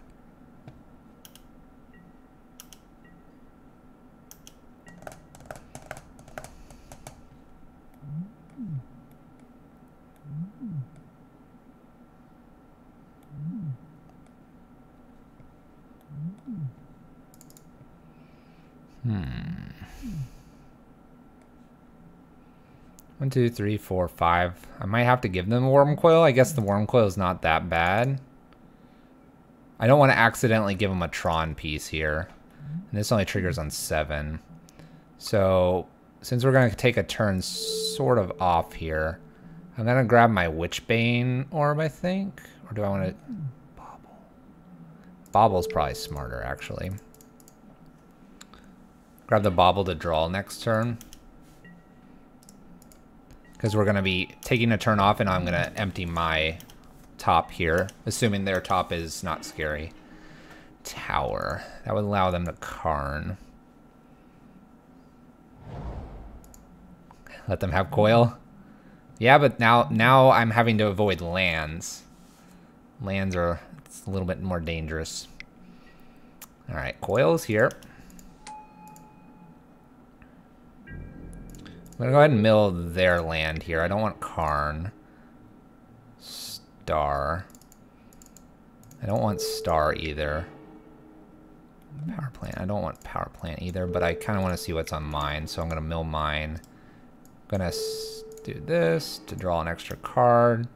One, two, three, four, 5. I might have to give them a Worm Coil. I guess the Worm Coil is not that bad. I don't want to accidentally give them a Tron piece here. And this only triggers on 7. So, since we're going to take a turn sort of off here, I'm going to grab my Witchbane Orb, I think. Or do I want to... Bauble. Bauble's probably smarter, actually. Grab the Bauble to draw next turn. Because we're going to be taking a turn off, and I'm going to empty my top here, assuming their top is not scary. Tower. That would allow them to Karn. Let them have coil. Yeah, but now I'm having to avoid lands. Lands are it's a little bit more dangerous. All right, coil is here. I'm gonna go ahead and mill their land here. I don't want Karn. Star. I don't want Star either. Power plant. I don't want power plant either, but I kind of want to see what's on mine, so I'm gonna mill mine. I'm gonna do this to draw an extra card.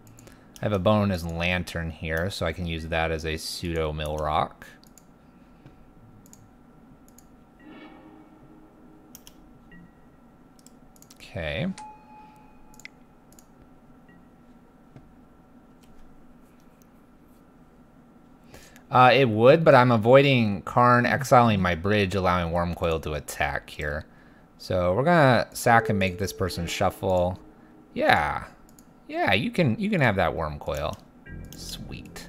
I have a bonus lantern here, so I can use that as a pseudo mill rock. Okay. It would, but I'm avoiding Karn exiling my bridge, allowing Wormcoil to attack here. So we're gonna sack and make this person shuffle. Yeah. Yeah, you can have that Wormcoil. Sweet.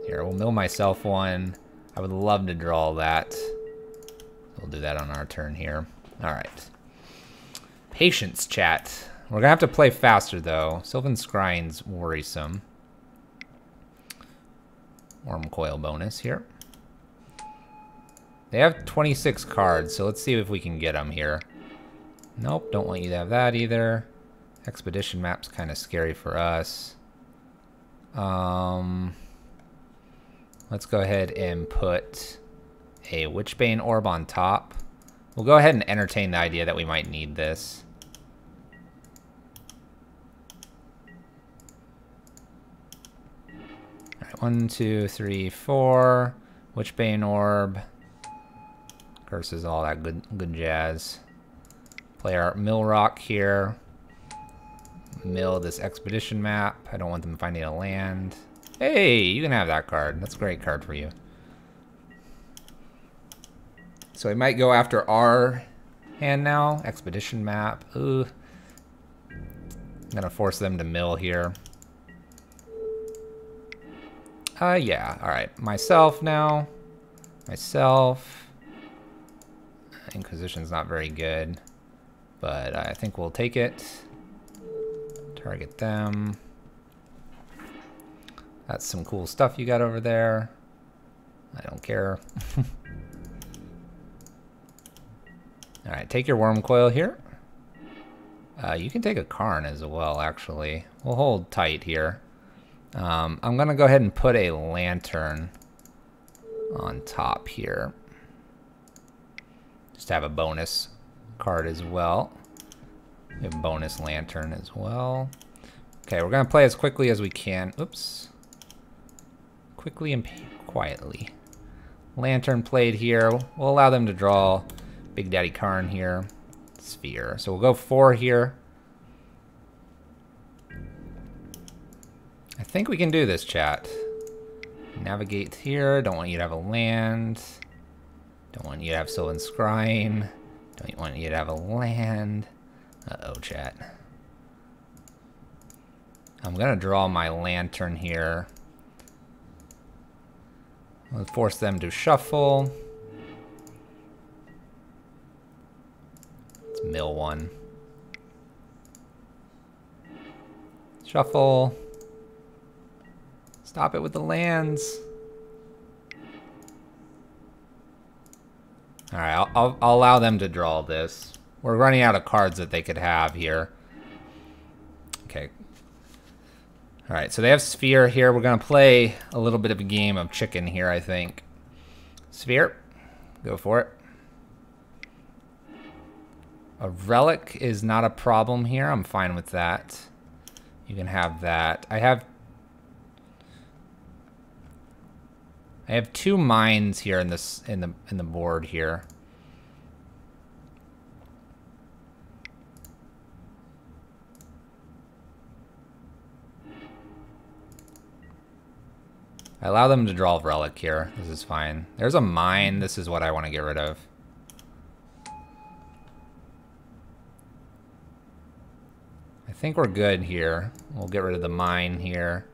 Here, we'll mill myself 1. I would love to draw that. We'll do that on our turn here. Alright. Patience, chat. We're gonna have to play faster though. Sylvan Scrying's worrisome. Wormcoil bonus here. They have 26 cards, so let's see if we can get them here. Nope, don't want you to have that either. Expedition map's kind of scary for us. Let's go ahead and put a Witchbane Orb on top. We'll go ahead and entertain the idea that we might need this. Alright, 1, 2, 3, 4. Witchbane Orb. Curses, all that good jazz. Play our mill rock here. Mill this expedition map. I don't want them finding a land. Hey, you can have that card. That's a great card for you. So we might go after our hand now. Expedition map. Ooh. I'm gonna force them to mill here. Yeah, alright. Myself now. Myself. Inquisition's not very good, but I think we'll take it. Target them. That's some cool stuff you got over there. I don't care. Alright, take your worm coil here. You can take a Karn as well, actually. We'll hold tight here. I'm going to go ahead and put a lantern on top here. Just have a bonus card as well. We have a bonus lantern as well. Okay, we're going to play as quickly as we can. Oops. Quickly and quietly. Lantern played here. We'll allow them to draw Big Daddy Karn here. Sphere. So we'll go 4 here. I think we can do this, chat. Navigate here. Don't want you to have a land. Don't want you to have Sylvan Scrying. Don't want you to have a land. Uh-oh, chat. I'm going to draw my lantern here. We'll force them to shuffle. Let's mill one. Shuffle. Stop it with the lands. Alright, I'll allow them to draw this. We're running out of cards that they could have here. Okay. Alright, so they have Sphere here. We're going to play a little bit of a game of chicken here, I think. Sphere. Go for it. A relic is not a problem here. I'm fine with that. You can have that. I have 2 mines here in this in the board here. I allow them to draw relic here. This is fine. There's a mine. This is what I want to get rid of. I think we're good here. We'll get rid of the mine here.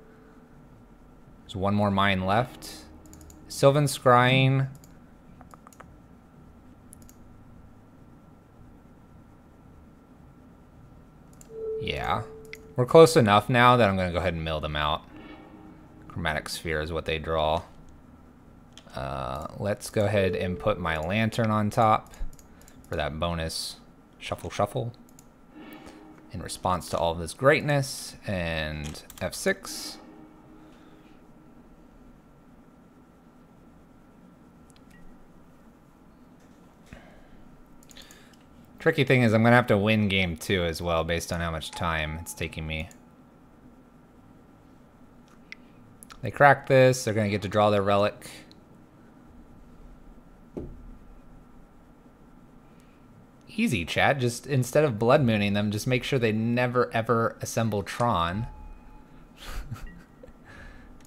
There's 1 more mine left. Sylvan Scrying. Yeah. We're close enough now that I'm going to go ahead and mill them out. Chromatic Sphere is what they draw. Let's go ahead and put my lantern on top for that bonus shuffle shuffle. In response to all of this greatness, and F6. Tricky thing is I'm gonna have to win game 2 as well based on how much time it's taking me. They crack this, they're gonna get to draw their relic. Easy, chat. Just instead of blood mooning them, just make sure they never ever assemble Tron.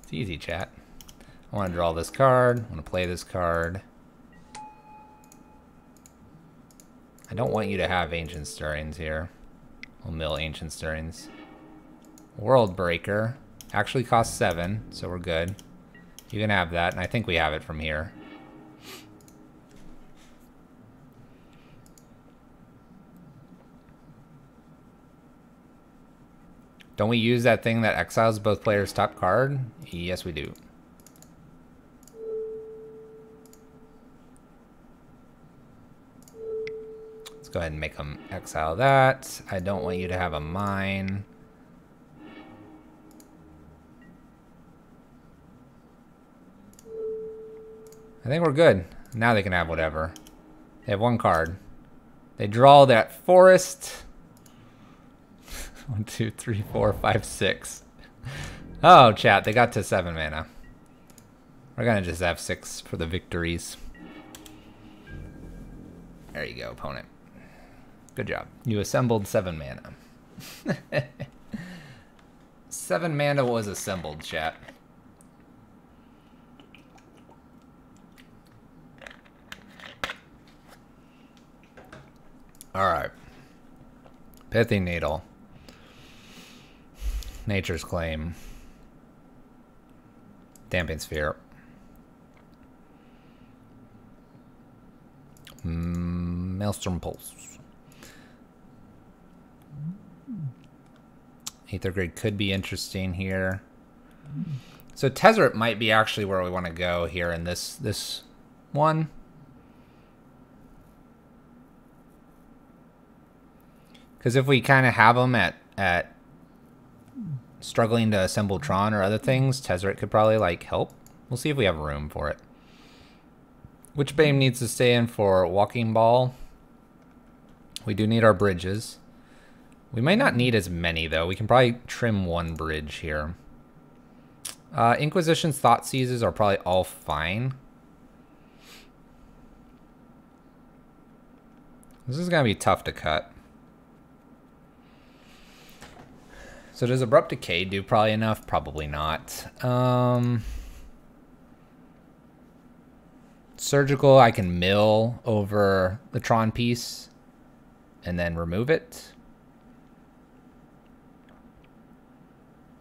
It's easy, chat. I want to draw this card. I want to play this card. I don't want you to have Ancient Stirrings here. We'll mill Ancient Stirrings. World Breaker actually costs 7, so we're good. You can have that, and I think we have it from here. Don't we use that thing that exiles both players' top card? Yes, we do. Let's go ahead and make them exile that. I don't want you to have a mine. I think we're good. Now they can have whatever. They have 1 card. They draw that forest. 1, 2, 3, 4, 5, 6. Oh, chat, they got to 7 mana. We're gonna just have 6 for the victories. There you go, opponent. Good job. You assembled 7 mana. 7 mana was assembled, chat. Alright. Pithing Needle. Nature's Claim. Damping Sphere. Maelstrom Pulse. Aether Grid could be interesting here. So Tezzeret might be actually where we want to go here in this one. Because if we kind of have them at struggling to assemble Tron or other things, Tezzeret could probably like help. We'll see if we have room for it. Which Bane needs to stay in for Walking Ball? We do need our bridges. We might not need as many though. We can probably trim one bridge here. Inquisition's Thought Seizes are probably all fine. This is gonna be tough to cut. So does Abrupt Decay do probably enough? Probably not. Surgical, I can mill over the Tron piece and then remove it,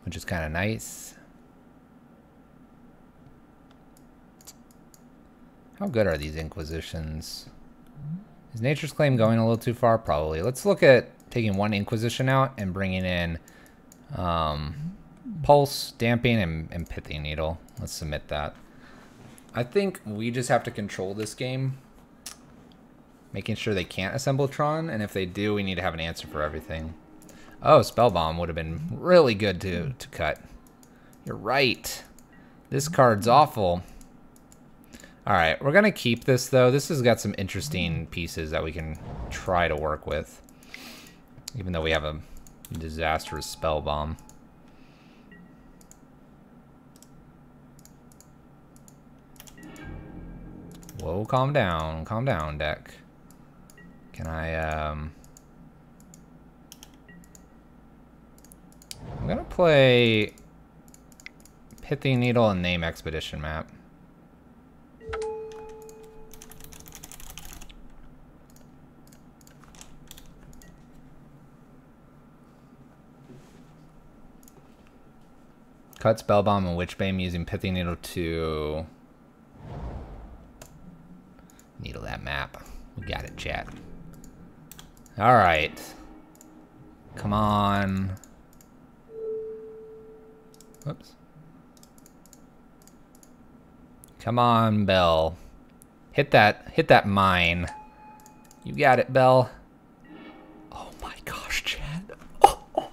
which is kind of nice. How good are these Inquisitions? Is Nature's Claim going a little too far? Probably. Let's look at taking one Inquisition out and bringing in Pulse, Damping, and Pithing Needle. Let's submit that. I think we just have to control this game, making sure they can't assemble Tron, and if they do, we need to have an answer for everything. Oh, Spell Bomb would have been really good to cut. You're right. This card's awful. Alright, we're going to keep this, though. This has got some interesting pieces that we can try to work with, even though we have a disastrous Spell Bomb. Whoa, calm down, deck. Can I, I'm gonna play Pithing Needle and name Expedition Map. Cut Spellbomb and Witchbane using Pithing Needle to needle that map. We got it, chat. Alright. Come on. Whoops. Come on, Bell. Hit that mine. You got it, Bell. Oh my gosh, chat. Oh.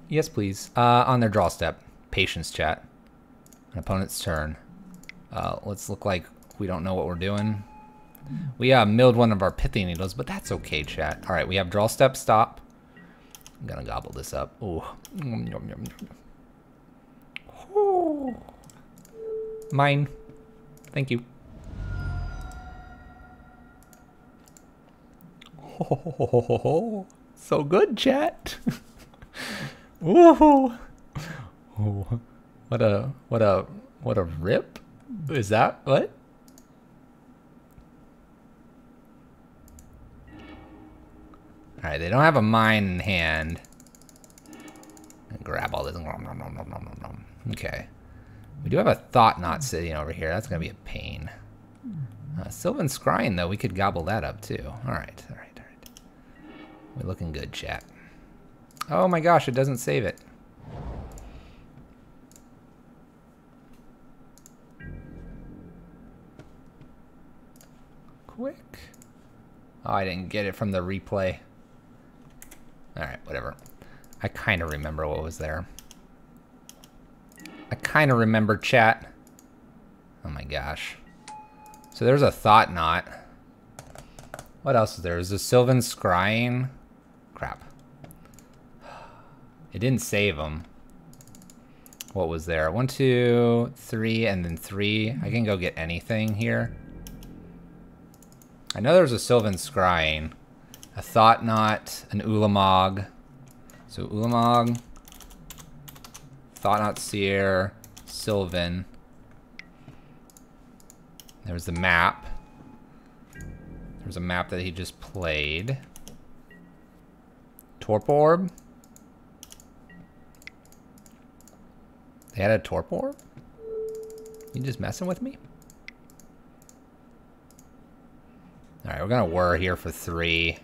Yes, please. On their draw step. Patience, chat. An opponent's turn. Let's look like we don't know what we're doing. We milled one of our Pithing Needles, but that's okay, chat. All right, we have draw step, stop. I'm gonna gobble this up. Ooh. Ooh. Mine. Thank you. Oh, so good, chat. Ooh. Oh, what a rip. Is that what? All right, they don't have a mine in hand. Grab all this. Okay. We do have a Thought Knot sitting over here. That's gonna be a pain. Sylvan Scrying though, we could gobble that up too. All right. We're looking good, chat. Oh my gosh, it doesn't save it. Quick. Oh, I didn't get it from the replay. Alright, whatever. I kind of remember what was there. I kind of remember, chat. Oh my gosh. So there's a Thought Knot. What else is there? There's a Sylvan Scrying. Crap. It didn't save them. What was there? 1, 2, 3, and then 3. I can go get anything here. I know there's a Sylvan Scrying, a Thought Knot, an Ulamog. So Ulamog, Thought Knot Seer, Sylvan. There's the map. There's a map that he just played. Torp Orb. They had a Torp Orb? You just messing with me? Alright, we're gonna whir here for 3.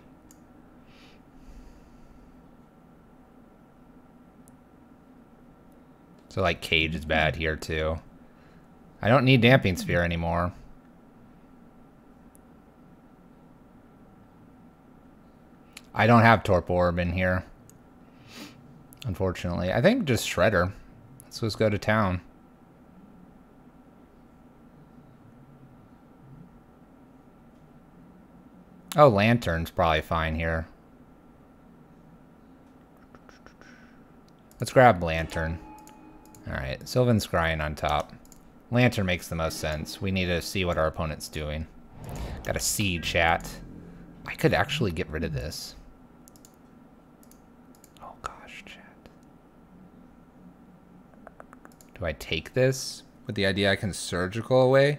So like Cage is bad here too. I don't need Damping Sphere anymore. I don't have Torp Orb in here, unfortunately. I think just Shredder. Let's just go to town. Oh, Lantern's probably fine here. Let's grab Lantern. Alright, Sylvan Scrying on top. Lantern makes the most sense. We need to see what our opponent's doing. Gotta see, chat. I could actually get rid of this. Oh gosh, chat. Do I take this with the idea I can surgical away?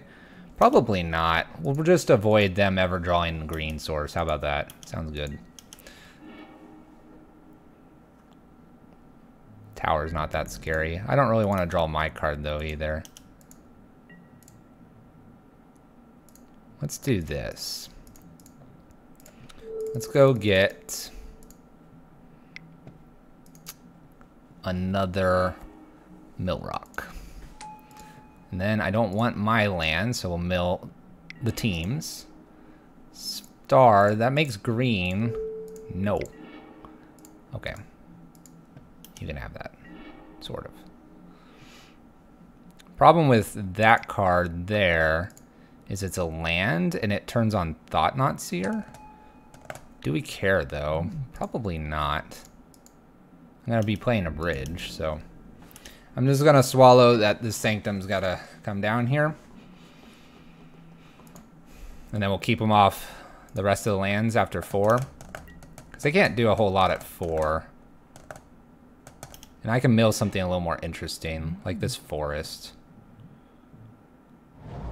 Probably not. We'll just avoid them ever drawing the green source. How about that? Sounds good. Tower's not that scary. I don't really want to draw my card though either. Let's do this. Let's go get another Mill Rock. And then I don't want my land, so we'll mill the teams. Star, that makes green. No. Okay. You can have that. Sort of. Problem with that card there is it's a land and it turns on Thought-Knot Seer. Do we care though? Probably not. I'm gonna be playing a bridge, so I'm just gonna swallow that this Sanctum's gotta come down here. And then we'll keep them off the rest of the lands after 4. Because they can't do a whole lot at 4. And I can mill something a little more interesting, like this forest.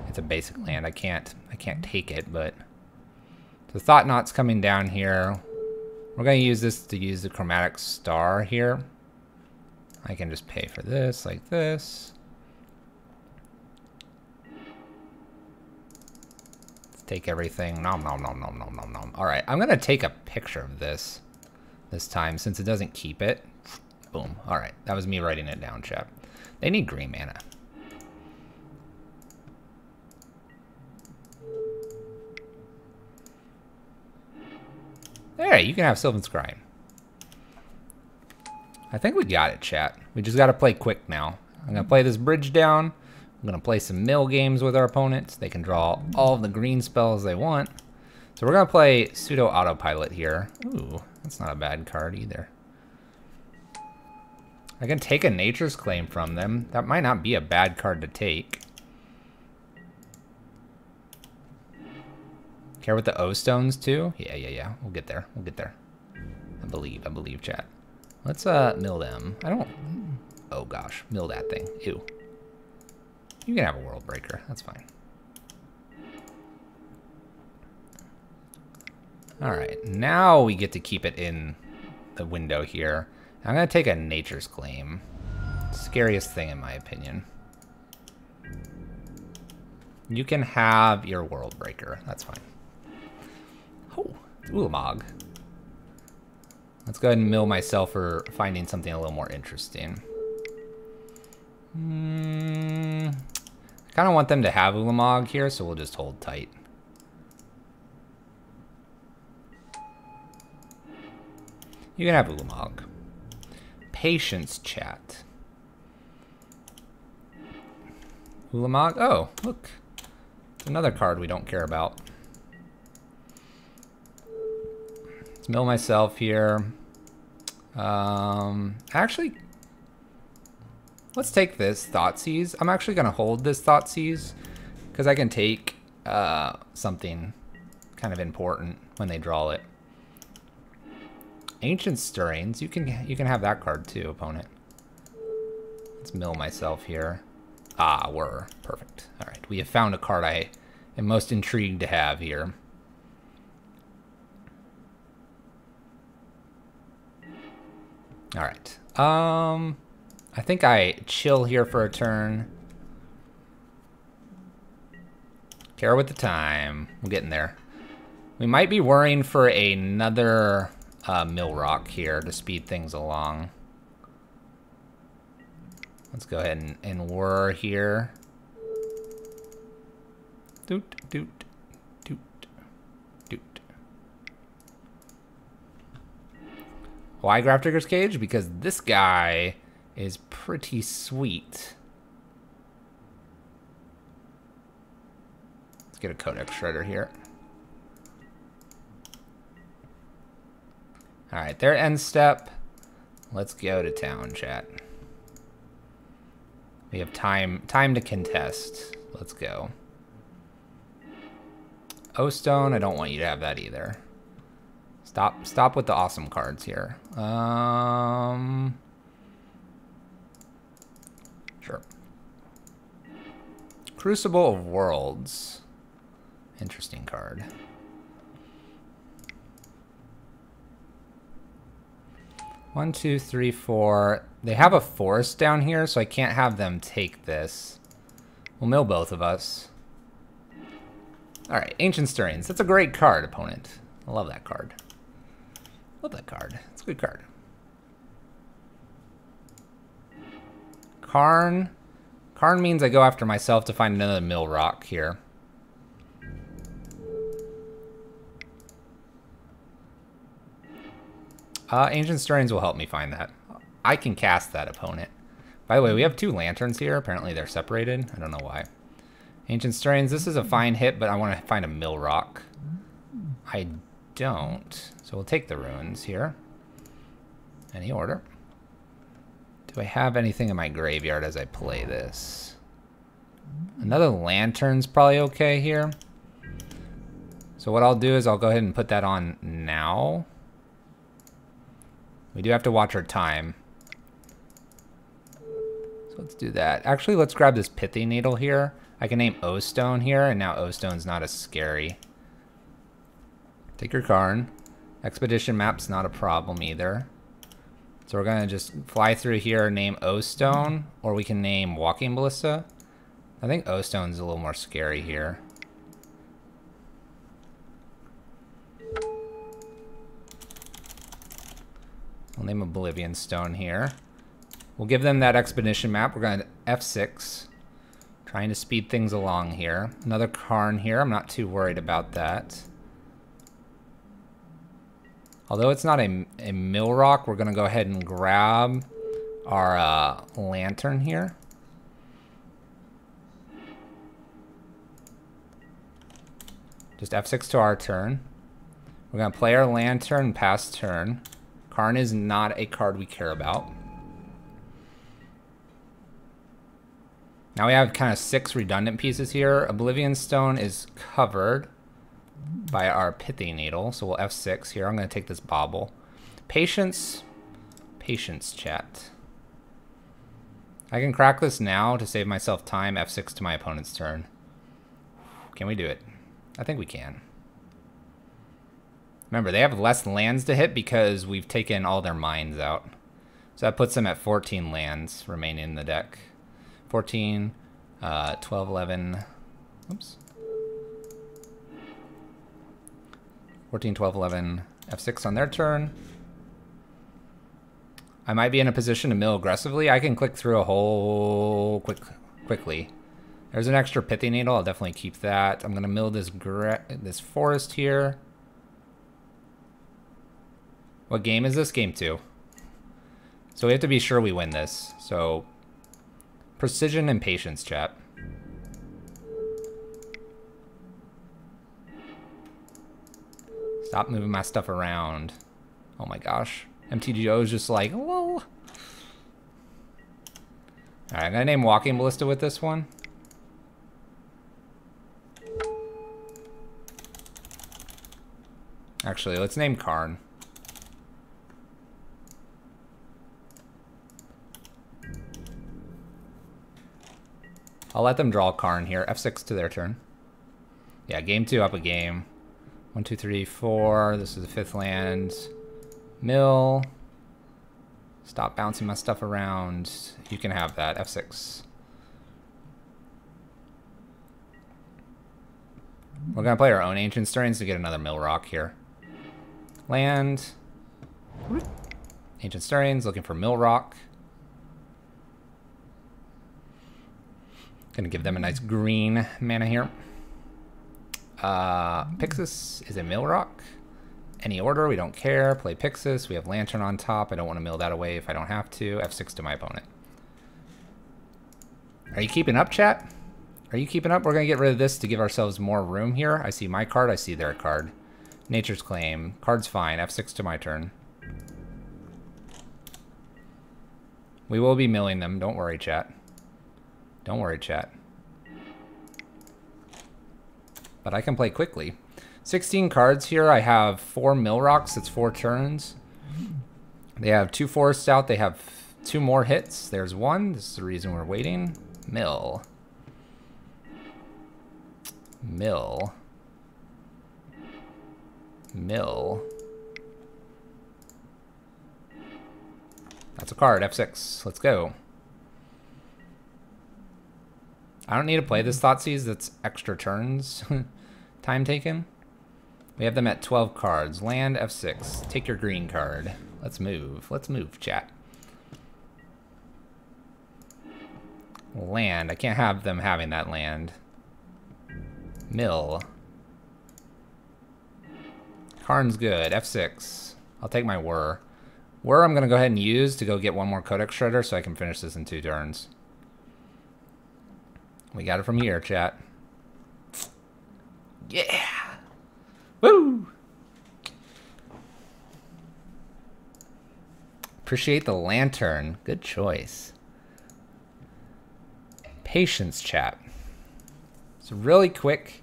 It's a basic land. I can't take it, but the Thought-Knot's coming down here. We're gonna use this to use the Chromatic Star here. I can just pay for this like this. Let's take everything. Nom nom nom nom nom nom nom. All right, I'm gonna take a picture of this time since it doesn't keep it. Boom. All right, that was me writing it down, chat. They need green mana. There, you can have Sylvan Scrying. I think we got it, chat. We just got to play quick now. I'm going to play this bridge down. I'm going to play some mill games with our opponents. They can draw all of the green spells they want. So we're going to play Pseudo Autopilot here. Ooh, that's not a bad card either. I can take a Nature's Claim from them. That might not be a bad card to take. Care with the O-Stones too? Yeah. We'll get there. We'll get there. I believe, chat. Let's mill them. I don't... Oh gosh, mill that thing. Ew. You can have a World Breaker. That's fine. Alright, now we get to keep it in the window here. I'm going to take a Nature's Claim. Scariest thing in my opinion. You can have your World Breaker. That's fine. Oh, Ulamog. Let's go ahead and mill myself for finding something a little more interesting. I kind of want them to have Ulamog here, so we'll just hold tight. You can have Ulamog. Patience, chat. Ulamog. Oh, look. It's another card we don't care about. Let's mill myself here. Actually, let's take this Thoughtseize. I'm actually going to hold this Thoughtseizes because I can take something kind of important when they draw it. Ancient Stirrings. You can have that card too, opponent. Let's mill myself here. Ah, we're perfect. All right, we have found a card I am most intrigued to have here. All right. I think I chill here for a turn. Care with the time. We're getting there. We might be worrying for another mill rock here to speed things along. Let's go ahead and whir here. Doot, doot, doot, doot. Why Grafdigger's Cage? Because this guy is pretty sweet. Let's get a Codex Shredder here. Alright, their end step. Let's go to town, chat. We have time to contest. Let's go. O-Stone, I don't want you to have that either. Stop with the awesome cards here. Sure. Crucible of Worlds. Interesting card. One, two, three, four. They have a forest down here, so I can't have them take this. We'll mill both of us. Alright, Ancient Stirrings. That's a great card, opponent. I love that card. Love that card. It's a good card. Karn. Karn means I go after myself to find another mill rock here. Ancient Stirrings will help me find that. I can cast that, opponent. By the way, we have two lanterns here. Apparently they're separated. I don't know why. Ancient Stirrings, this is a fine hit, but I want to find a mill rock. I don't. So we'll take the ruins here. Any order. Do I have anything in my graveyard as I play this? Another lantern's probably okay here. So what I'll do is I'll go ahead and put that on now. We do have to watch our time. So let's do that. Actually, let's grab this Pithy Needle here. I can name O-Stone here, and now O-Stone's not as scary. Take your Karn. Expedition map's not a problem either. So we're gonna just fly through here, name O-Stone, or we can name Walking Ballista. I think O-Stone's a little more scary here. We'll name Oblivion Stone here. We'll give them that expedition map. We're going to F6. Trying to speed things along here. Another Karn here. I'm not too worried about that. Although it's not a mill rock, we're going to go ahead and grab our lantern here. Just F6 to our turn. We're going to play our lantern pass turn. Karn is not a card we care about. Now we have kind of 6 redundant pieces here. Oblivion Stone is covered by our Pithy Needle, so we'll F6 here. I'm going to take this Bauble. Patience. Patience, chat. I can crack this now to save myself time. F6 to my opponent's turn. Can we do it? I think we can. Remember, they have less lands to hit because we've taken all their mines out. So that puts them at 14 lands remaining in the deck. 14, 12, 11, oops. 14, 12, 11, F6 on their turn. I might be in a position to mill aggressively. I can click through a hole quickly. There's an extra Pithy Needle. I'll definitely keep that. I'm going to mill this forest here. What game is this? Game 2. So we have to be sure we win this. So precision and patience, chat. Stop moving my stuff around. Oh my gosh. MTGO is just like, whoa. Alright, I'm gonna name Walking Ballista with this one. Actually, let's name Karn. I'll let them draw Karn here. F6 to their turn. Yeah, game 2 up a game. 1, 2, 3, 4. This is the 5th land. Mill. Stop bouncing my stuff around. You can have that. F6. We're going to play our own Ancient Stirrings to get another mill rock here. Land. Ancient Stirrings, looking for mill rock. Gonna give them a nice green mana here. Pixis is a mill rock. Any order, we don't care. Play Pixis. We have Lantern on top. I don't want to mill that away if I don't have to. F6 to my opponent. Are you keeping up, chat? Are you keeping up? We're going to get rid of this to give ourselves more room here. I see my card. I see their card. Nature's Claim. Card's fine. F6 to my turn. We will be milling them. Don't worry, chat. Don't worry, chat. But I can play quickly. 16 cards here. I have 4 mill rocks. That's 4 turns. They have 2 forests out. They have 2 more hits. There's 1. This is the reason we're waiting. Mill. Mill. Mill. That's a card. F6. Let's go. I don't need to play this Thoughtseize. That's extra turns. Time taken. We have them at 12 cards. Land, F6. Take your green card. Let's move. Let's move, chat. Land. I can't have them having that land. Mill. Karn's good. F6. I'll take my Whir. Whir I'm going to go ahead and use to go get 1 more Codex Shredder so I can finish this in 2 turns. We got it from here, chat. Yeah! Woo! Appreciate the Lantern. Good choice. Patience, chat. So really quick,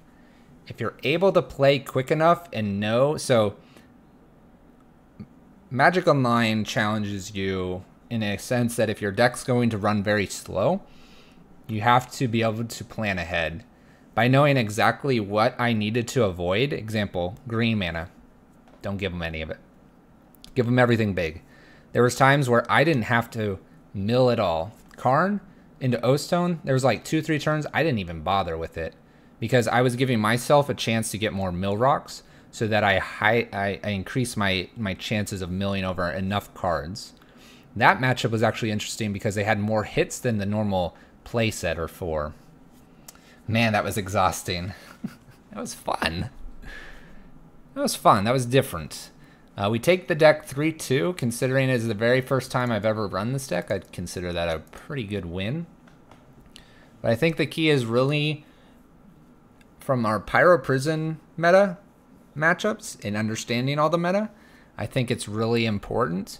if you're able to play quick enough and know, so Magic Online challenges you in a sense that if your deck's going to run very slow, you have to be able to plan ahead by knowing exactly what I needed to avoid. Example, green mana. Don't give them any of it. Give them everything big. There was times where I didn't have to mill at all. Karn into O-Stone, there was like 2-3 turns I didn't even bother with it because I was giving myself a chance to get more mill rocks so that I increase my chances of milling over enough cards. That matchup was actually interesting because they had more hits than the normal play set or 4. Man, that was exhausting. That was fun. That was fun. That was different. We take the deck 3-2. Considering it is the very first time I've ever run this deck, I'd consider that a pretty good win. But I think the key is really from our Pyro Prison meta matchups and understanding all the meta. I think it's really important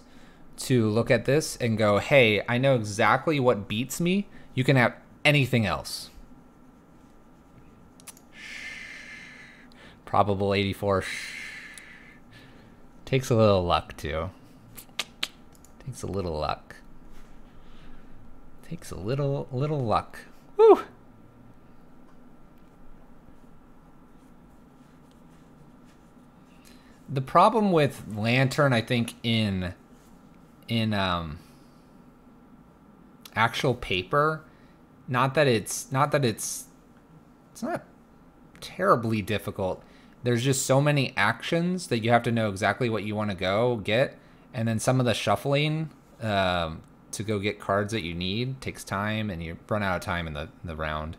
to look at this and go, hey, I know exactly what beats me. You can have anything else. Probable 84. Takes a little luck, too. Takes a little luck. Takes a little luck. Woo! The problem with Lantern, I think, in actual paper, it's not terribly difficult. There's just so many actions that you have to know exactly what you want to go get, and then some of the shuffling to go get cards that you need takes time, and you run out of time in the round.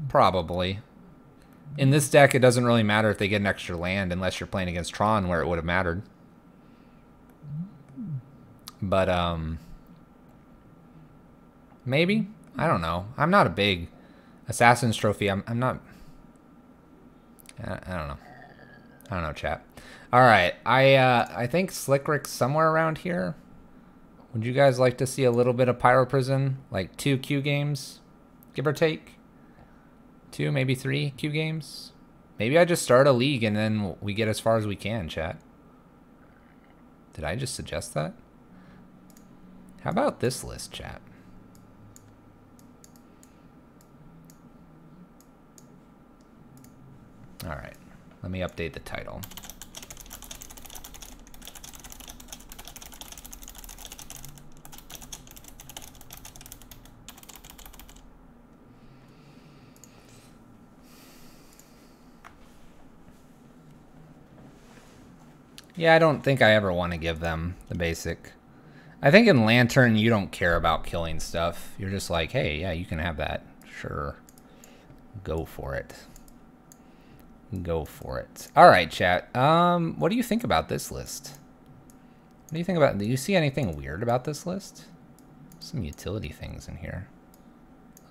Probably. In this deck, it doesn't really matter if they get an extra land unless you're playing against Tron, where it would have mattered. But, maybe? I don't know. I'm not a big Assassin's Trophy. I'm not... I don't know. I don't know, chat. Alright, I think Slick Rick's somewhere around here. Would you guys like to see a little bit of Pyro Prison? Like 2 Q games, give or take? 2, maybe 3 Q games? Maybe I just start a league and then we get as far as we can, chat. Did I just suggest that? How about this list, chat? All right. Let me update the title. Yeah, I don't think I ever want to give them the basic. I think in Lantern, you don't care about killing stuff. You're just like, hey, yeah, you can have that. Sure. Go for it. Go for it. All right, chat. What do you think about this list? What do you think about... Do you see anything weird about this list? Some utility things in here.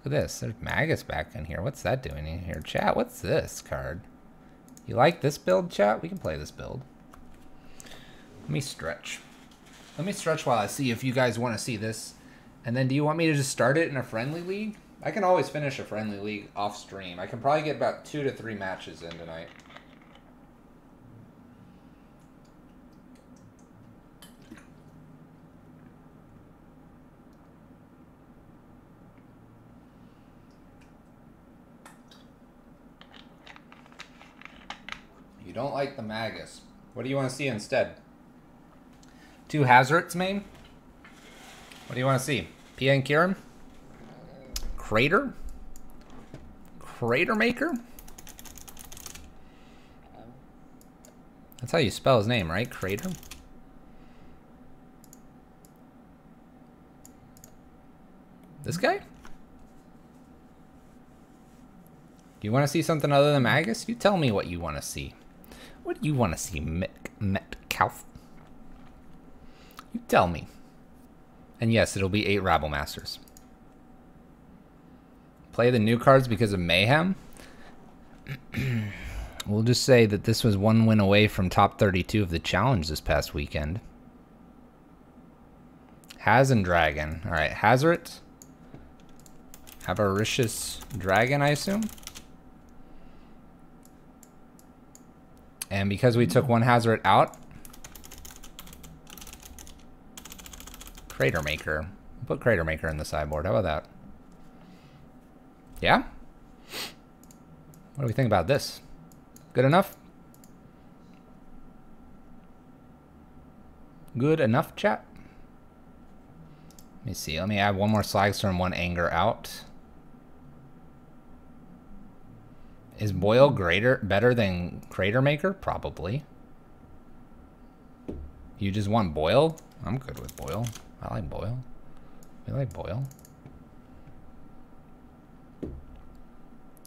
Look at this. There's Magus back in here. What's that doing in here? Chat, what's this card? You like this build, chat? We can play this build. Let me stretch. Let me stretch while I see if you guys want to see this. And then do you want me to just start it in a friendly league? I can always finish a friendly league off stream. I can probably get about 2 to 3 matches in tonight. You don't like the Magus. What do you want to see instead? 2 Hazards main? What do you want to see? Pia and Kieran? Crater? Crater Maker? That's how you spell his name, right? Crater? This guy? Do you want to see something other than Magus? You tell me what you want to see. What do you want to see, Metcalf? You tell me. And yes, it'll be 8 Rabble Masters. Play the new cards because of Mayhem? We'll just say that this was 1 win away from top 32 of the challenge this past weekend. Haz and Dragon. Alright, Hazard. Avaricious Dragon, I assume. And because we took 1 Hazard out, Crater Maker. Put Crater Maker in the sideboard. How about that? Yeah? What do we think about this? Good enough? Good enough, chat? Let me see. Let me add 1 more Slagstorm, 1 Anger out. Is Boil better than Crater Maker? Probably. You just want Boil? I'm good with Boil. I like Boil. We like Boil.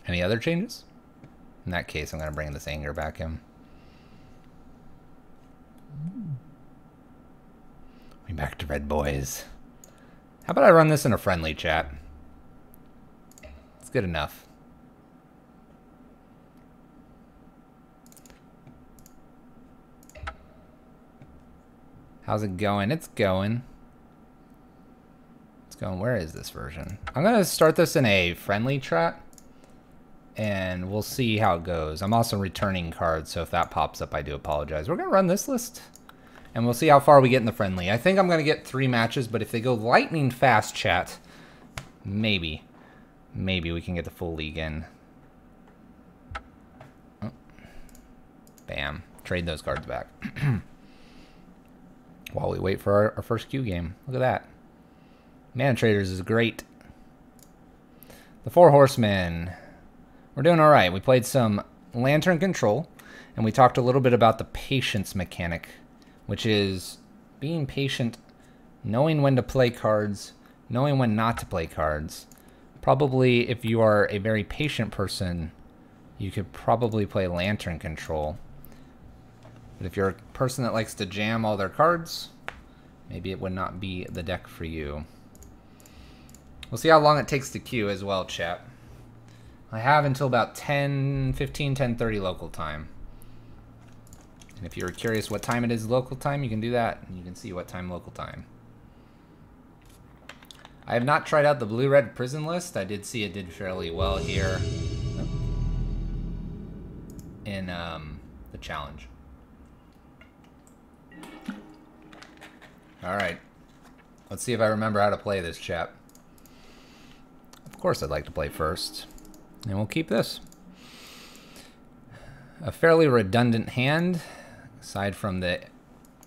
Any other changes? In that case, I'm going to bring this Anger back in. We back to Red Boys. How about I run this in a friendly chat? It's good enough. How's it going? It's going. It's going. Where is this version? I'm going to start this in a friendly chat. And we'll see how it goes. I'm also returning cards, so if that pops up, I do apologize. We're going to run this list. And we'll see how far we get in the friendly. I think I'm going to get 3 matches, but if they go lightning fast, chat, maybe we can get the full league in. Oh. Bam. Trade those cards back. While we wait for our first Q game. Look at that. Mana Traders is great. The 4 Horsemen. We're doing all right. We played some Lantern Control, and we talked a little bit about the patience mechanic, which is being patient, knowing when to play cards, knowing when not to play cards. Probably, if you are a very patient person, you could probably play Lantern Control. But if you're a person that likes to jam all their cards, maybe it would not be the deck for you. We'll see how long it takes to queue as well, chat. I have until about 10:30 local time. And if you're curious what time it is local time, you can do that, and you can see what time local time. I have not tried out the blue-red prison list. I did see it did fairly well here in the challenge. All right, let's see if I remember how to play this, chap. Of course I'd like to play first. And we'll keep this. A fairly redundant hand, aside from the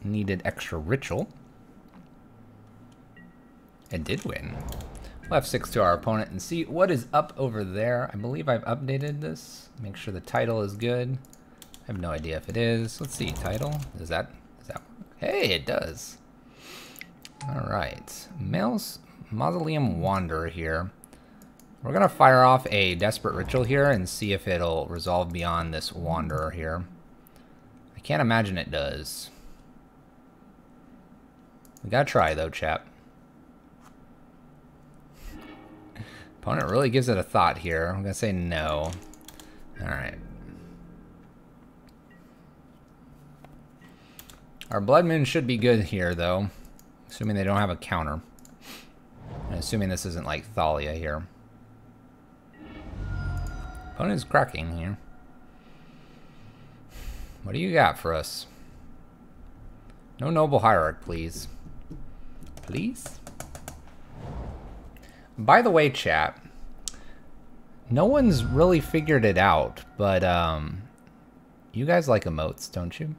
needed extra ritual. It did win. We'll F6 to our opponent and see what is up over there. I believe I've updated this. Make sure the title is good. I have no idea if it is. Let's see, title. Does that work? Hey, it does. All right, Mausoleum Wanderer here. We're gonna fire off a Desperate Ritual here and see if it'll resolve beyond this Wanderer here. I can't imagine it does. We gotta try though, chap. Opponent really gives it a thought here. I'm gonna say no. All right. Our Blood Moon should be good here though, assuming they don't have a counter. And assuming this isn't like Thalia here. Opponent is cracking here. What do you got for us? No Noble Hierarch, please. Please? By the way, chat, no one's really figured it out, but you guys like emotes, don't you?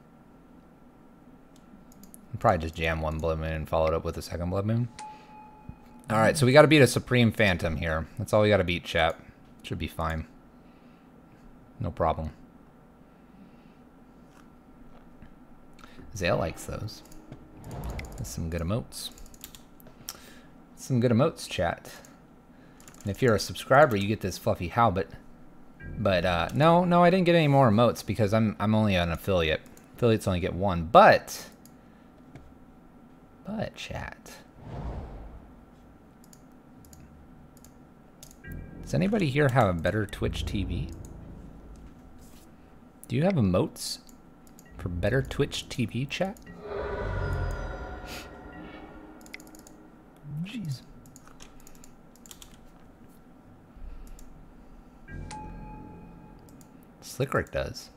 I'll probably just jam one Blood Moon and follow it up with a second Blood Moon. Alright, so we gotta beat a Supreme Phantom here. That's all we gotta beat, chat. Should be fine. No problem. Zale likes those. That's some good emotes. Some good emotes, chat. And if you're a subscriber, you get this fluffy Halbert. But no, I didn't get any more emotes because I'm only an affiliate. Affiliates only get one. But chat. Does anybody here have a better Twitch TV? Do you have emotes for better Twitch TV, chat? Jeez. Slickrick does.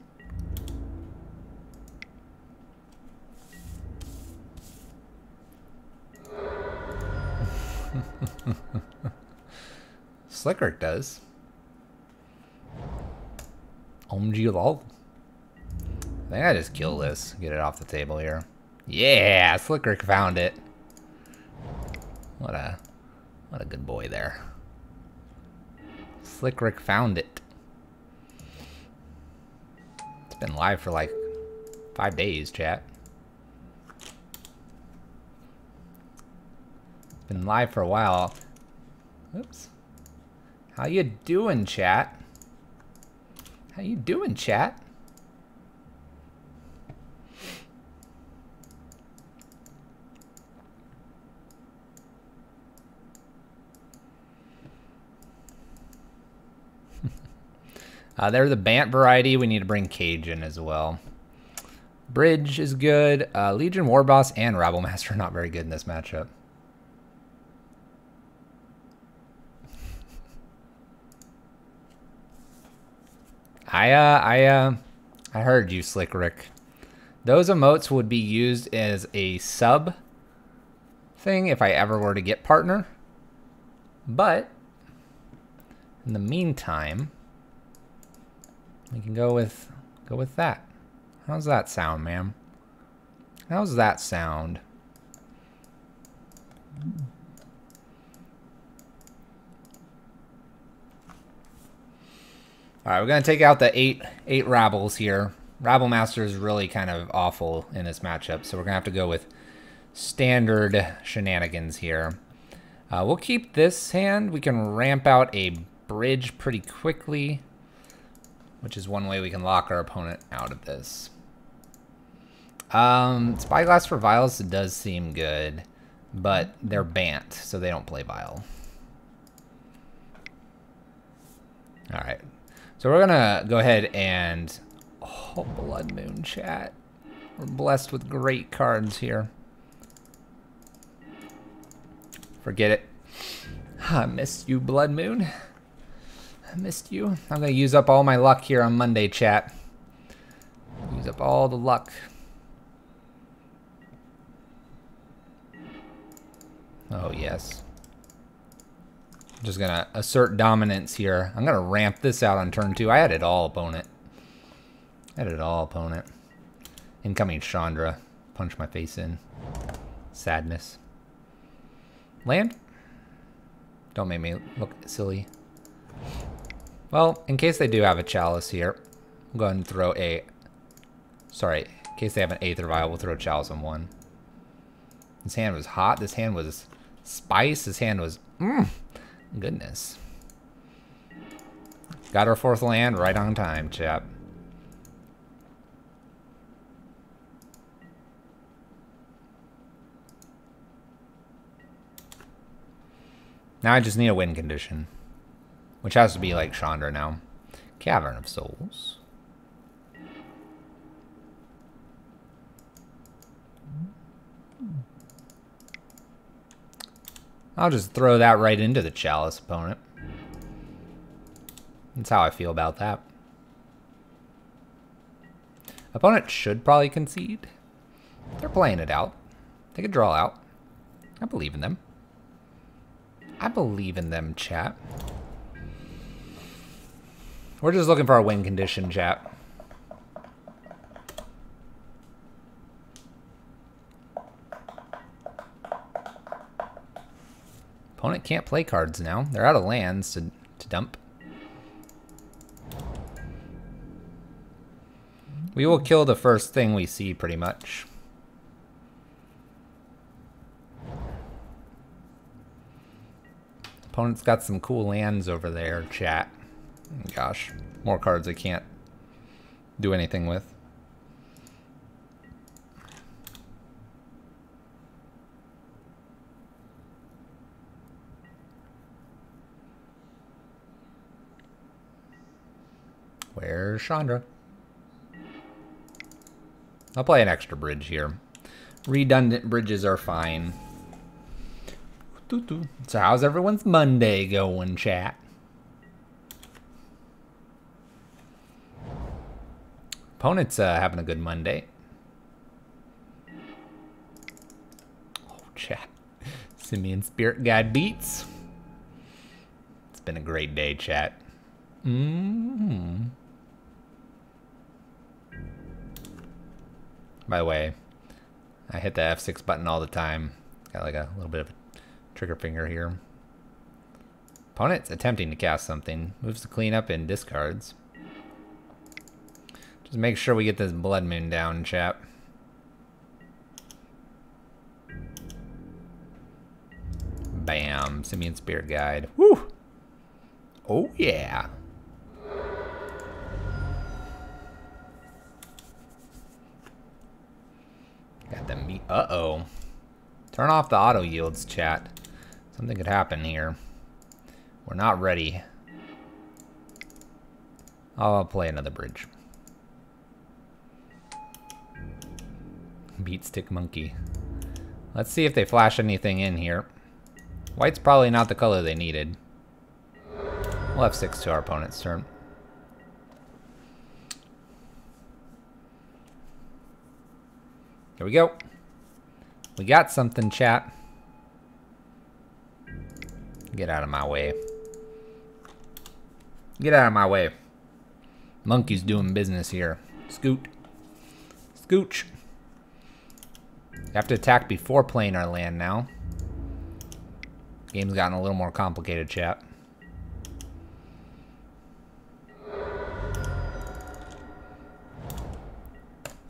Slickrick does. OMG lol. I think I just kill this. Get it off the table here. Yeah, Slickrick found it. What a good boy there. Slickrick found it. It's been live for like 5 days, chat. Been live for a while. Oops. How you doing, chat? How you doing, chat? They're the Bant variety. We need to bring Cage in as well. Bridge is good. Legion Warboss and Rabblemaster are not very good in this matchup. I heard you, Slick Rick. Those emotes would be used as a sub thing if I ever were to get partner. But in the meantime, we can go with that. How's that sound, ma'am? How's that sound? All right, we're gonna take out the eight Rabbles here. Rabblemaster is really kind of awful in this matchup, so we're gonna have to go with standard shenanigans here. We'll keep this hand. We can ramp out a bridge pretty quickly, which is one way we can lock our opponent out of this. Spyglass for Vials does seem good, but they're Bant, so they don't play Vial. All right. So we're gonna go ahead and, oh, Blood Moon, chat. We're blessed with great cards here. Forget it. I missed you, Blood Moon. I missed you. I'm gonna use up all my luck here on Monday, chat. Use up all the luck. Oh, yes. Just gonna assert dominance here. I'm gonna ramp this out on turn 2. I had it all, opponent. Edit all, opponent. Incoming Chandra. Punch my face in. Sadness. Land? Don't make me look silly. Well, in case they do have a chalice here, I'm going to throw a... Sorry, in case they have an Aether Vial, we'll throw a chalice on one. This hand was hot. This hand was spice. This hand was... goodness. Got our 4th land right on time, chap. Now I just need a win condition. Which has to be like Chandra now. Cavern of Souls. I'll just throw that right into the chalice, opponent. That's how I feel about that. Opponent should probably concede. They're playing it out. They could draw out. I believe in them. I believe in them, chat. We're just looking for a win condition, chat. Opponent can't play cards now. They're out of lands to dump. We will kill the first thing we see, pretty much. Opponent's got some cool lands over there, chat. Gosh, more cards I can't do anything with. Where's Chandra? I'll play an extra bridge here. Redundant bridges are fine. So how's everyone's Monday going, chat? Opponent's having a good Monday. Oh, chat. Simian Spirit Guide beats. It's been a great day, chat. By the way, I hit the F6 button all the time. Got like a little bit of a trigger finger here. Opponent's attempting to cast something. Moves to clean up and discards. Just make sure we get this Blood Moon down, chap. Bam. Simian Spirit Guide. Woo! Oh, yeah. Got the meat. Uh-oh. Turn off the auto yields, chat. Something could happen here. We're not ready. I'll play another bridge. Beat Stick Monkey. Let's see if they flash anything in here. White's probably not the color they needed. We'll have 6 to our opponent's turn. Here we go. We got something, chat. Get out of my way. Get out of my way. Monkey's doing business here. Scoot. Scooch. We have to attack before playing our land now. Game's gotten a little more complicated, chat.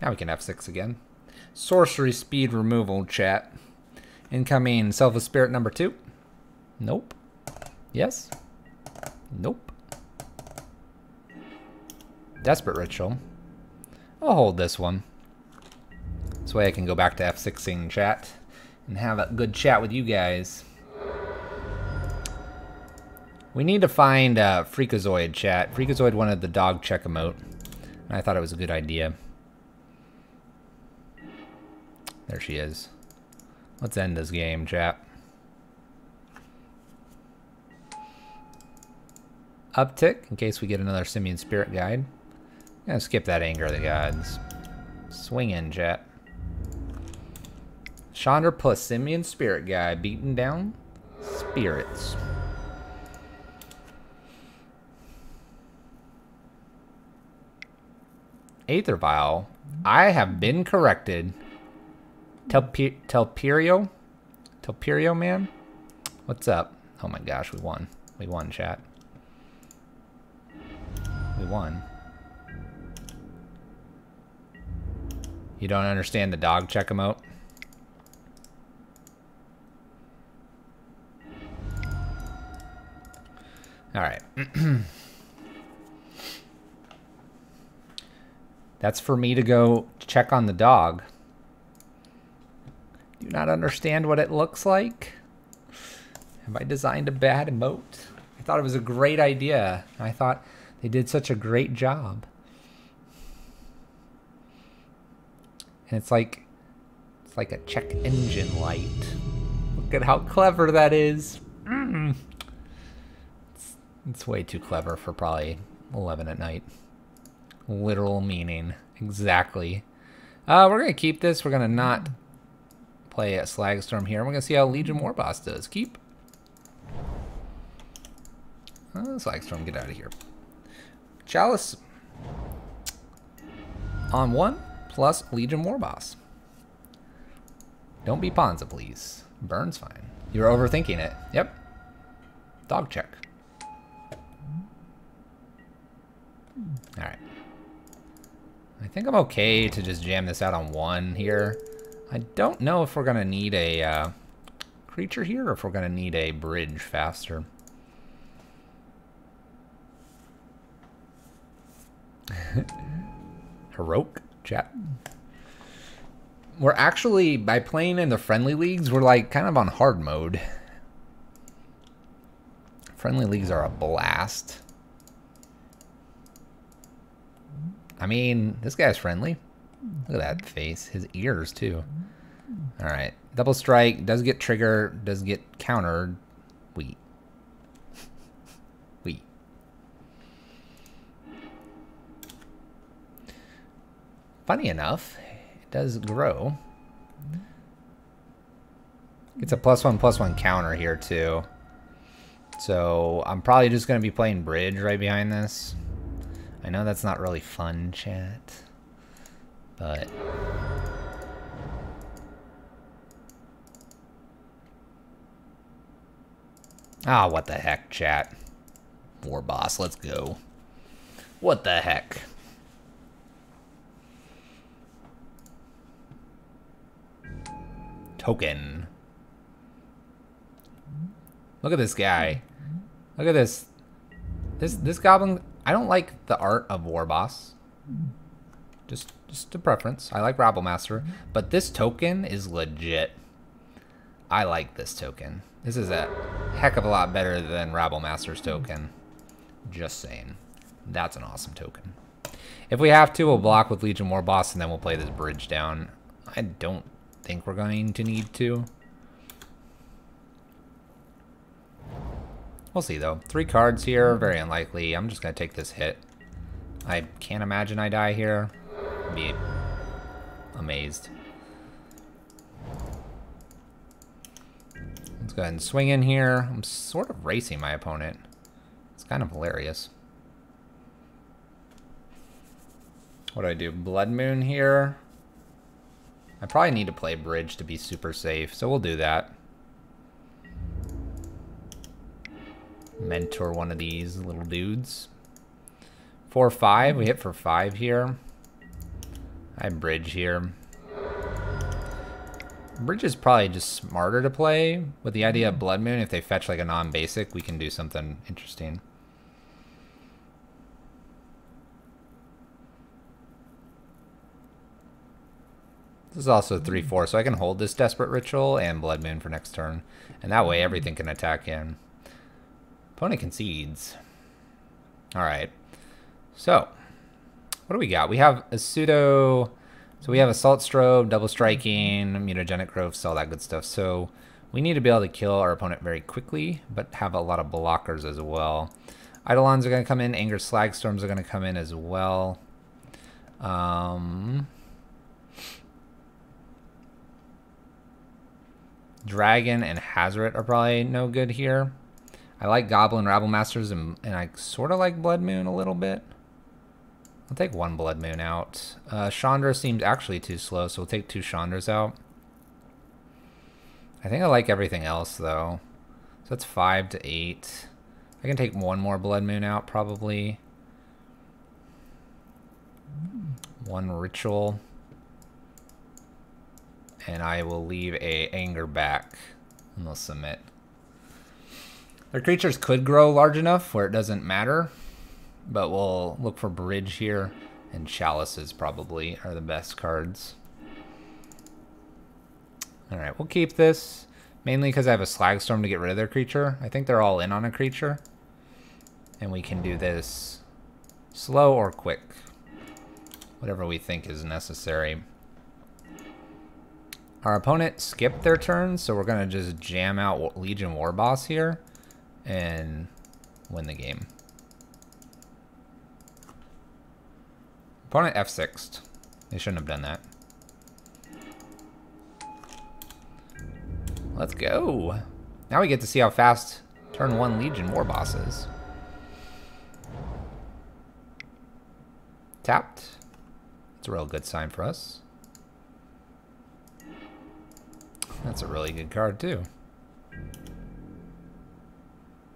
Now we can F6 again. Sorcery speed removal, chat. Incoming Selfless Spirit number 2. Nope. Yes. Nope. Desperate Ritual. I'll hold this one. This way I can go back to F6ing chat and have a good chat with you guys. We need to find Freakazoid, chat. Freakazoid wanted the dog check emote, and I thought it was a good idea. There she is. Let's end this game, chat. Uptick, in case we get another Simian Spirit Guide. I'm gonna skip that Anger of the Gods. Swing in, chat. Chandra plus Simian Spirit Guide, beating down spirits. Aether Vial. I have been corrected. Telperio, man. What's up? Oh my gosh, we won. We won, chat. We won. You don't understand the dog check emote? Alright. That's for me to go check on the dog. Do you not understand what it looks like? Have I designed a bad emote? I thought it was a great idea. I thought they did such a great job. And it's like a check engine light. Look at how clever that is. It's way too clever for probably 11 at night. Literal meaning. Exactly. We're going to keep this. We're going to not play a Slagstorm here. We're going to see how Legion Warboss does. Keep. Slagstorm, get out of here. Chalice on 1 plus Legion Warboss. Don't be Ponza, please. Burn's fine. You're overthinking it. Yep. Dog check. Alright. I think I'm okay to just jam this out on 1 here. I don't know if we're going to need a creature here or if we're going to need a bridge faster. Heroic chat. We're actually, by playing in the friendly leagues, we're like kind of on hard mode. Friendly leagues are a blast. I mean, this guy's friendly. Look at that face. His ears, too. Alright. Double strike. Does get triggered. Does get countered. Wheat. Wheat. Funny enough, it does grow. It's a +1/+1 counter here, too. So, I'm probably just going to be playing bridge right behind this. I know that's not really fun, chat, but what the heck, chat? War boss, let's go. What the heck? Token. Look at this guy. Look at this. This goblin. I don't like the art of War Boss. Just a preference. I like Rabble Master, but this token is legit. I like this token. This is a heck of a lot better than Rabble Master's token. Just saying. That's an awesome token. If we have to, we'll block with Legion Warboss and then we'll play this bridge down. I don't think we're going to need to. We'll see, though. 3 cards here. Very unlikely. I'm just going to take this hit. I can't imagine I die here. I'd be amazed. Let's go ahead and swing in here. I'm sort of racing my opponent. It's kind of hilarious. What do I do? Blood Moon here. I probably need to play bridge to be super safe, so we'll do that. Mentor one of these little dudes. 4/5. We hit for 5 here. I have bridge here. Bridge is probably just smarter to play. With the idea of Blood Moon, if they fetch like a non-basic, we can do something interesting. This is also 3/4, so I can hold this Desperate Ritual and Blood Moon for next turn. And that way everything can attack in. Opponent concedes. Alright. So, what do we got? We have a pseudo... So we have Assault Strobe, Double Striking, Mutagenic Growth, all that good stuff. So we need to be able to kill our opponent very quickly, but have a lot of blockers as well. Eidolons are going to come in. Anger Slagstorms are going to come in as well. Dragon and Hazoret are probably no good here. I like Goblin Rabble Masters, and I sort of like Blood Moon a little bit. I'll take 1 Blood Moon out. Chandra seems actually too slow, so we'll take 2 Chandras out. I think I like everything else, though. So that's 5 to 8. I can take 1 more Blood Moon out, probably. 1 Ritual. And I will leave a Anger back, and they'll submit. Their creatures could grow large enough where it doesn't matter, but we'll look for Bridge here, and Chalices probably are the best cards. Alright, we'll keep this, mainly because I have a Slagstorm to get rid of their creature. I think they're all in on a creature, and we can do this slow or quick, whatever we think is necessary. Our opponent skipped their turn, so we're going to just jam out Legion Warboss here and win the game. Opponent F6'd. They shouldn't have done that. Let's go. Now we get to see how fast turn 1 Legion Warboss is. Tapped. It's a real good sign for us. That's a really good card, too.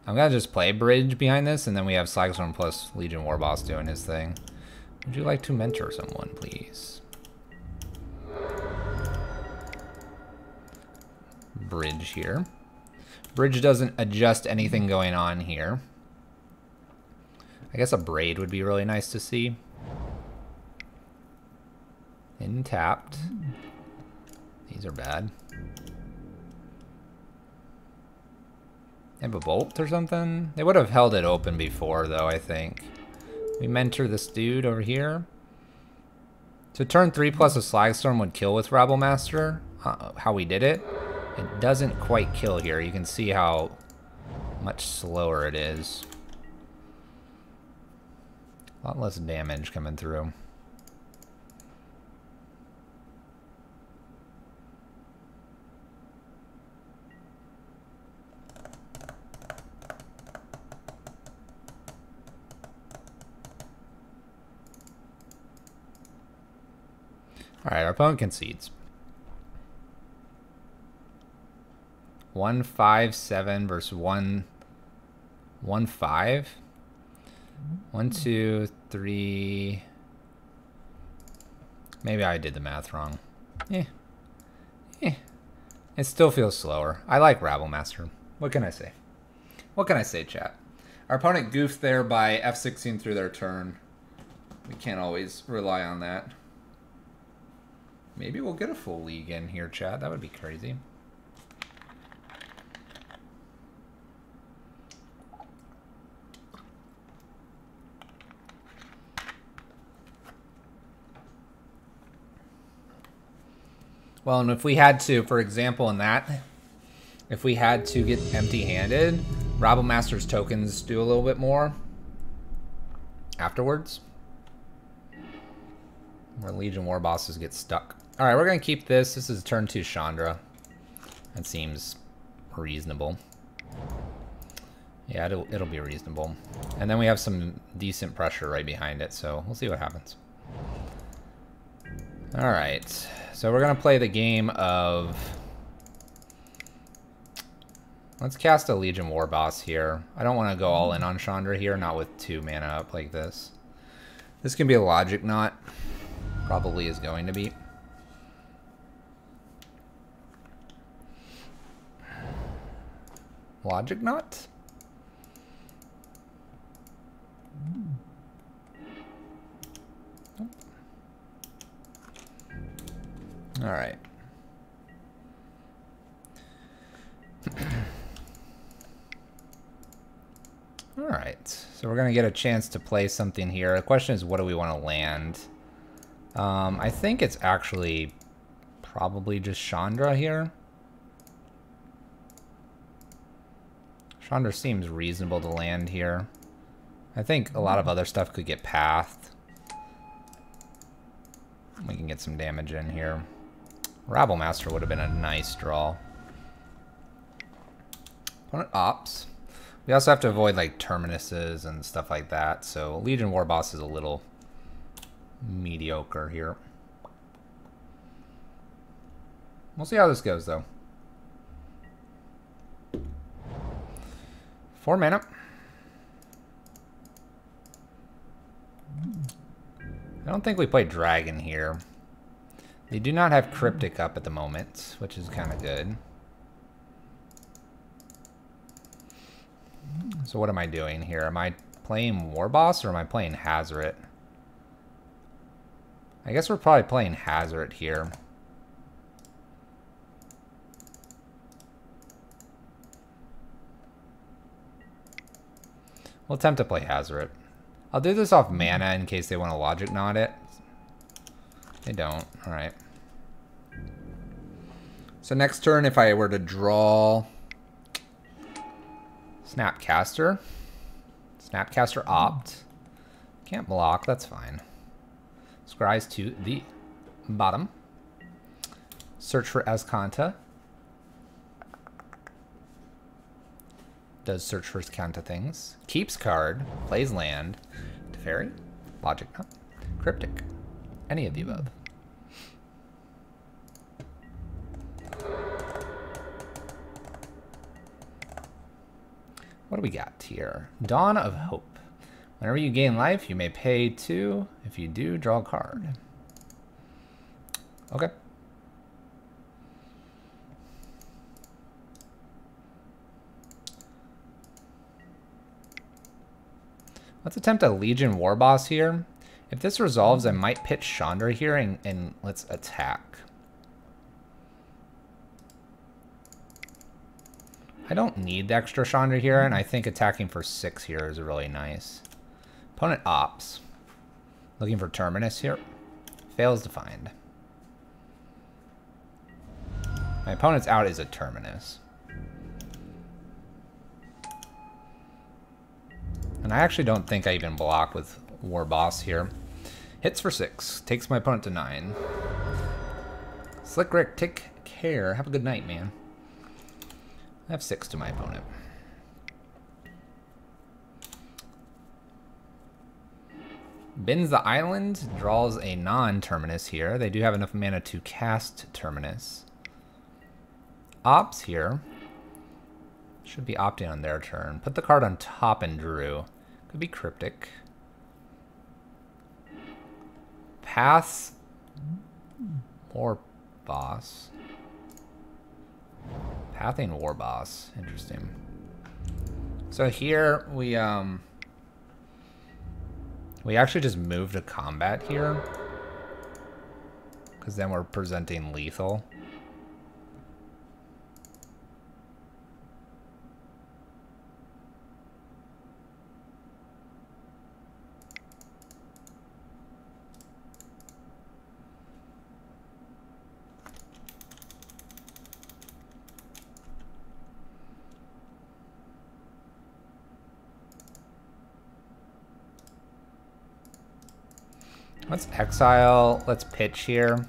I'm going to just play Bridge behind this, and then we have Slagstorm plus Legion Warboss doing his thing. Would you like to mentor someone, please? Bridge here. Bridge doesn't adjust anything going on here. I guess a Braid would be really nice to see. In tapped. These are bad. Have a Bolt or something? They would have held it open before, though, I think. We mentor this dude over here. So turn 3 plus a Slagstorm would kill with Rabblemaster. How we did it. It doesn't quite kill here. You can see how much slower it is. A lot less damage coming through. Alright, our opponent concedes. 1-5-7 versus 1-5. 1, 2, 3. Maybe I did the math wrong. It still feels slower. I like Rabblemaster. What can I say? What can I say, chat? Our opponent goofed there by F16 through their turn. We can't always rely on that. Maybe we'll get a full league in here, chat. That would be crazy. Well, and if we had to, for example, in that, if we had to get empty-handed, Rabblemaster's tokens do a little bit more afterwards. Where Legion Warbosses get stuck. Alright, we're going to keep this. This is turn 2 Chandra. That seems reasonable. Yeah, it'll be reasonable. And then we have some decent pressure right behind it, so we'll see what happens. Alright, so we're going to play the game of... Let's cast a Legion Warboss here. I don't want to go all in on Chandra here, not with 2 mana up like this. This can be a Logic Knot. Probably is going to be. Logic Knot? All right. All right. So we're going to get a chance to play something here. The question is, what do we want to land? I think it's actually probably just Chandra here. Chandra seems reasonable to land here. I think a lot of other stuff could get pathed. We can get some damage in here. Rabblemaster would have been a nice draw. Opponent ops. We also have to avoid like Terminuses and stuff like that, so Legion Warboss is a little mediocre here. We'll see how this goes, though. 4 mana. I don't think we play Dragon here. They do not have Cryptic up at the moment, which is kind of good. So what am I doing here? Am I playing Warboss or am I playing Hazoret? I guess we're probably playing Hazoret here. We'll attempt to play Hazoret. I'll do this off mana in case they want to Logic Knot it. They don't. Alright. So next turn, if I were to draw Snapcaster. Snapcaster Opt. Can't block, that's fine. Scries to the bottom. Search for Azcanta. Does search for Azcanta things. Keeps card. Plays land. Teferi. Logic Knot. Cryptic. Any of the above. What do we got here? Dawn of Hope. Whenever you gain life, you may pay 2. If you do, draw a card. Okay. Let's attempt a Legion Warboss here. If this resolves, I might pitch Chandra here and let's attack. I don't need the extra Chandra here, and I think attacking for 6 here is really nice. Opponent opts. Looking for Terminus here. Fails to find. My opponent's out is a Terminus. And I actually don't think I even block with Warboss here. Hits for 6. Takes my opponent to 9. Slick Rick, take care. Have a good night, man. I have 6 to my opponent. Bins the island. Draws a non-Terminus here. They do have enough mana to cast Terminus. Opts here. Should be opting on their turn. Put the card on top and drew. Could be Cryptic. Pass. Warboss. Pathing Warboss. Interesting. So here we actually just move to combat here. Because then we're presenting lethal. Let's exile. Let's pitch here.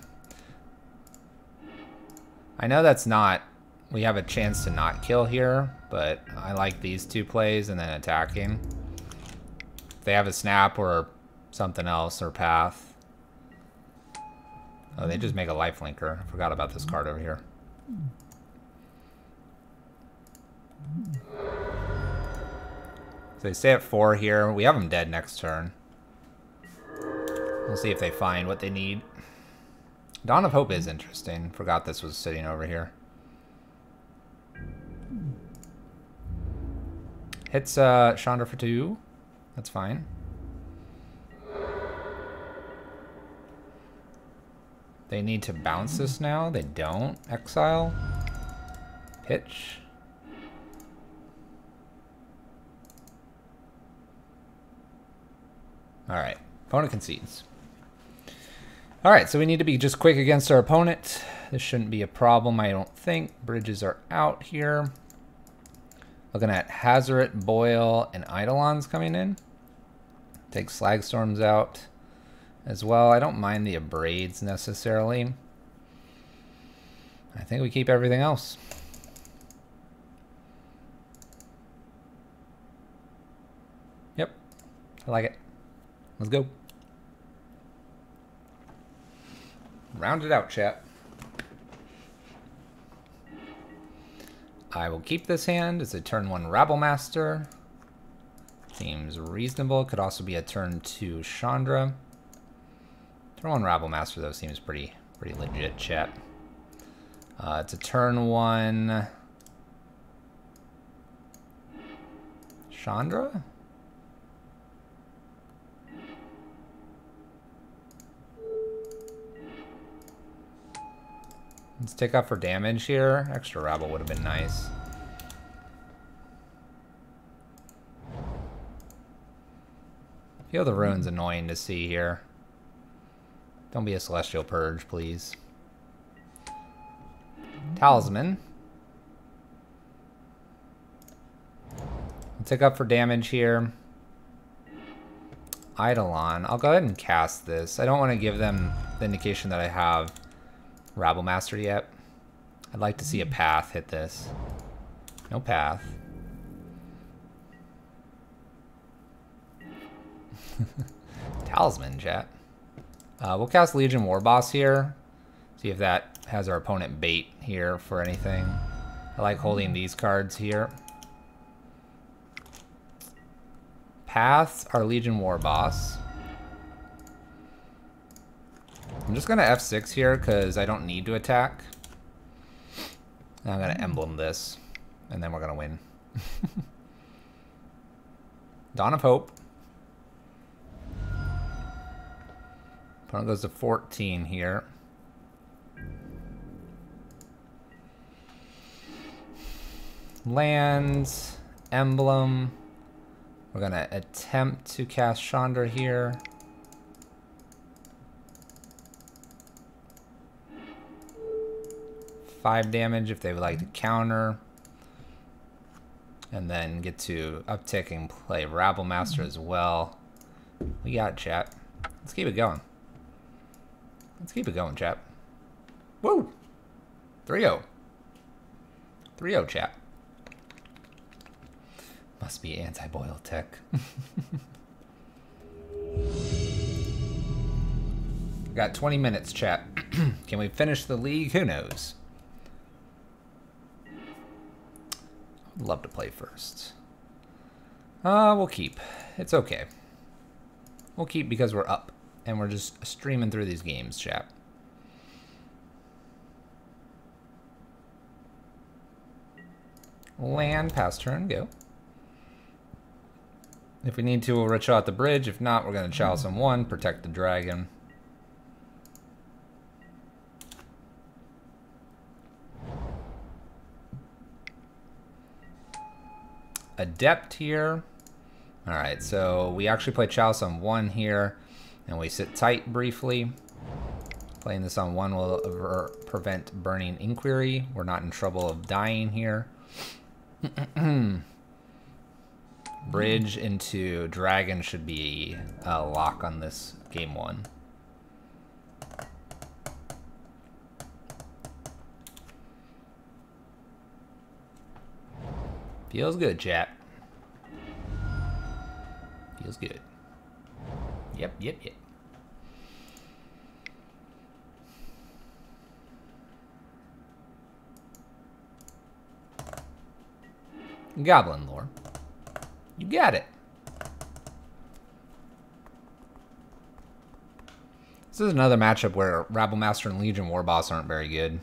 I know that's not... We have a chance to not kill here, but I like these 2 plays and then attacking. If they have a snap or something else or path. Oh, they just make a lifelinker. I forgot about this card over here. So they stay at 4 here. We have them dead next turn. We'll see if they find what they need. Dawn of Hope is interesting. Forgot this was sitting over here. Hits Chandra for 2. That's fine. They need to bounce this now. They don't. Exile. Pitch. Alright. Opponent concedes. Alright, so we need to be just quick against our opponent. This shouldn't be a problem, I don't think. Bridges are out here. Looking at Hazoret, Boil, and Eidolons coming in. Take Slagstorms out as well. I don't mind the Abrades necessarily. I think we keep everything else. Yep, I like it. Let's go. Round it out, chat. I will keep this hand. It's a turn 1 Rabble Master. Seems reasonable. Could also be a turn 2 Chandra. Turn 1 Rabble Master, though, seems pretty legit, chat. It's a turn 1 Chandra? Let's take up for damage here. Extra Rabble would have been nice. Feel the Rune's annoying to see here. Don't be a Celestial Purge, please. Talisman. I'll take up for damage here. Eidolon. I'll go ahead and cast this. I don't want to give them the indication that I have Rabble Master yet. I'd like to see a path hit this. No path. Talisman, chat. We'll cast Legion Warboss here. See if that has our opponent bait here for anything. I like holding these cards here. Paths are Legion Warboss. I'm just going to F6 here because I don't need to attack. And I'm going to Emblem this. And then we're going to win. Dawn of Hope. Opponent goes to 14 here. Lands. Emblem. We're going to attempt to cast Chandra here. Five damage if they would like to counter. And then get to uptick and play Rabble Master as well. We got it, chat. Let's keep it going. Let's keep it going, chat. Woo! 3-0. 3-0, chat. Must be anti-boil tech. Got 20 minutes, chat. Can we finish the league? Who knows? I'd love to play first. We'll keep. It's okay. We'll keep because we're up. And we're just streaming through these games, chat. Land, pass turn, go. If we need to, we'll ritual out the bridge. If not, we're going to chalice on 1, protect the dragon. Adept here. Alright, so we actually play chalice on 1 here. And we sit tight briefly. Playing this on 1 will prevent Burning Inquiry. We're not in trouble of dying here. Bridge into Dragon should be a lock on this game 1. Feels good, chat. Feels good. Yep. Goblin lore. You got it. This is another matchup where Rabble Master and Legion Warboss aren't very good.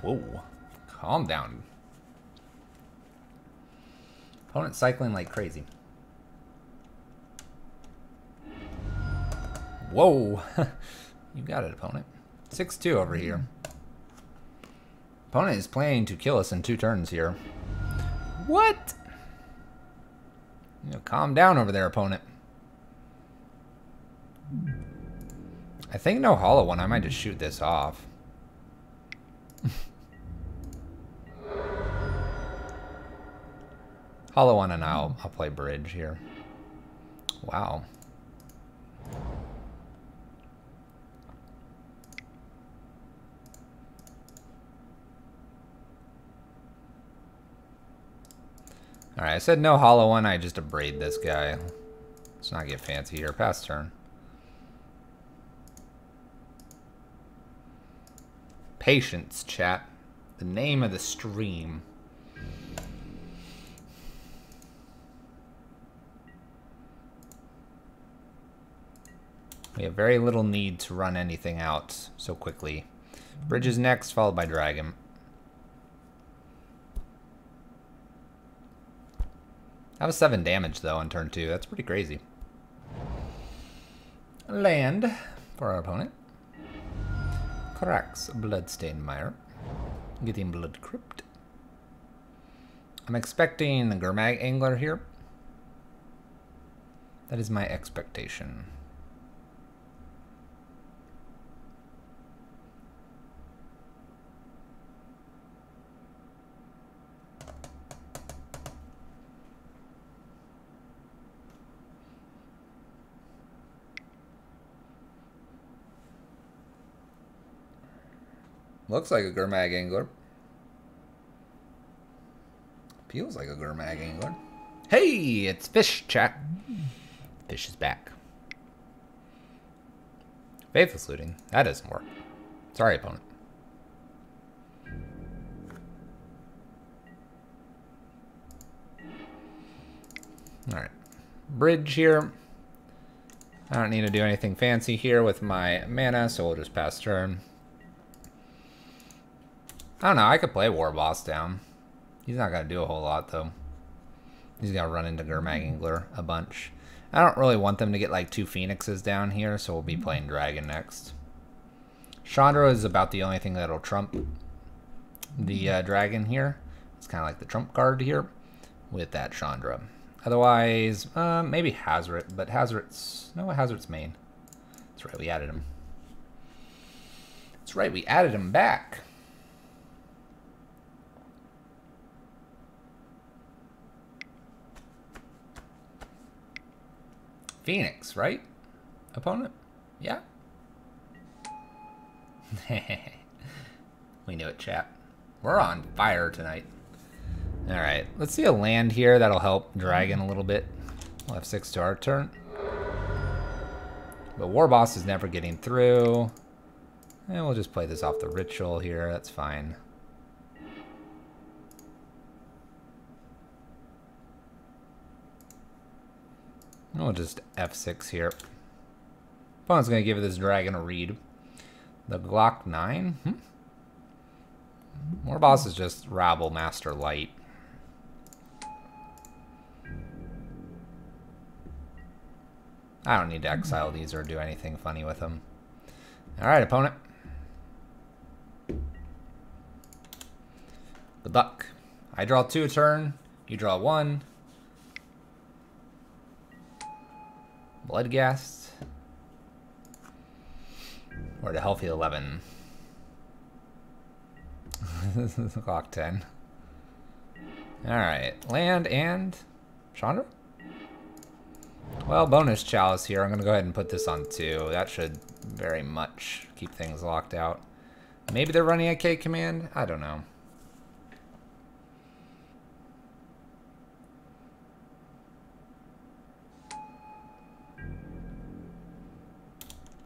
Whoa. Calm down. Opponent cycling like crazy. Whoa. You got it, opponent. 6-2 over here. Opponent is planning to kill us in 2 turns here. What? You know, calm down over there, opponent. I think no hollow one. I might just shoot this off. Hollow one and I'll play bridge here. Wow. Alright, I said no hollow one, I just abrade this guy. Let's not get fancy here. Pass turn. Patience, chat. The name of the stream. We have very little need to run anything out so quickly. Bridge is next, followed by Dragon. That was 7 damage, though, on turn 2. That's pretty crazy. Land for our opponent. Cracks Bloodstained Mire. Getting Blood Crypt. I'm expecting the Gurmag Angler here. That is my expectation. Looks like a Gurmag Angler. Feels like a Gurmag Angler. Hey, it's Fish, chat. Fish is back. Faithless Looting. That doesn't work. Sorry, opponent. Alright. Bridge here. I don't need to do anything fancy here with my mana, so we'll just pass turn. I don't know, I could play War Boss down. He's not going to do a whole lot, though. He's going to run into Gurmag Angler a bunch. I don't really want them to get like 2 Phoenixes down here, so we'll be playing Dragon next. Chandra is about the only thing that'll trump the Dragon here. It's kind of like the trump card here with that Chandra. Otherwise, maybe Hazoret, but Hazoret's... No, Hazoret's main. That's right, we added him. That's right, we added him back. Phoenix, right? Opponent? Yeah? We knew it, chat. We're on fire tonight. Alright, let's see a land here that'll help Dragon a little bit. We'll have 6 to our turn. But War Boss is never getting through. And we'll just play this off the ritual here, that's fine. We'll just F6 here. Opponent's going to give this Dragon a read. The Glock 9? War Boss is just Rabble Master Light. I don't need to exile these or do anything funny with them. Alright, opponent. Good luck. I draw 2 a turn. You draw 1. Bloodghast. Or the healthy 11. Clock 10. Alright. Land and Chandra? Well, bonus chalice here. I'm going to go ahead and put this on 2. That should very much keep things locked out. Maybe they're running a K command? I don't know.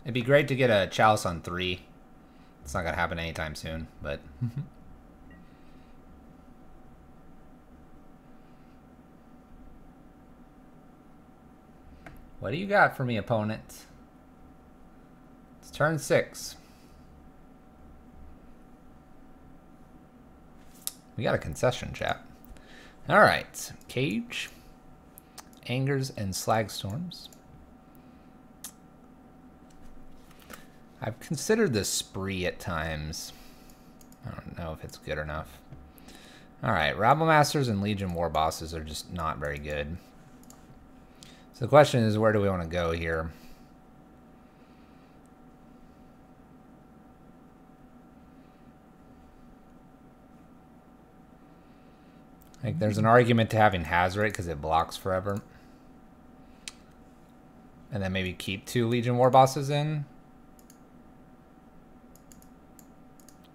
It'd be great to get a chalice on 3. It's not going to happen anytime soon, but... What do you got for me, opponent? It's turn 6. We got a concession, chat. Alright. Cage. Angers and Slag Storms. I've considered this Spree at times. I don't know if it's good enough. Alright, Rabble Masters and Legion War Bosses are just not very good. So the question is, where do we want to go here? Like, there's an argument to having Hazoret because it blocks forever. And then maybe keep 2 Legion War Bosses in.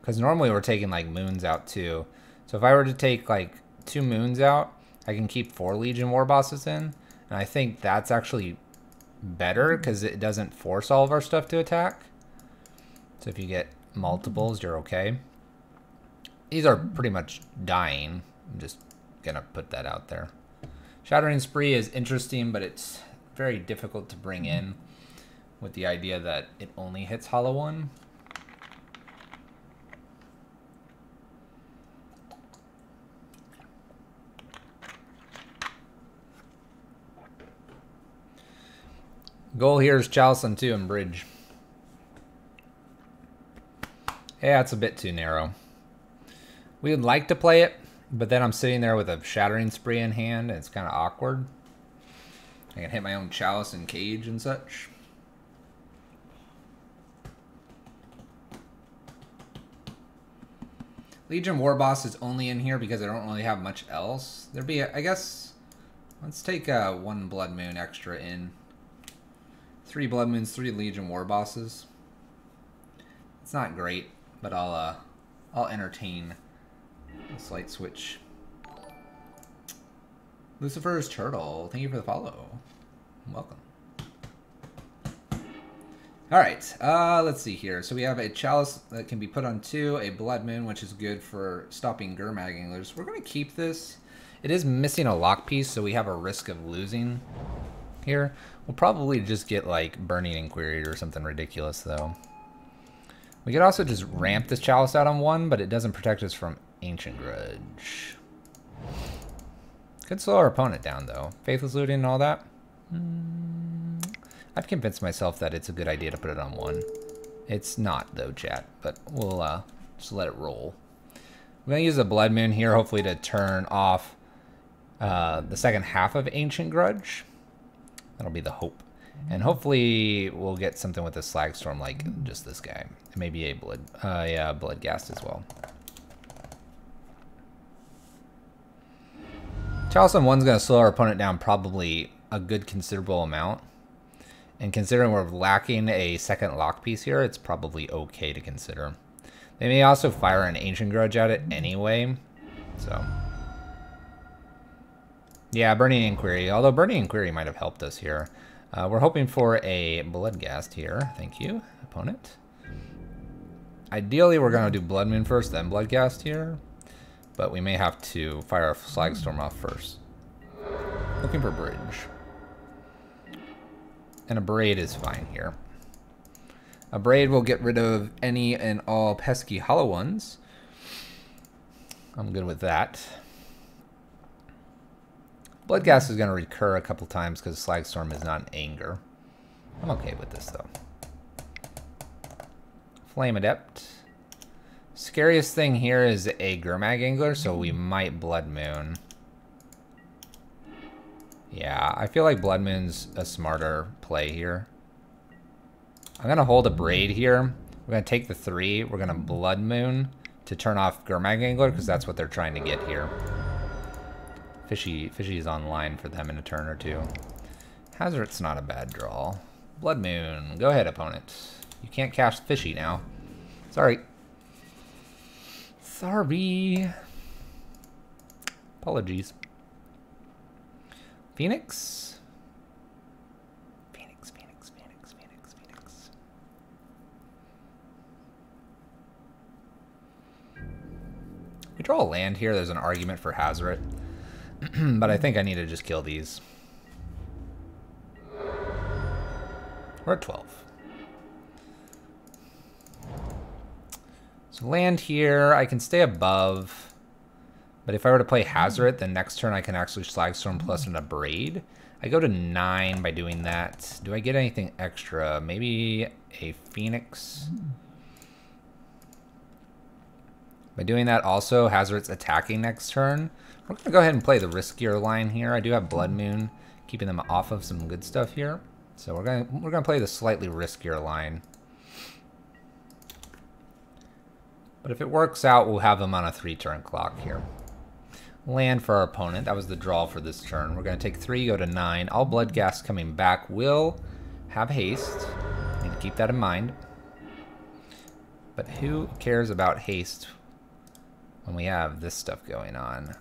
Because normally we're taking, like, moons out, too. So if I were to take, like, 2 moons out, I can keep 4 Legion War Bosses in. And I think that's actually better, because it doesn't force all of our stuff to attack. So if you get multiples, you're okay. These are pretty much dying. I'm just gonna put that out there. Shattering Spree is interesting, but it's very difficult to bring in with the idea that it only hits Hollow 1. Goal here is Chalice on 2 and Bridge. Yeah, it's a bit too narrow. We would like to play it, but then I'm sitting there with a Shattering Spree in hand, and it's kind of awkward. I can hit my own Chalice and Cage and such. Legion Warboss is only in here because I don't really have much else. There'd be, I guess, let's take 1 Blood Moon extra in. 3 Blood Moons, 3 Legion Warbosses. It's not great, but I'll entertain a slight switch. Lucifer's Turtle, thank you for the follow. Welcome. Alright, let's see here. So we have a Chalice that can be put on 2, a Blood Moon, which is good for stopping Gurmag Anglers. We're going to keep this. It is missing a lock piece, so we have a risk of losing here. We'll probably just get like Burning Inquiry or something ridiculous, though. We could also just ramp this Chalice out on 1, but it doesn't protect us from Ancient Grudge. Could slow our opponent down, though. Faithless Looting and all that. I've convinced myself that it's a good idea to put it on 1. It's not, though, chat, but we'll just let it roll. I'm going to use the Blood Moon here, hopefully to turn off the second half of Ancient Grudge. That'll be the hope. And hopefully we'll get something with a Slagstorm like just this guy. Maybe a Bloodghast as well. Chalice on 1's going to slow our opponent down probably a good considerable amount. And considering we're lacking a second lock piece here, it's probably okay to consider. They may also fire an Ancient Grudge at it anyway. So, yeah, Burning Inquiry. Although Burning Inquiry might have helped us here. We're hoping for a Bloodghast here. Thank you, opponent. Ideally, we're going to do Blood Moon first, then Bloodghast here. But we may have to fire a Slagstorm off first. Looking for Bridge. And a Braid is fine here. A Braid will get rid of any and all pesky Hollow ones. I'm good with that. Bloodghast is going to recur a couple times because Slagstorm is not an anger. I'm okay with this, though. Flame Adept. Scariest thing here is a Gurmag Angler, so we might Blood Moon. Yeah, I feel like Blood Moon's a smarter play here. I'm going to hold a Braid here. We're going to take the 3. We're going to Blood Moon to turn off Gurmag Angler because that's what they're trying to get here. Fishy is online for them in a turn or 2. Hazard's not a bad draw. Blood Moon. Go ahead, opponent. You can't cast Fishy now. Sorry. Sorry. Apologies. Phoenix? Phoenix. We draw a land here. There's an argument for Hazoret. But I think I need to just kill these. We're at 12. So land here. I can stay above. But if I were to play Hazoret, then next turn I can actually Slagstorm plus in a Braid. I go to 9 by doing that. Do I get anything extra? Maybe a Phoenix? By doing that also, Hazoret's attacking next turn. We're going to go ahead and play the riskier line here. I do have Blood Moon, keeping them off of some good stuff here. So we're gonna play the slightly riskier line. But if it works out, we'll have them on a 3-turn clock here. Land for our opponent. That was the draw for this turn. We're going to take 3, go to 9. All Bloodghast coming back will have haste. Need to keep that in mind. But who cares about haste when we have this stuff going on?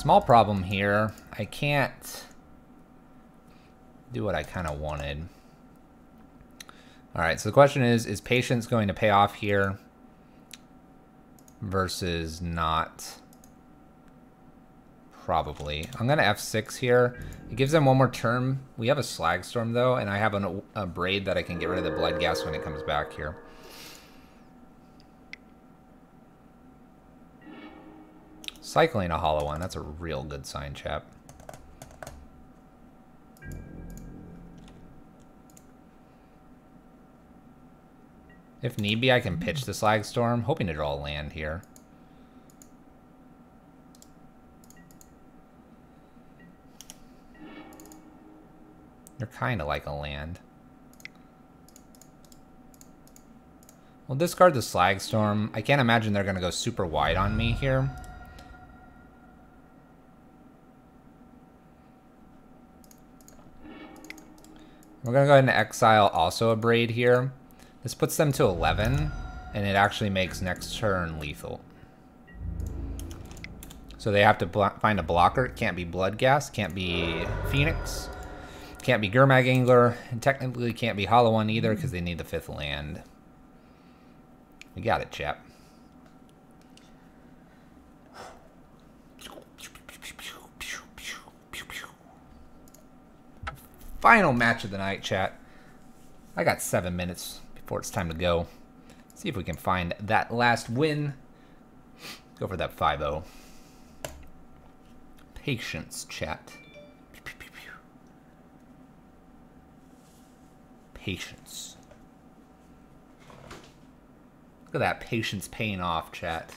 Small problem here. I can't do what I kind of wanted. All right, so the question is patience going to pay off here versus not? Probably. I'm going to F6 here. It gives them one more turn. We have a Slag Storm, though, and I have a Braid that I can get rid of the Blood Gas when it comes back here. Cycling a Hollow One. That's a real good sign, chap. If need be, I can pitch the Slag Storm, hoping to draw a land here. They're kind of like a land. We'll discard the Slag Storm. I can't imagine they're going to go super wide on me here. We're going to go ahead and exile also a Braid here. This puts them to 11, and it actually makes next turn lethal. So they have to find a blocker. It can't be Blood Gas, can't be Phoenix, can't be Gurmag Angler, and technically can't be Hollow One either because they need the 5th land. We got it, chap. Final match of the night, chat. I got 7 minutes before it's time to go. See if we can find that last win. Go for that 5-0. Patience, chat. Patience. Look at that patience paying off, chat.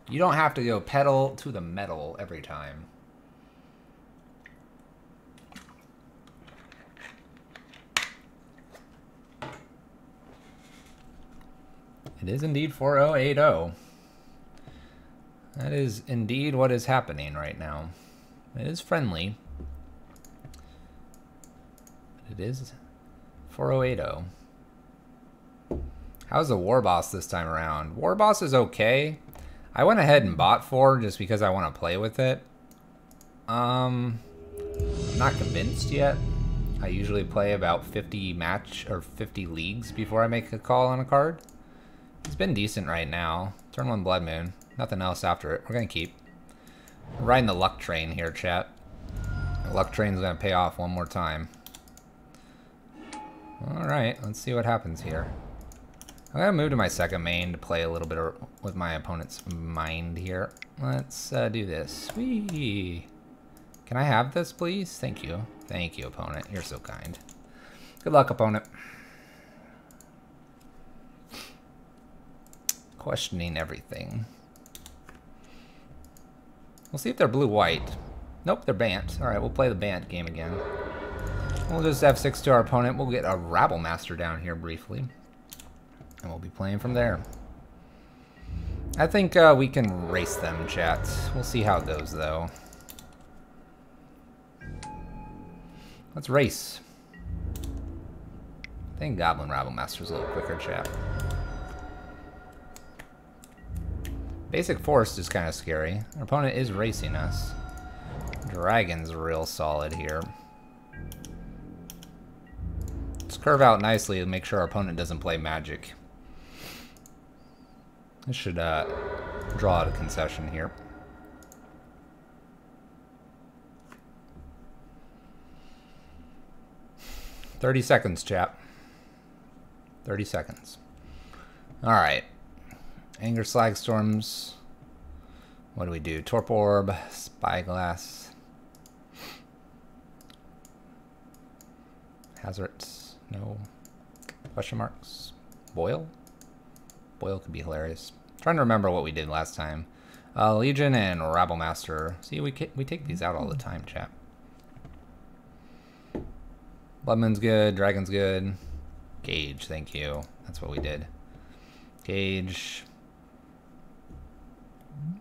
You don't have to go pedal to the metal every time. It is indeed 4080. That is indeed what is happening right now. It is friendly. But it is 4080. How's the War Boss this time around? War Boss is okay. I went ahead and bought 4 just because I want to play with it. I'm not convinced yet. I usually play about 50 leagues before I make a call on a card. It's been decent right now. Turn 1 Blood Moon. Nothing else after it. We're going to keep. We're riding the luck train here, chat. The luck train's going to pay off one more time. Alright, let's see what happens here. I'm going to move to my second main to play a little bit with my opponent's mind here. Let's do this. Whee! Can I have this, please? Thank you. Thank you, opponent. You're so kind. Good luck, opponent. Questioning everything. We'll see if they're blue-white. Nope, they're Bant. Alright, we'll play the Bant game again. We'll just F6 to our opponent. We'll get a Rabble Master down here briefly. And we'll be playing from there. I think we can race them, chat. We'll see how it goes, though. Let's race. I think Goblin Rabble Master's a little quicker, chat. Basic Forest is kind of scary. Our opponent is racing us. Dragon's real solid here. Let's curve out nicely to make sure our opponent doesn't play Magic. This should draw out a concession here. "30 seconds, chap. 30 seconds. Alright. Anger Slag Storms. What do we do? Torp Orb, Spyglass. Hazards. No. Question marks. Boil? Boil could be hilarious. Trying to remember what we did last time. Legion and Rabble Master. See, we take these out all the time, chap. Bloodmoon's good. Dragon's good. Gauge, thank you. That's what we did. Gauge.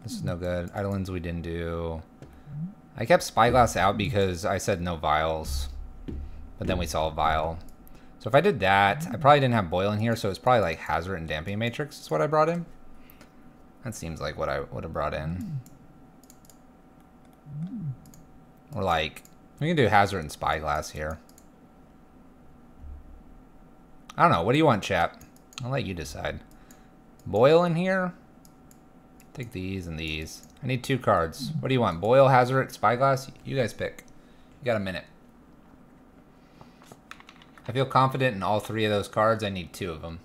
This is no good. Eidolons we didn't do. I kept Spyglass out because I said no vials. But then we saw a vial. So if I did that, I probably didn't have Boil in here, so it's probably like Hazard and Damping Matrix is what I brought in. That seems like what I would have brought in. We're like, we can do Hazard and Spyglass here. I don't know. What do you want, chap? I'll let you decide. Boil in here? Take these and these. I need 2 cards. What do you want? Boil, Hazard, Spyglass? You guys pick. You got a minute. I feel confident in all 3 of those cards. I need 2 of them.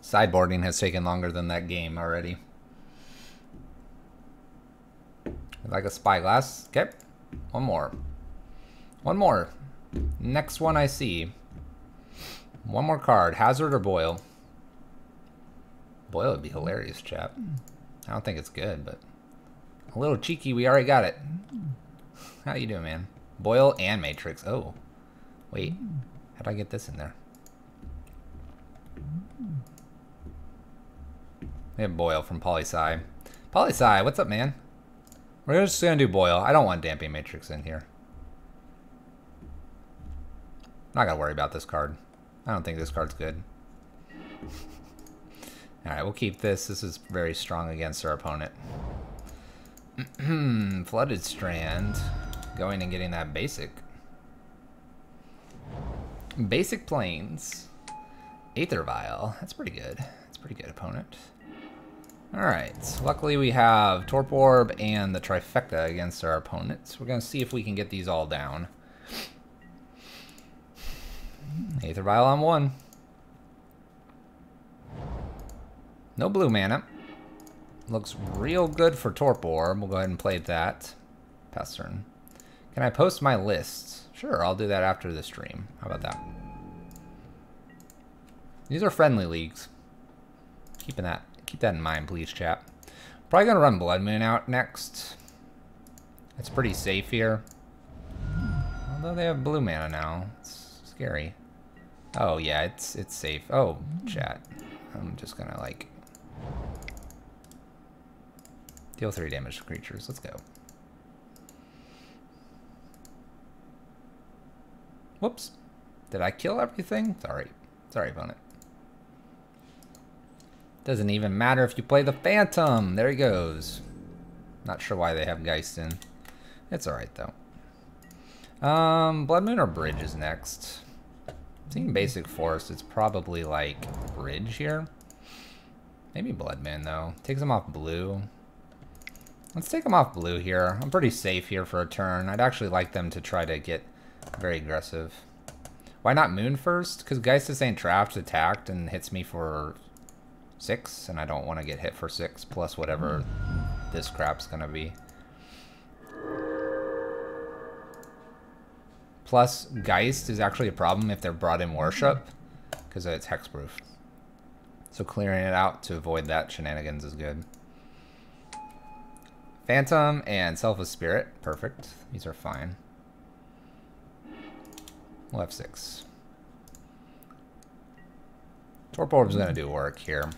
Sideboarding has taken longer than that game already. Like a Spyglass. Okay. One more. One more. Next one I see. One more card. Hazard or Boil? Boil would be hilarious, chap. I don't think it's good, but a little cheeky. We already got it. How you doing, man? Boil and Matrix. Oh. Wait. How'd I get this in there? We have Boil from Poli-Sci. Poli-Sci, what's up, man? We're just gonna do Boil. I don't want Damping Matrix in here. I'm not gonna worry about this card. I don't think this card's good. Alright, we'll keep this. This is very strong against our opponent. Flooded Strand. Going and getting that basic. Basic Plains. Aether Vial. That's pretty good. That's pretty good, opponent. Alright, luckily we have Torp Orb and the Trifecta against our opponents. We're going to see if we can get these all down. Aether Vial on 1. No blue mana. Looks real good for Torp Orb. We'll go ahead and play that. Pass turn. Can I post my lists? Sure, I'll do that after the stream. How about that? These are friendly leagues. Keep that in mind, please, chat. Probably gonna run Blood Moon out next. It's pretty safe here. Although they have blue mana now. It's scary. Oh yeah, it's safe. Oh, chat. I'm just gonna like deal 3 damage to creatures. Let's go. Whoops. Did I kill everything? Sorry. Sorry, opponent. Doesn't even matter if you play the Phantom. There he goes. Not sure why they have Geist in. It's alright, though. Blood Moon or Bridge is next. Seeing Basic Force, it's probably like Bridge here. Maybe Blood Moon, though. Takes him off blue. Let's take him off blue here. I'm pretty safe here for a turn. I'd actually like them to try to get very aggressive. Why not Moon first? Because Geistus ain't trapped, attacked, and hits me for 6, and I don't want to get hit for 6, plus whatever this crap's gonna be. Plus, Geist is actually a problem if they're brought in Worship, because it's hexproof. So clearing it out to avoid that shenanigans is good. Phantom and Selfless Spirit, perfect. These are fine. We'll have 6. Torp Orb's gonna do work here.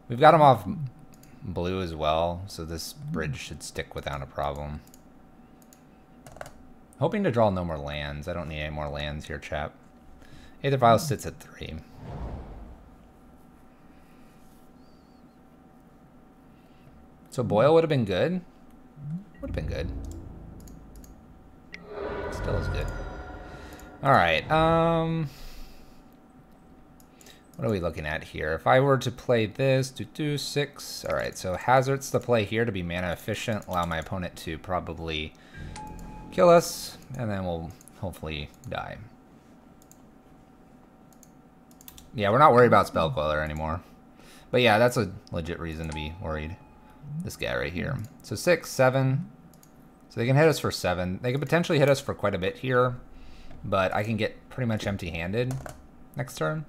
We've got him off blue as well, so this bridge should stick without a problem. Hoping to draw no more lands. I don't need any more lands here, chap. Aether Vial sits at 3. So Boil would have been good. Would have been good. Still is good. Alright, what are we looking at here? If I were to play this, do 6. Alright, so Hazard's the play here to be mana efficient, allow my opponent to probably kill us, and then we'll hopefully die. Yeah, we're not worried about Spell Queller anymore. But yeah, that's a legit reason to be worried. This guy right here. So 6, 7. So they can hit us for 7. They could potentially hit us for quite a bit here, but I can get pretty much empty-handed next turn.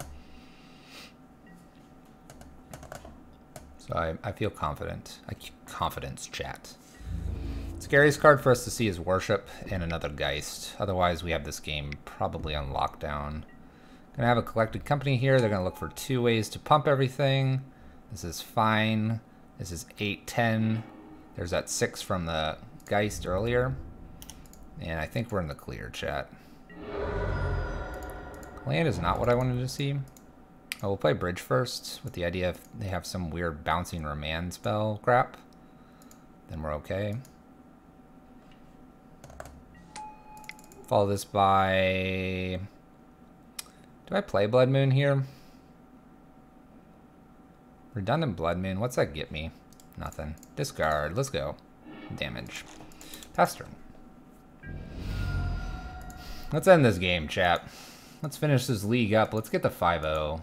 So I feel confident. Confidence, chat. Scariest card for us to see is Worship and another Geist. Otherwise, we have this game probably on lockdown. Gonna have a Collected Company here. They're gonna look for 2 ways to pump everything. This is fine. This is 8, 10. There's that 6 from the Geist earlier. And I think we're in the clear, chat. Land is not what I wanted to see. Oh, we'll play bridge first with the idea if they have some weird bouncing remand spell crap, then we're okay. Follow this by... Do I play Blood Moon here? Redundant Blood Moon, what's that get me? Nothing. Discard, let's go. Damage. Pass turn. Let's end this game, chat. Let's finish this league up. Let's get the 5-0.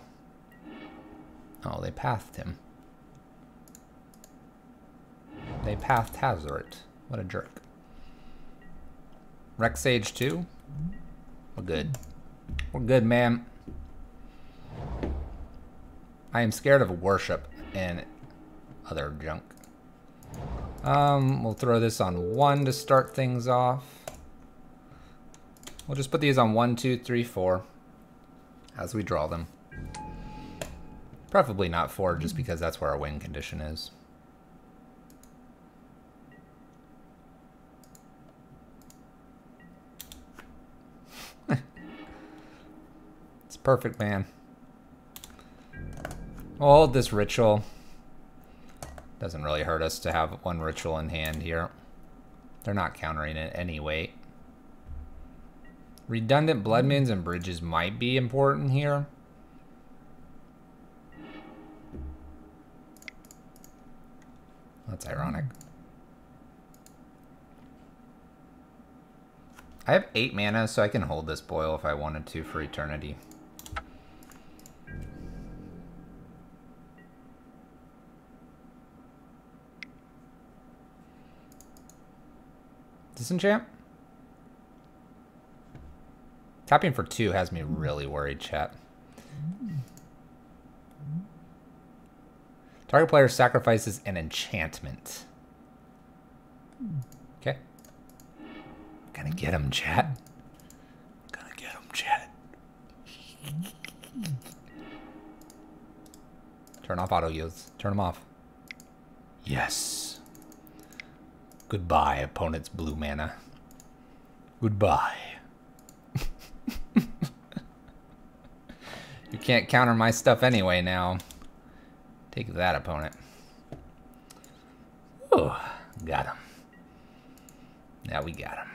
Oh, they pathed him. They pathed Hazoret. What a jerk. Rex Sage 2? We're good. We're good, man. I am scared of worship and other junk. We'll throw this on 1 to start things off. We'll just put these on 1, 2, 3, 4 as we draw them. Preferably not 4, just because that's where our win condition is. It's perfect, man. We'll hold this ritual. Doesn't really hurt us to have 1 ritual in hand here. They're not countering it anyway. Redundant Blood Moons and bridges might be important here. That's ironic. I have 8 mana, so I can hold this boil if I wanted to for eternity. Disenchant? Tapping for 2 has me really worried, chat. Target player sacrifices an enchantment. Okay. Gonna get him, chat. Gonna get him, chat. Turn off auto yields. Turn them off. Yes. Goodbye, opponent's blue mana. Goodbye. You can't counter my stuff anyway now. Take that, opponent. Oh, got him. Now we got him.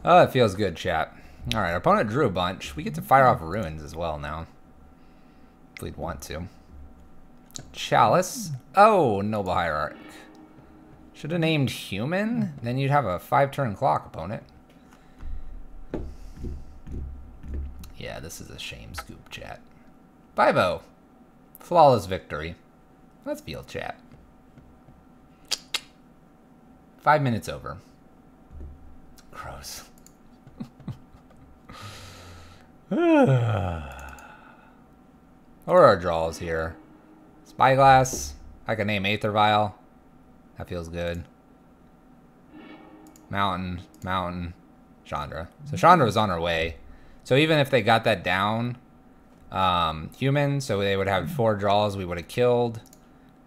Oh, it feels good, chat. Alright, our opponent drew a bunch. We get to fire off ruins as well now. If we'd want to. Chalice. Oh, Noble Hierarch. Should have named Human. Then you'd have a 5-turn clock, opponent. Yeah, this is a shame scoop, chat. 5-0. Flawless victory. Let's feel, chat. 5 minutes over. Gross. What are our draws here? Spyglass. I can name Aether Vial. That feels good. Mountain, Mountain, Chandra. So Chandra was on her way. So even if they got that down, Human, so they would have 4 draws we would have killed.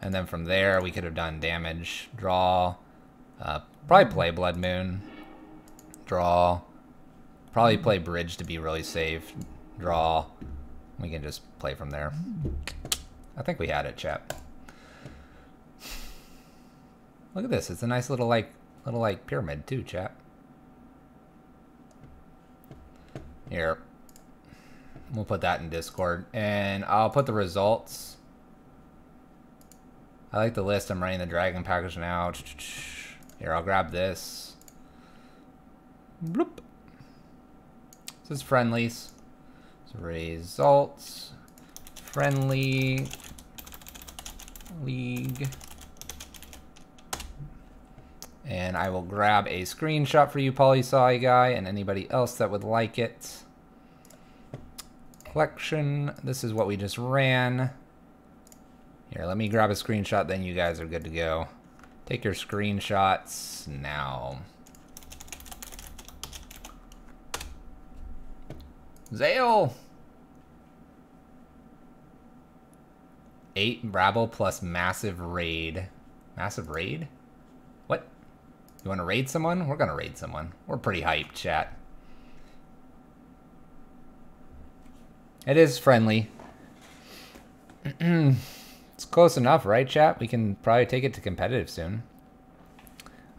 And then from there, we could have done damage, draw, probably play Blood Moon, draw, probably play Bridge to be really safe, draw. We can just play from there. I think we had it, chat. Look at this. It's a nice little pyramid too, chat. Here. We'll put that in Discord. And I'll put the results. I like the list. I'm running the Dragon package now. Here, I'll grab this. Bloop. This is friendlies. So results. Friendly. League. And I will grab a screenshot for you, Polysci guy, and anybody else that would like it. Collection. This is what we just ran. Here, let me grab a screenshot, then you guys are good to go. Take your screenshots now. Zale! 8 Rabble plus Massive Raid. Massive Raid? What? You want to raid someone? We're going to raid someone. We're pretty hyped, chat. It is friendly. It's close enough, right, chat? We can probably take it to competitive soon.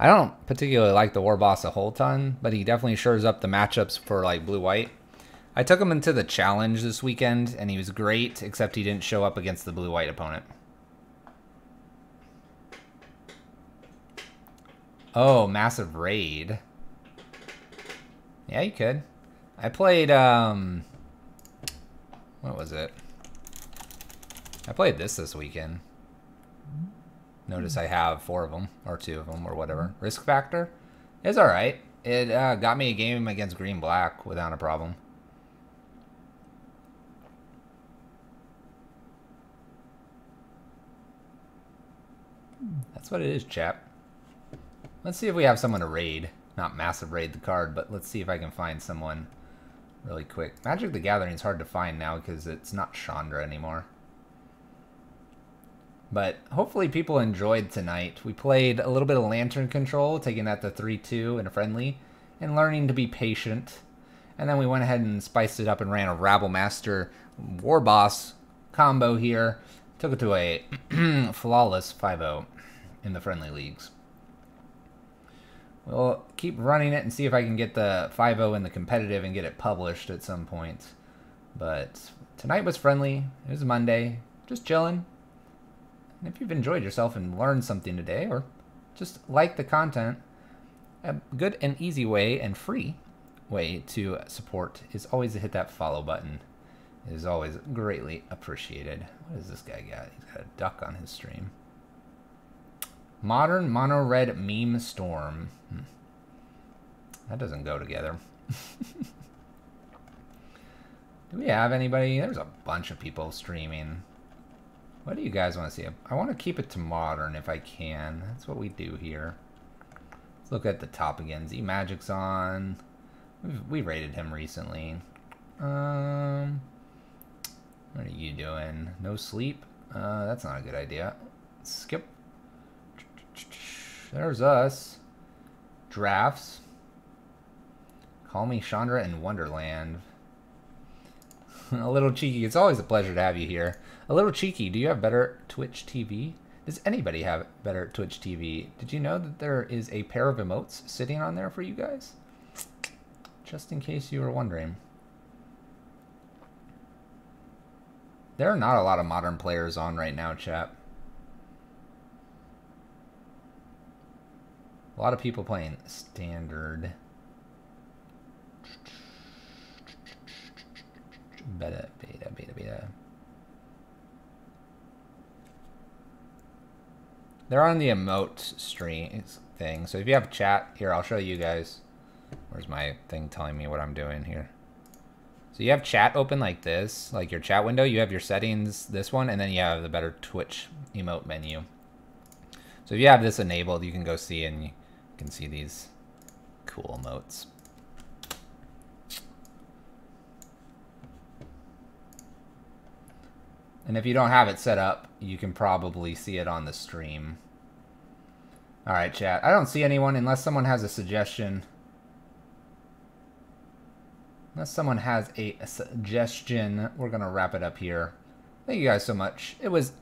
I don't particularly like the War Boss a whole ton, but he definitely shores up the matchups for like blue-white. I took him into the challenge this weekend, and he was great, except he didn't show up against the blue-white opponent. Oh, massive raid. Yeah, you could. I played, what was it? I played this weekend. Notice I have 4 of them, or 2 of them, or whatever. Risk factor? It's alright. It got me a game against green-black without a problem. That's what it is, chap. Let's see if we have someone to raid. Not massive raid the card, but let's see if I can find someone really quick. Magic the Gathering is hard to find now because it's not Chandra anymore. But hopefully people enjoyed tonight. We played a little bit of Lantern Control, taking that to 3-2 in a friendly, and learning to be patient. And then we went ahead and spiced it up and ran a Rabble Master War Boss combo here. Took it to a flawless 5-0 in the friendly leagues. We'll keep running it and see if I can get the 5-0 in the competitive and get it published at some point. But tonight was friendly. It was Monday. Just chilling. And if you've enjoyed yourself and learned something today, or just like the content, a good and easy way and free way to support is always to hit that follow button. It is always greatly appreciated. What does this guy got? He's got a duck on his stream. Modern Mono Red Meme Storm. That doesn't go together. Do we have anybody? There's a bunch of people streaming. What do you guys want to see? I want to keep it to modern if I can. That's what we do here. Let's look at the top again. Z Magic's on. We rated him recently. What are you doing? No sleep? That's not a good idea. Skip. There's us. Drafts. Call me Chandra in Wonderland. A little cheeky. It's always a pleasure to have you here. A little cheeky. Do you have better Twitch TV? Does anybody have better Twitch TV? Did you know that there is a pair of emotes sitting on there for you guys? Just in case you were wondering. There are not a lot of modern players on right now, chat. A lot of people playing standard. Beta. They're on the emote stream thing. So if you have chat, here, I'll show you guys. Where's my thing telling me what I'm doing here? So you have chat open like this, like your chat window. You have your settings, this one, and then you have the better Twitch emote menu. So if you have this enabled, you can go see, and you can see these cool emotes. And if you don't have it set up, you can probably see it on the stream. Alright, chat. I don't see anyone unless someone has a suggestion. Unless someone has a suggestion, we're going to wrap it up here. Thank you guys so much. It was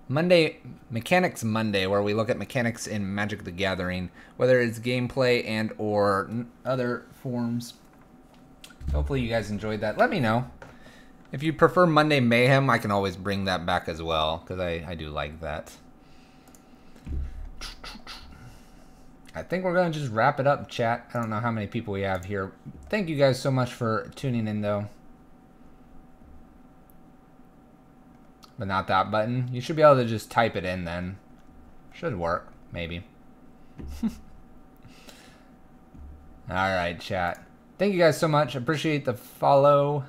Monday, Mechanics Monday, where we look at mechanics in Magic the Gathering, whether it's gameplay and or other forms. Hopefully you guys enjoyed that. Let me know. If you prefer Monday Mayhem, I can always bring that back as well, because I do like that. I think we're going to just wrap it up, chat. I don't know how many people we have here. Thank you guys so much for tuning in, though. But not that button. You should be able to just type it in then. Should work, maybe. Alright, chat. Thank you guys so much. Appreciate the follow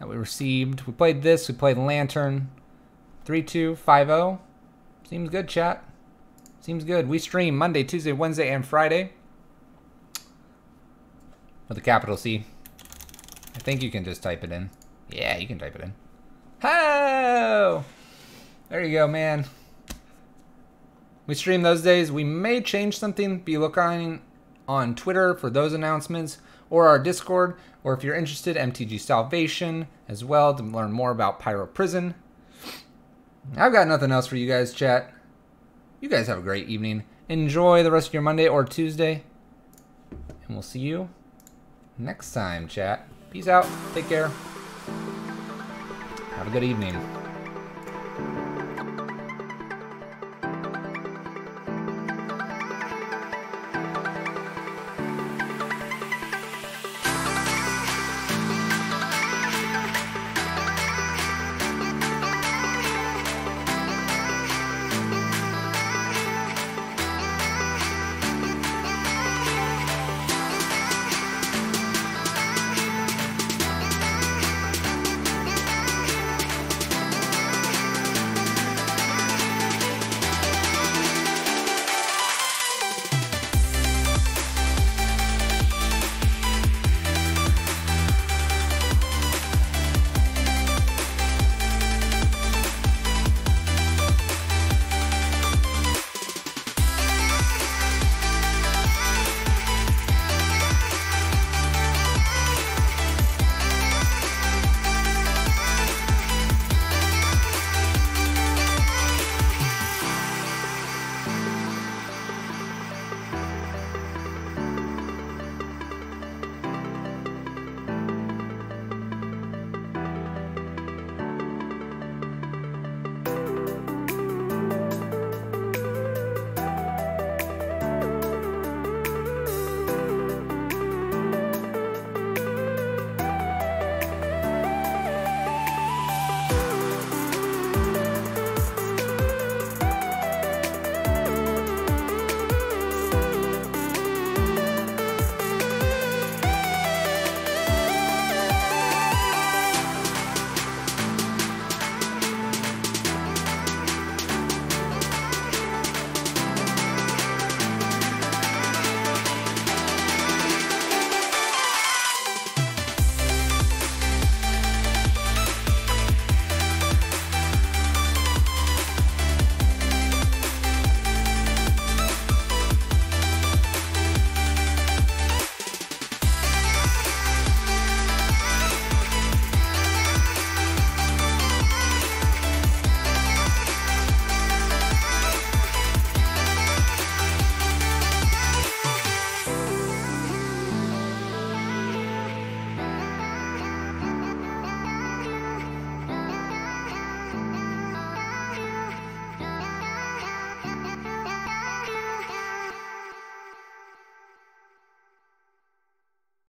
that we received. We played this. We played Lantern. 3-2, 5-0. Seems good, chat. Seems good. We stream Monday, Tuesday, Wednesday, and Friday. With a capital C. I think you can just type it in. Yeah, you can type it in. Ho! There you go, man. We stream those days. We may change something. Be looking on Twitter for those announcements, or our Discord, or if you're interested, MTG Salvation as well to learn more about Pyro Prison. I've got nothing else for you guys, chat. You guys have a great evening. Enjoy the rest of your Monday or Tuesday. And we'll see you next time, chat. Peace out. Take care. Have a good evening.